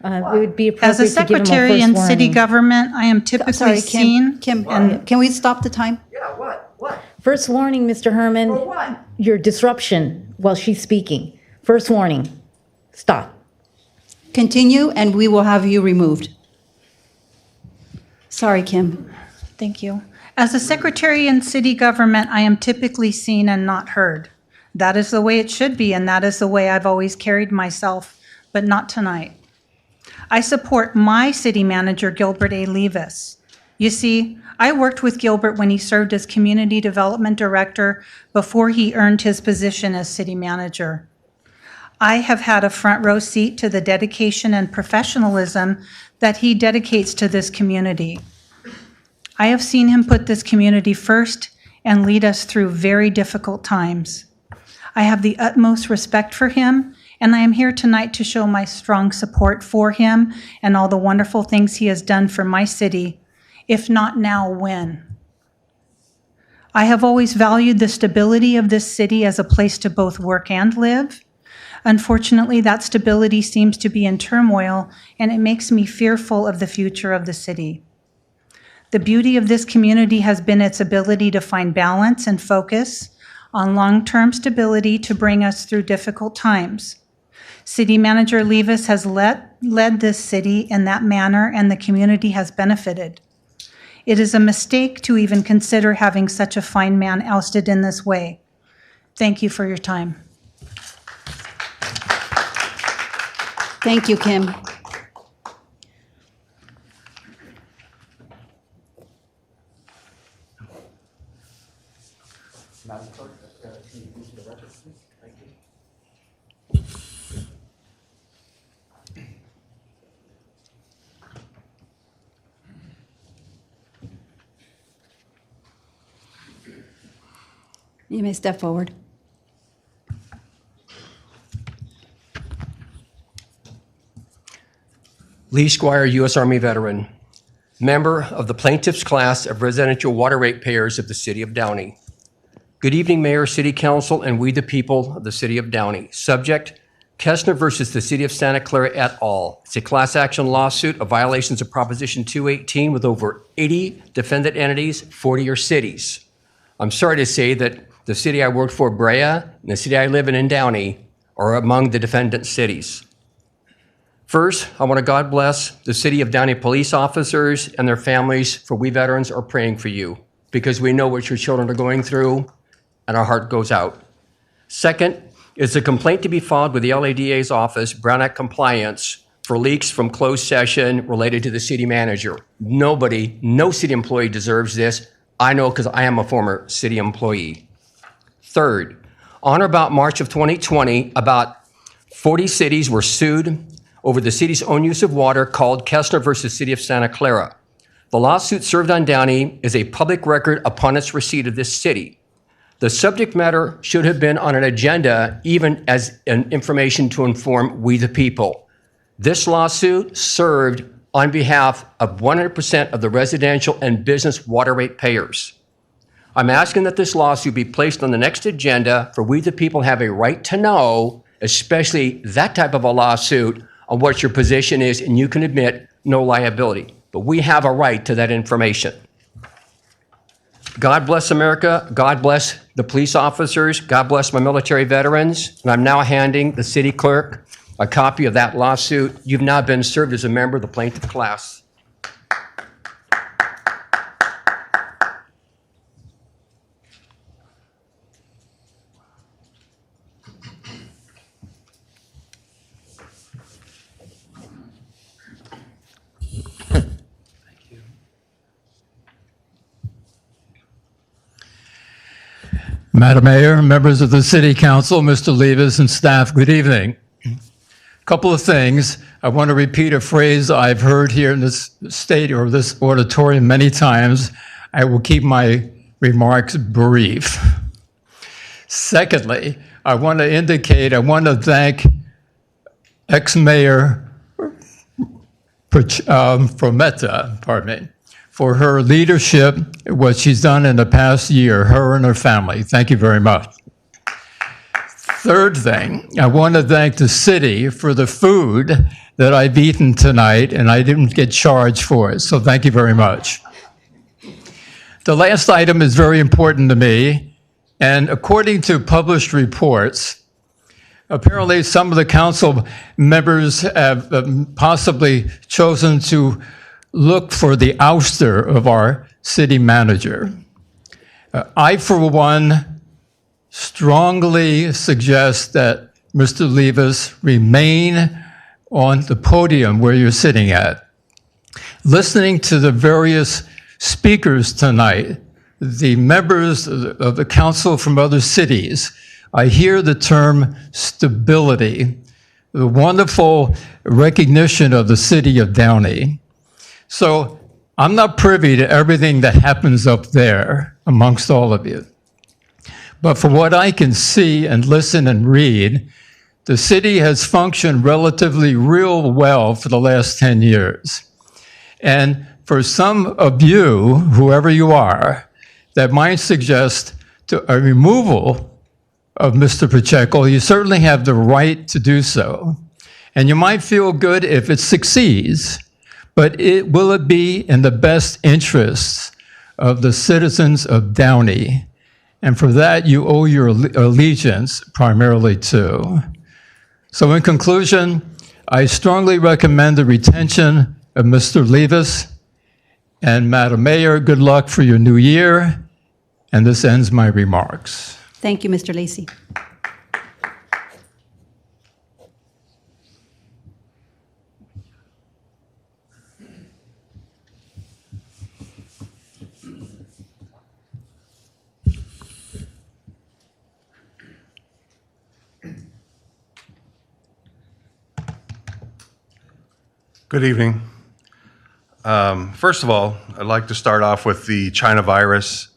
It would be As a appropriate to give him a secretary first in city warning. government, I am typically Sorry, seen. Kim, can we stop the time? Yeah, what? First warning, Mr. Herman. For what? Your disruption while she's speaking. First warning. Stop. Continue, and we will have you removed. Sorry, Kim. Thank you. As a secretary in city government, I am typically seen and not heard. That is the way it should be, and that is the way I've always carried myself, but not tonight. I support my city manager, Gilbert A. Levis. You see, I worked with Gilbert when he served as community development director before he earned his position as city manager. I have had a front row seat to the dedication and professionalism that he dedicates to this community. I have seen him put this community first and lead us through very difficult times. I have the utmost respect for him, and I am here tonight to show my strong support for him and all the wonderful things he has done for my city. If not now, when? I have always valued the stability of this city as a place to both work and live. Unfortunately, that stability seems to be in turmoil, and it makes me fearful of the future of the city. The beauty of this community has been its ability to find balance and focus on long-term stability to bring us through difficult times. City Manager Levis has led this city in that manner, and the community has benefited. It is a mistake to even consider having such a fine man ousted in this way. Thank you for your time. Thank you, Kim. You may step forward. Lee Squire, U.S. Army veteran, member of the plaintiff's class of residential water ratepayers of the City of Downey. Good evening, Mayor, City Council, and we the people of the City of Downey. Subject, Kestner versus the City of Santa Clara et al. It's a class action lawsuit of violations of Proposition 218 with over 80 defendant entities, 40 are cities. I'm sorry to say that the city I worked for, Brea, and the city I live in Downey, are among the defendant cities. First, I want to God bless the City of Downey police officers and their families, for we veterans are praying for you because we know what your children are going through, and our heart goes out. Second, is a complaint to be filed with the LADA's office, Brown Act compliance, for leaks from closed session related to the city manager. Nobody, no city employee deserves this. I know because I am a former city employee. Third, on or about March of 2020, about 40 cities were sued over the city's own use of water called Kestner versus City of Santa Clara. The lawsuit served on Downey is a public record upon its receipt of this city. The subject matter should have been on an agenda, even as an information to inform we the people. This lawsuit served on behalf of 100% of the residential and business water rate payers. I'm asking that this lawsuit be placed on the next agenda, for we the people have a right to know, especially that type of a lawsuit, on what your position is, and you can admit no liability. But we have a right to that information. God bless America. God bless the police officers. God bless my military veterans. And I'm now handing the city clerk a copy of that lawsuit. You've now been served as a member of the plaintiff class. Madam Mayor, members of the City Council, Mr. Levis and staff, good evening. A couple of things. I want to repeat a phrase I've heard here in this state or this auditorium many times. I will keep my remarks brief. Secondly, I want to thank ex-mayor Frometta, for her leadership, what she's done in the past year, her and her family. Thank you very much. Third thing, I want to thank the city for the food that I've eaten tonight, and I didn't get charged for it, so thank you very much. The last item is very important to me, and according to published reports, apparently some of the council members have possibly chosen to look for the ouster of our city manager. I, for one, strongly suggest that Mr. Levis remain on the podium where you're sitting at. Listening to the various speakers tonight, the members of the council from other cities, I hear the term stability, the wonderful recognition of the city of Downey. So I'm not privy to everything that happens up there amongst all of you. But from what I can see and listen and read, the city has functioned relatively real well for the last 10 years. And for some of you, whoever you are, that might suggest a removal of Mr. Pacheco, you certainly have the right to do so. And you might feel good if it succeeds, but will it be in the best interests of the citizens of Downey? And for that, you owe your allegiance primarily to. So in conclusion, I strongly recommend the retention of Mr. Levis. And Madam Mayor, good luck for your new year. And this ends my remarks. Thank you, Mr. Lacy. Good evening. First of all, I'd like to start off with the China virus.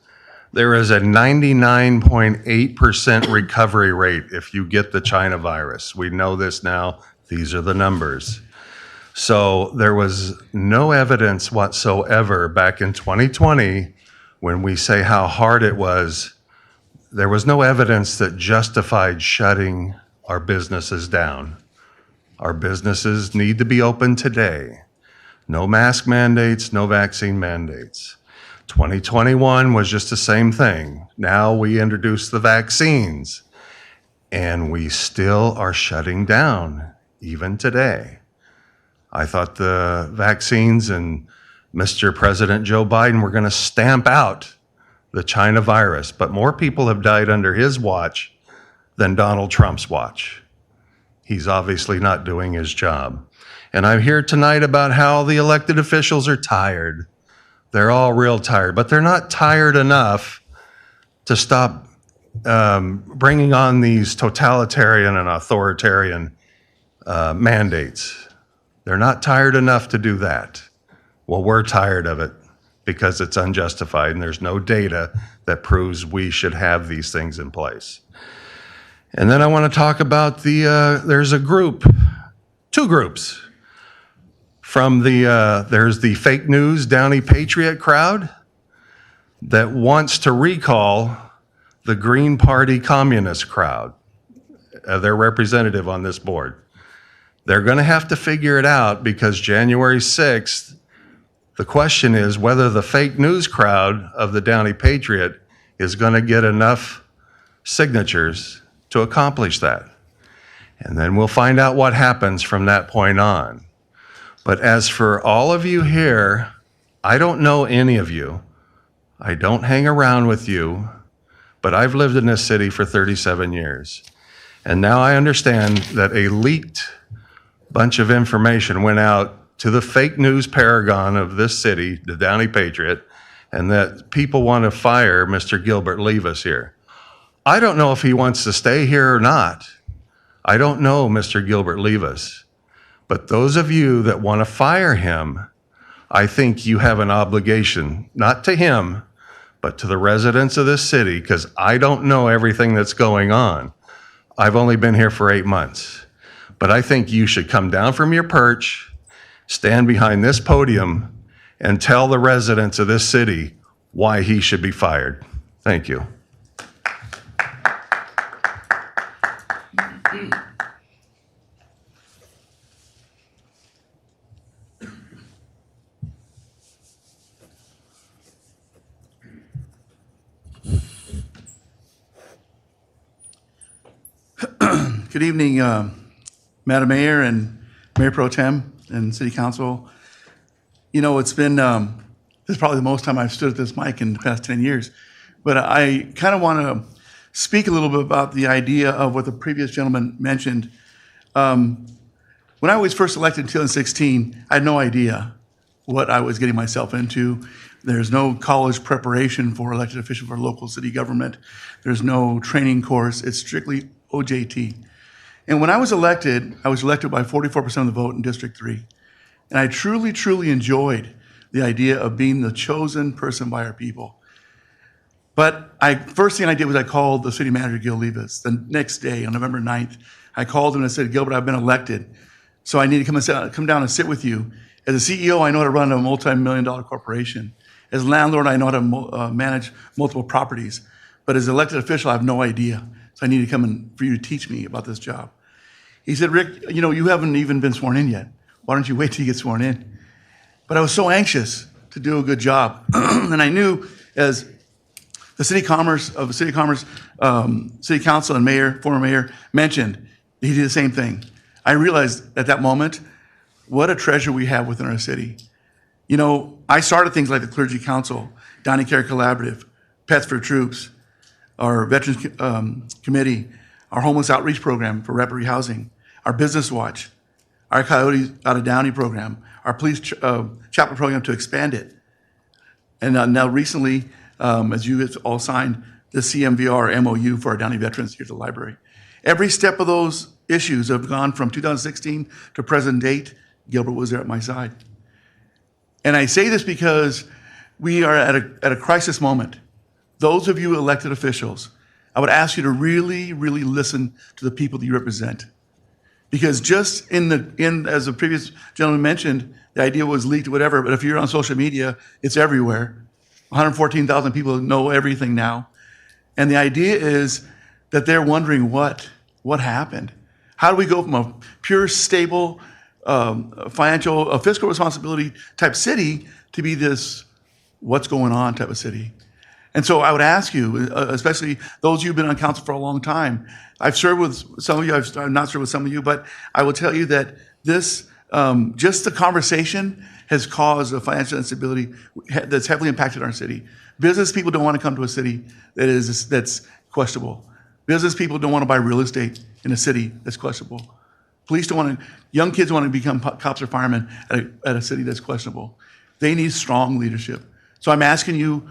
There is a 99.8% recovery rate if you get the China virus. We know this now. These are the numbers. So there was no evidence whatsoever back in 2020 when we say how hard it was. There was no evidence that justified shutting our businesses down. Our businesses need to be open today. No mask mandates, no vaccine mandates. 2021 was just the same thing. Now we introduced the vaccines, and we still are shutting down, even today. I thought the vaccines and Mr. President Joe Biden were going to stamp out the China virus, but more people have died under his watch than Donald Trump's watch. He's obviously not doing his job. And I'm here tonight about how the elected officials are tired. They're all real tired, but they're not tired enough to stop bringing on these totalitarian and authoritarian mandates. They're not tired enough to do that. Well, we're tired of it because it's unjustified and there's no data that proves we should have these things in place. And then I want to talk about there's a group, two groups. From there's the fake news Downey Patriot crowd that wants to recall the Green Party communist crowd, their representative on this board. They're going to have to figure it out because January 6th, the question is whether the fake news crowd of the Downey Patriot is going to get enough signatures to accomplish that. And then we'll find out what happens from that point on. But as for all of you here, I don't know any of you. I don't hang around with you, but I've lived in this city for 37 years. And now I understand that a leaked bunch of information went out to the fake news paragon of this city, the Downey Patriot, and that people want to fire Mr. Gilbert Levis here. I don't know if he wants to stay here or not. I don't know Mr. Gilbert Levis. But those of you that want to fire him, I think you have an obligation, not to him, but to the residents of this city, because I don't know everything that's going on. I've only been here for 8 months. But I think you should come down from your perch, stand behind this podium, and tell the residents of this city why he should be fired. Thank you. Good evening, Madam Mayor and Mayor Pro Tem and City Council. You know, it's been, this is probably the most time I've stood at this mic in the past 10 years, but I kind of want to speak a little bit about the idea of what the previous gentleman mentioned. When I was first elected in 2016, I had no idea what I was getting myself into. There's no college preparation for elected official for local city government. There's no training course. It's strictly OJT. And when I was elected by 44% of the vote in District 3. And I truly, truly enjoyed the idea of being the chosen person by our people. But first thing I did was I called the city manager, Gil Levis. The next day, on November 9th, I called him and I said, Gilbert, I've been elected, so I need to come down and sit with you. As a CEO, I know how to run a multi-million-dollar corporation. As a landlord, I know how to manage multiple properties. But as an elected official, I have no idea. So I need to come for you to teach me about this job. He said, Rick, you know, you haven't even been sworn in yet. Why don't you wait till you get sworn in? But I was so anxious to do a good job. And I knew as the City Council and mayor, former mayor mentioned, he did the same thing. I realized at that moment, what a treasure we have within our city. You know, I started things like the Clergy Council, Downey Care Collaborative, Pets for Troops, our Veterans Committee, our Homeless Outreach Program for rapid rehousing, our Business Watch, our Coyotes Out of Downey program, our Police Chaplain program to expand it. And now recently, as you guys all signed, the CMVR MOU for our Downey veterans here at the library. Every step of those issues have gone from 2016 to present date. Gilbert was there at my side. And I say this because we are at a crisis moment. Those of you elected officials, I would ask you to really, really listen to the people that you represent. Because just as the previous gentleman mentioned, the idea was leaked or whatever, but if you're on social media, it's everywhere. 114,000 people know everything now. And the idea is that they're wondering what happened. How do we go from a pure, stable, financial, fiscal responsibility type city to be this what's going on type of city? And so I would ask you, especially those of you who've been on council for a long time, I've served with some of you, I've not served with some of you, but I will tell you that this, just the conversation has caused a financial instability that's heavily impacted our city. Business people don't want to come to a city that's questionable. Business people don't want to buy real estate in a city that's questionable. Police don't want to, young kids want to become cops or firemen at a city that's questionable. They need strong leadership. So I'm asking you,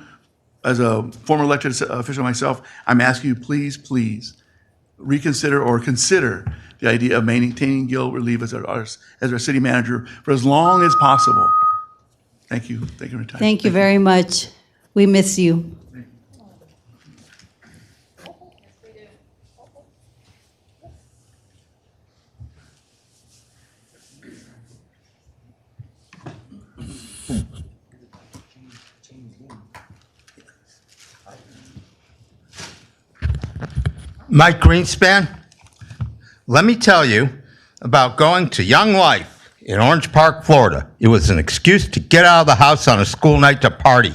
as a former elected official myself, I'm asking you, please reconsider or consider the idea of maintaining Gilbert Levis as our city manager for as long as possible. Thank you. Thank you for your time. Thank you very much. We miss you. Mike Greenspan, let me tell you about going to Young Life in Orange Park, Florida. It was an excuse to get out of the house on a school night to party.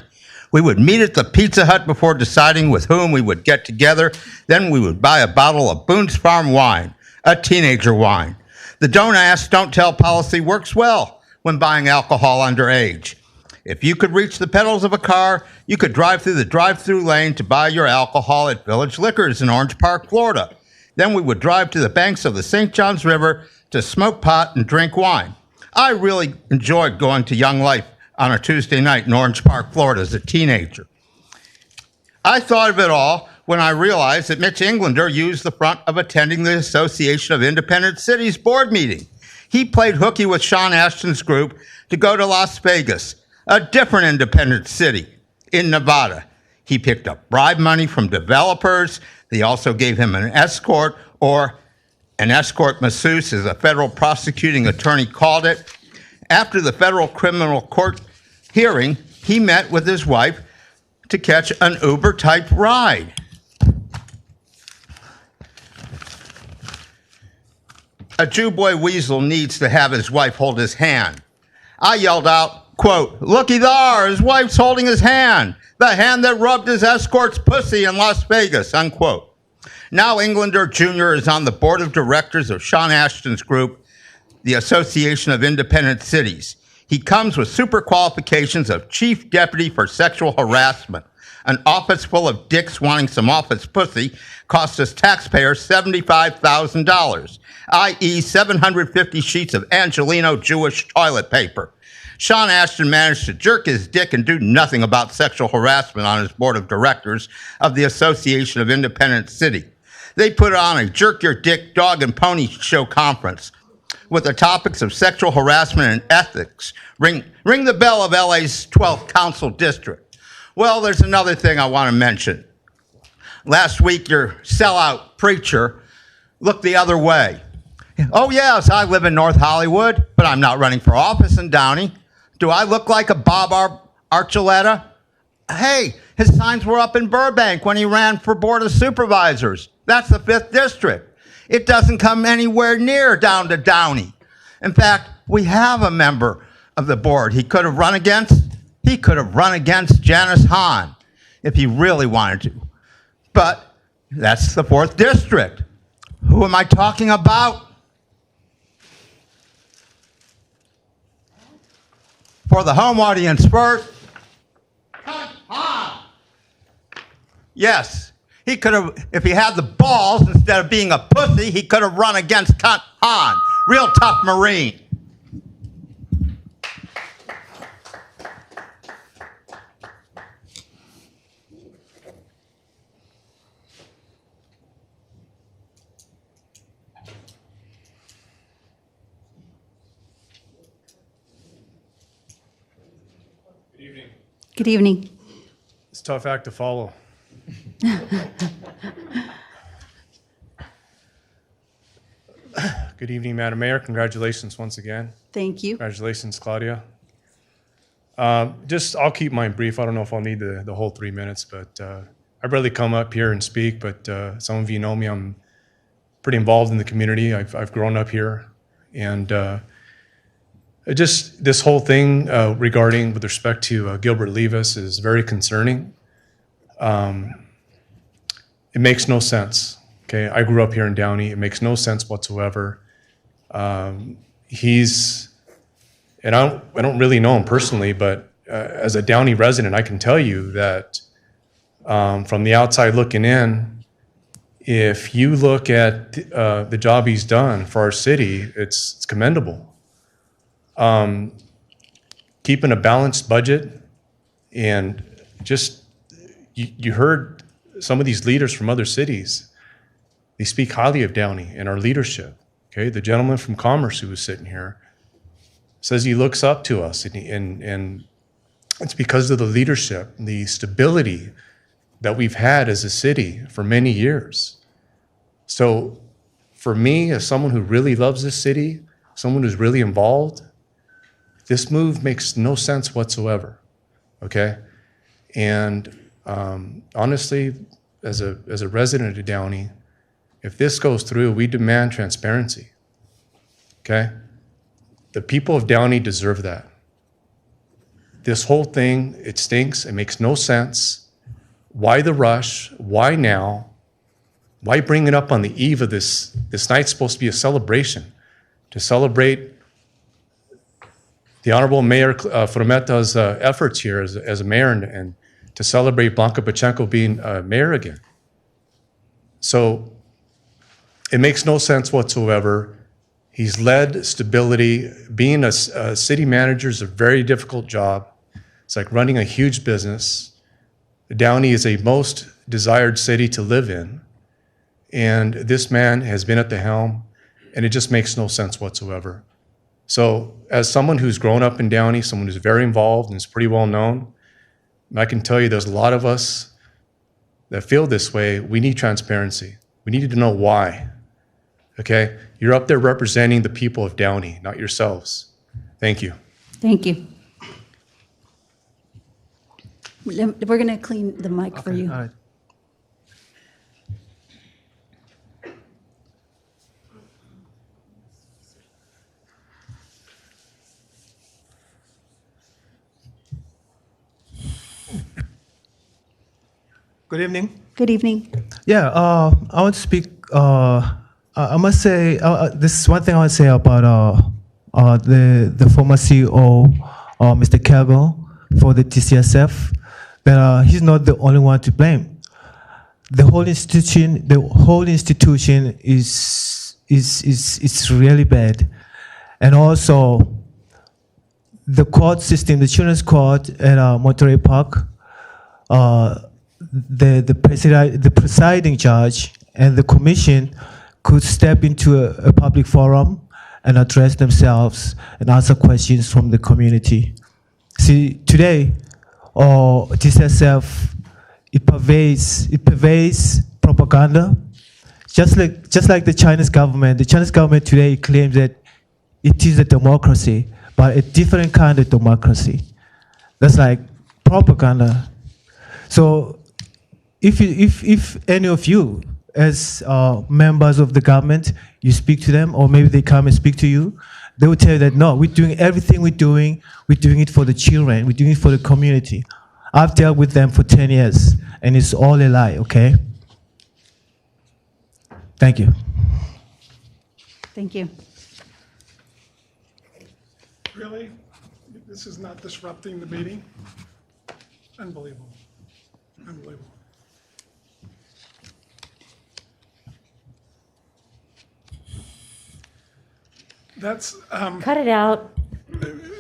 We would meet at the Pizza Hut before deciding with whom we would get together. Then we would buy a bottle of Boone's Farm wine, a teenager wine. The don't ask, don't tell policy works well when buying alcohol underage. If you could reach the pedals of a car, you could drive through the drive-through lane to buy your alcohol at Village Liquors in Orange Park, Florida. Then we would drive to the banks of the St. Johns River to smoke pot and drink wine. I really enjoyed going to Young Life on a Tuesday night in Orange Park, Florida as a teenager. I thought of it all when I realized that Mitch Englander used the front of attending the Association of Independent Cities board meeting. He played hooky with Sean Ashton's group to go to Las Vegas, a different independent city in Nevada. He picked up bribe money from developers. They also gave him an escort, or an escort masseuse, as a federal prosecuting attorney called it. After the federal criminal court hearing, he met with his wife to catch an Uber-type ride. A Jew boy weasel needs to have his wife hold his hand. I yelled out, quote, "Looky thar, his wife's holding his hand, the hand that rubbed his escort's pussy in Las Vegas," unquote. Now Englander Jr. is on the board of directors of Sean Ashton's group, the Association of Independent Cities. He comes with super qualifications of chief deputy for sexual harassment. An office full of dicks wanting some office pussy cost us taxpayers $75,000, i.e. 750 sheets of Angelino Jewish toilet paper. Sean Ashton managed to jerk his dick and do nothing about sexual harassment on his board of directors of the Association of Independent City. They put on a jerk your dick, dog, and pony show conference with the topics of sexual harassment and ethics. Ring the bell of LA's 12th Council District. Well, there's another thing I want to mention. Last week, your sellout preacher looked the other way. Oh, yes, I live in North Hollywood, but I'm not running for office in Downey. Do I look like a Bob Archuleta? Hey, his signs were up in Burbank when he ran for Board of Supervisors. That's the 5th District. It doesn't come anywhere near down to Downey. In fact, we have a member of the board he could have run against. He could have run against Janice Hahn if he really wanted to. But that's the 4th District. Who am I talking about? For the home audience first, Hahn. Yes, he could have, if he had the balls, instead of being a pussy, he could have run against Cunt Hahn. Real tough Marine. Good evening. It's a tough act to follow. Good evening, Madam Mayor. Congratulations once again. Thank you. Congratulations, Claudia. I'll keep mine brief. I don't know if I'll need the whole 3 minutes, but I rarely come up here and speak, but some of you know me. I'm pretty involved in the community. I've grown up here. And just this whole thing regarding with respect to Gilbert Levis is very concerning. It makes no sense. Okay, I grew up here in Downey. It makes no sense whatsoever. And I don't really know him personally, but as a Downey resident, I can tell you that from the outside looking in, if you look at the job he's done for our city, it's commendable. Keeping a balanced budget, and just you heard some of these leaders from other cities. They speak highly of Downey and our leadership. Okay, the gentleman from Commerce who was sitting here says he looks up to us, and it's because of the leadership, the stability that we've had as a city for many years. So for me, as someone who really loves this city, someone who's really involved, this move makes no sense whatsoever, okay? And honestly, as a resident of Downey, if this goes through, we demand transparency, okay? The people of Downey deserve that. This whole thing, it stinks, it makes no sense. Why the rush? Why now? Why bring it up on the eve of this? This night's supposed to be a celebration, to celebrate the Honorable Mayor Frometa's efforts here as a mayor, and to celebrate Blanca Pachenko being mayor again. So it makes no sense whatsoever. He's led stability. Being a city manager is a very difficult job. It's like running a huge business. Downey is a most desired city to live in. And this man has been at the helm, and it just makes no sense whatsoever. So as someone who's grown up in Downey, someone who's very involved and is pretty well known, I can tell you there's a lot of us that feel this way. We need transparency. We need to know why, okay? You're up there representing the people of Downey, not yourselves. Thank you. Thank you. We're going to clean the mic for you. All right. Good evening. Good evening. Yeah, I want to speak. I must say, this is one thing I want to say about the former CEO, Mr. Cabell, for the TCSF, that he's not the only one to blame. The whole institution is really bad, and also the court system, the children's court at Monterey Park. The presiding judge and the commission could step into a public forum and address themselves and answer questions from the community. See, today, TCSF, it pervades propaganda, just like the Chinese government. The Chinese government today claims that it is a democracy, but a different kind of democracy. That's like propaganda. So if any of you, as members of the government, you speak to them, or maybe they come and speak to you, they will tell you that, no, we're doing everything we're doing it for the children, we're doing it for the community. I've dealt with them for 10 years, and it's all a lie, okay? Thank you. Thank you. Really? This is not disrupting the meeting? Unbelievable. Unbelievable. That's Cut it out.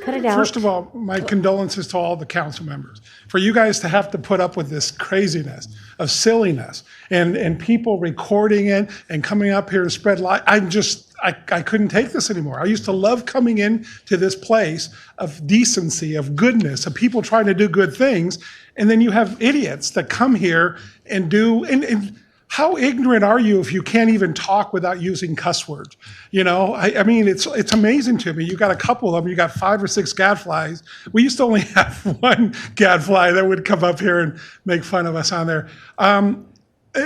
Cut it out. First of all, my condolences to all the council members. For you guys to have to put up with this craziness of silliness and people recording it and coming up here to spread light, I couldn't take this anymore. I used to love coming in to this place of decency, of goodness, of people trying to do good things, and then you have idiots that come here and do, and how ignorant are you if you can't even talk without using cuss words? You know, I mean, it's amazing to me. You got a couple of them, you got 5 or 6 gadflies. We used to only have one gadfly that would come up here and make fun of us on there.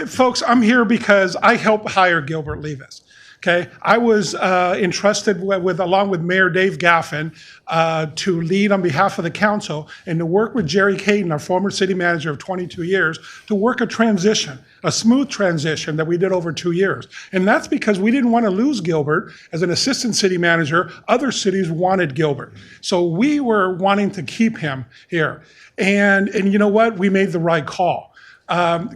Folks, I'm here because I helped hire Gilbert Levis. Okay, I was entrusted along with Mayor Dave Gaffin, to lead on behalf of the council and to work with Jerry Caden, our former city manager of 22 years, to work a transition, a smooth transition that we did over 2 years. And that's because we didn't want to lose Gilbert as an assistant city manager. Other cities wanted Gilbert. So we were wanting to keep him here. And you know what? We made the right call.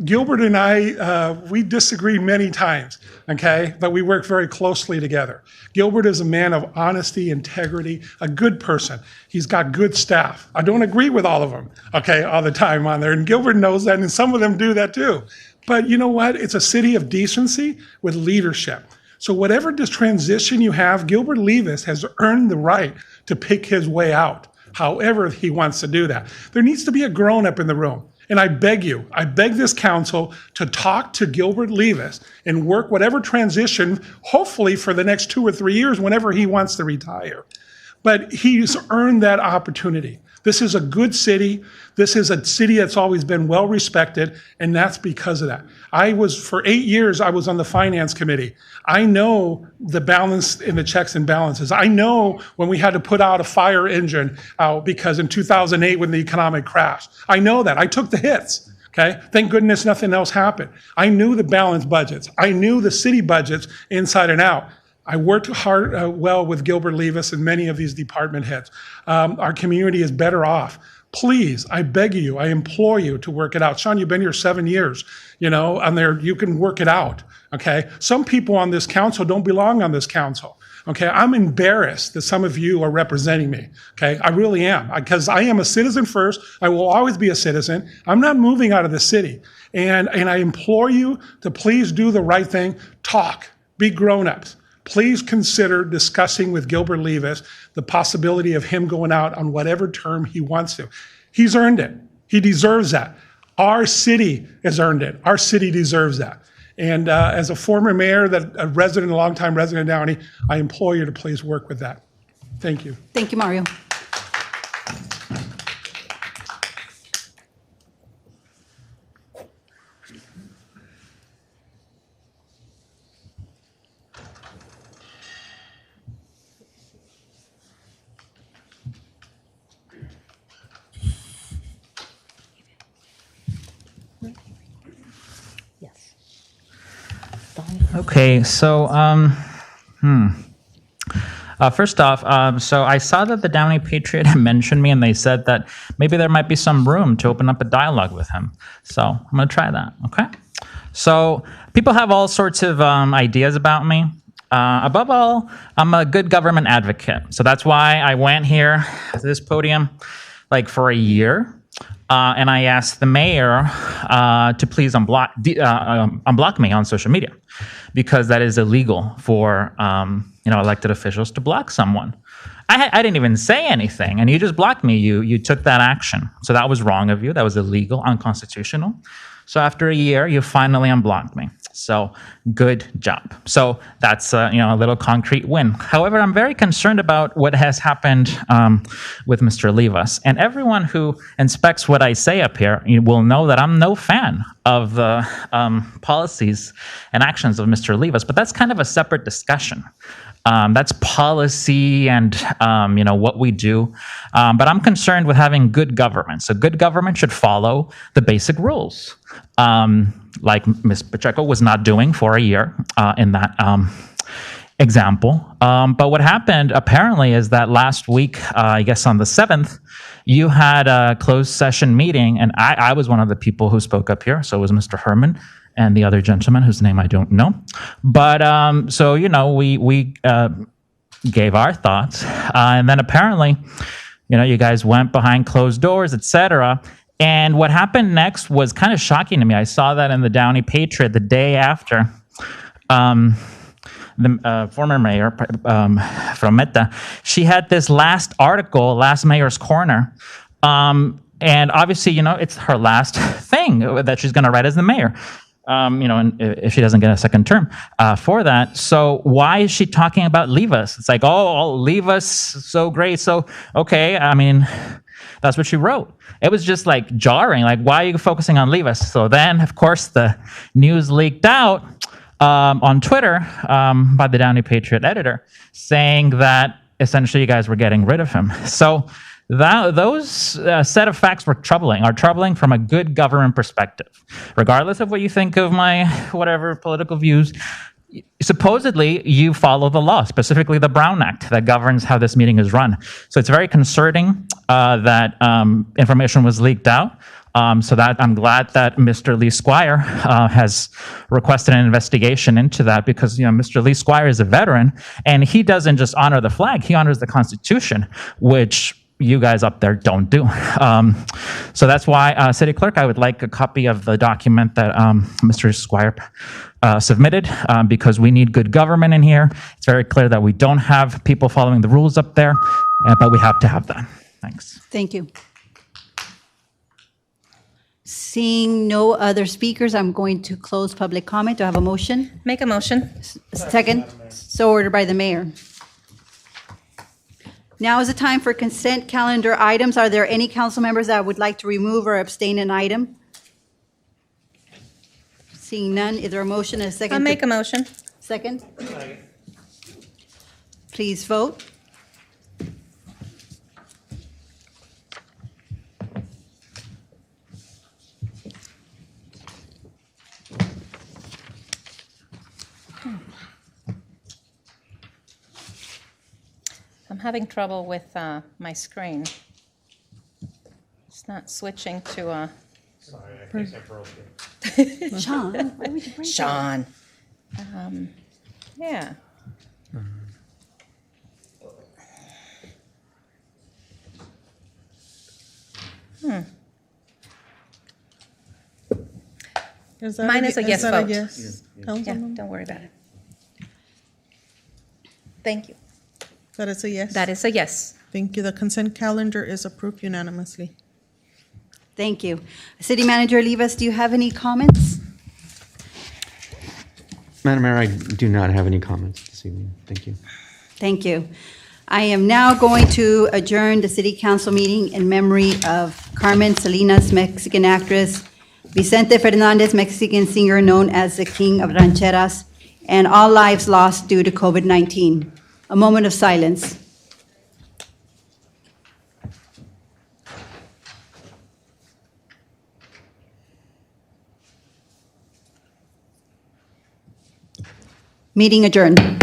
Gilbert and I, we disagree many times, okay? But we work very closely together. Gilbert is a man of honesty, integrity, a good person. He's got good staff. I don't agree with all of them, okay, all the time on there. And Gilbert knows that, and some of them do that too. But you know what? It's a city of decency with leadership. So whatever this transition you have, Gilbert Levis has earned the right to pick his way out, however he wants to do that. There needs to be a grown-up in the room. And I beg this council to talk to Gilbert Levis and work whatever transition, hopefully for the next 2 or 3 years, whenever he wants to retire. But he's earned that opportunity. This is a good city. This is a city that's always been well respected, and that's because of that. For 8 years, I was on the finance committee. I know the balance in the checks and balances. I know when we had to put out a fire engine out because in 2008 when the economic crash. I know that. I took the hits. Okay. Thank goodness nothing else happened. I knew the balanced budgets. I knew the city budgets inside and out. I worked hard, well with Gilbert Levis and many of these department heads. Our community is better off. Please, I beg you, I implore you to work it out. Sean, you've been here 7 years, you know, and there you can work it out, okay? Some people on this council don't belong on this council, okay? I'm embarrassed that some of you are representing me, okay? I really am, because I am a citizen first. I will always be a citizen. I'm not moving out of the city. And I implore you to please do the right thing. Talk, be grown-ups. Please consider discussing with Gilbert Levis the possibility of him going out on whatever term he wants to. He's earned it. He deserves that. Our city has earned it. Our city deserves that. And as a former mayor, a longtime resident of Downey, I implore you to please work with that. Thank you. Thank you, Mario. Okay, so, first off, so I saw that the Downey Patriot had mentioned me, and they said that maybe there might be some room to open up a dialogue with him. So I'm going to try that, okay? So people have all sorts of ideas about me. Above all, I'm a good government advocate. So that's why I went here to this podium like for a year. And I asked the mayor to please unblock me on social media, because that is illegal for elected officials to block someone. I didn't even say anything, and you just blocked me. You took that action. So that was wrong of you. That was illegal, unconstitutional. So after a year, you finally unblocked me. So good job. So that's a little concrete win. However, I'm very concerned about what has happened with Mr. Livas. And everyone who inspects what I say up here will know that I'm no fan of the policies and actions of Mr. Livas. But that's kind of a separate discussion. That's policy and what we do. But I'm concerned with having good government. So good government should follow the basic rules, like Ms. Pacheco was not doing for a year in that example. But what happened apparently is that last week, I guess on the 7th, you had a closed session meeting, and I was one of the people who spoke up here. So was Mr. Herman and the other gentleman whose name I don't know. But so, we gave our thoughts. And then apparently, you guys went behind closed doors, etc. And what happened next was kind of shocking to me. I saw that in the Downey Patriot the day after. The former mayor from Meta, she had this last article, Last Mayor's Corner. And obviously, it's her last thing that she's going to write as the mayor. And if she doesn't get a second term for that. So why is she talking about Livas? It's like, oh, Livas, so great. So, okay, that's what she wrote. It was just like jarring. Like, why are you focusing on Livas? So then, of course, the news leaked out on Twitter by the Downey Patriot editor saying that essentially you guys were getting rid of him. So those set of facts are troubling from a good government perspective. Regardless of what you think of my whatever political views, supposedly you follow the law, specifically the Brown Act that governs how this meeting is run. So it's very concerning that information was leaked out. So that I'm glad that Mr. Lee Squire has requested an investigation into that, because Mr. Lee Squire is a veteran, and he doesn't just honor the flag; he honors the Constitution, which you guys up there don't do. So that's why, City Clerk, I would like a copy of the document that Mr. Squire submitted, because we need good government in here. It's very clear that we don't have people following the rules up there, but we have to have that. Thanks. Thank you. Seeing no other speakers, I'm going to close public comment. Do I have a motion? Make a motion. Second. So ordered by the mayor. Now is the time for consent calendar items. Are there any council members that would like to remove or abstain an item? Seeing none, is there a motion and a second? I'll make a motion. Second? Please vote. I'm having trouble with my screen. It's not switching to Sorry, I think I broke it. Sean, why would you break it? Sean. Yeah. Mine is a yes vote. Yes, Yeah, Councilman? don't worry about it. Thank you. That is a yes? That is a yes. Thank you. The consent calendar is approved unanimously. Thank you. City Manager Livas, do you have any comments? Madam Mayor, I do not have any comments this evening. Thank you. Thank you. I am now going to adjourn the City Council meeting in memory of Carmen Salinas, Mexican actress, Vicente Fernandez, Mexican singer known as the King of Rancheras, and all lives lost due to COVID-19. A moment of silence. Meeting adjourned.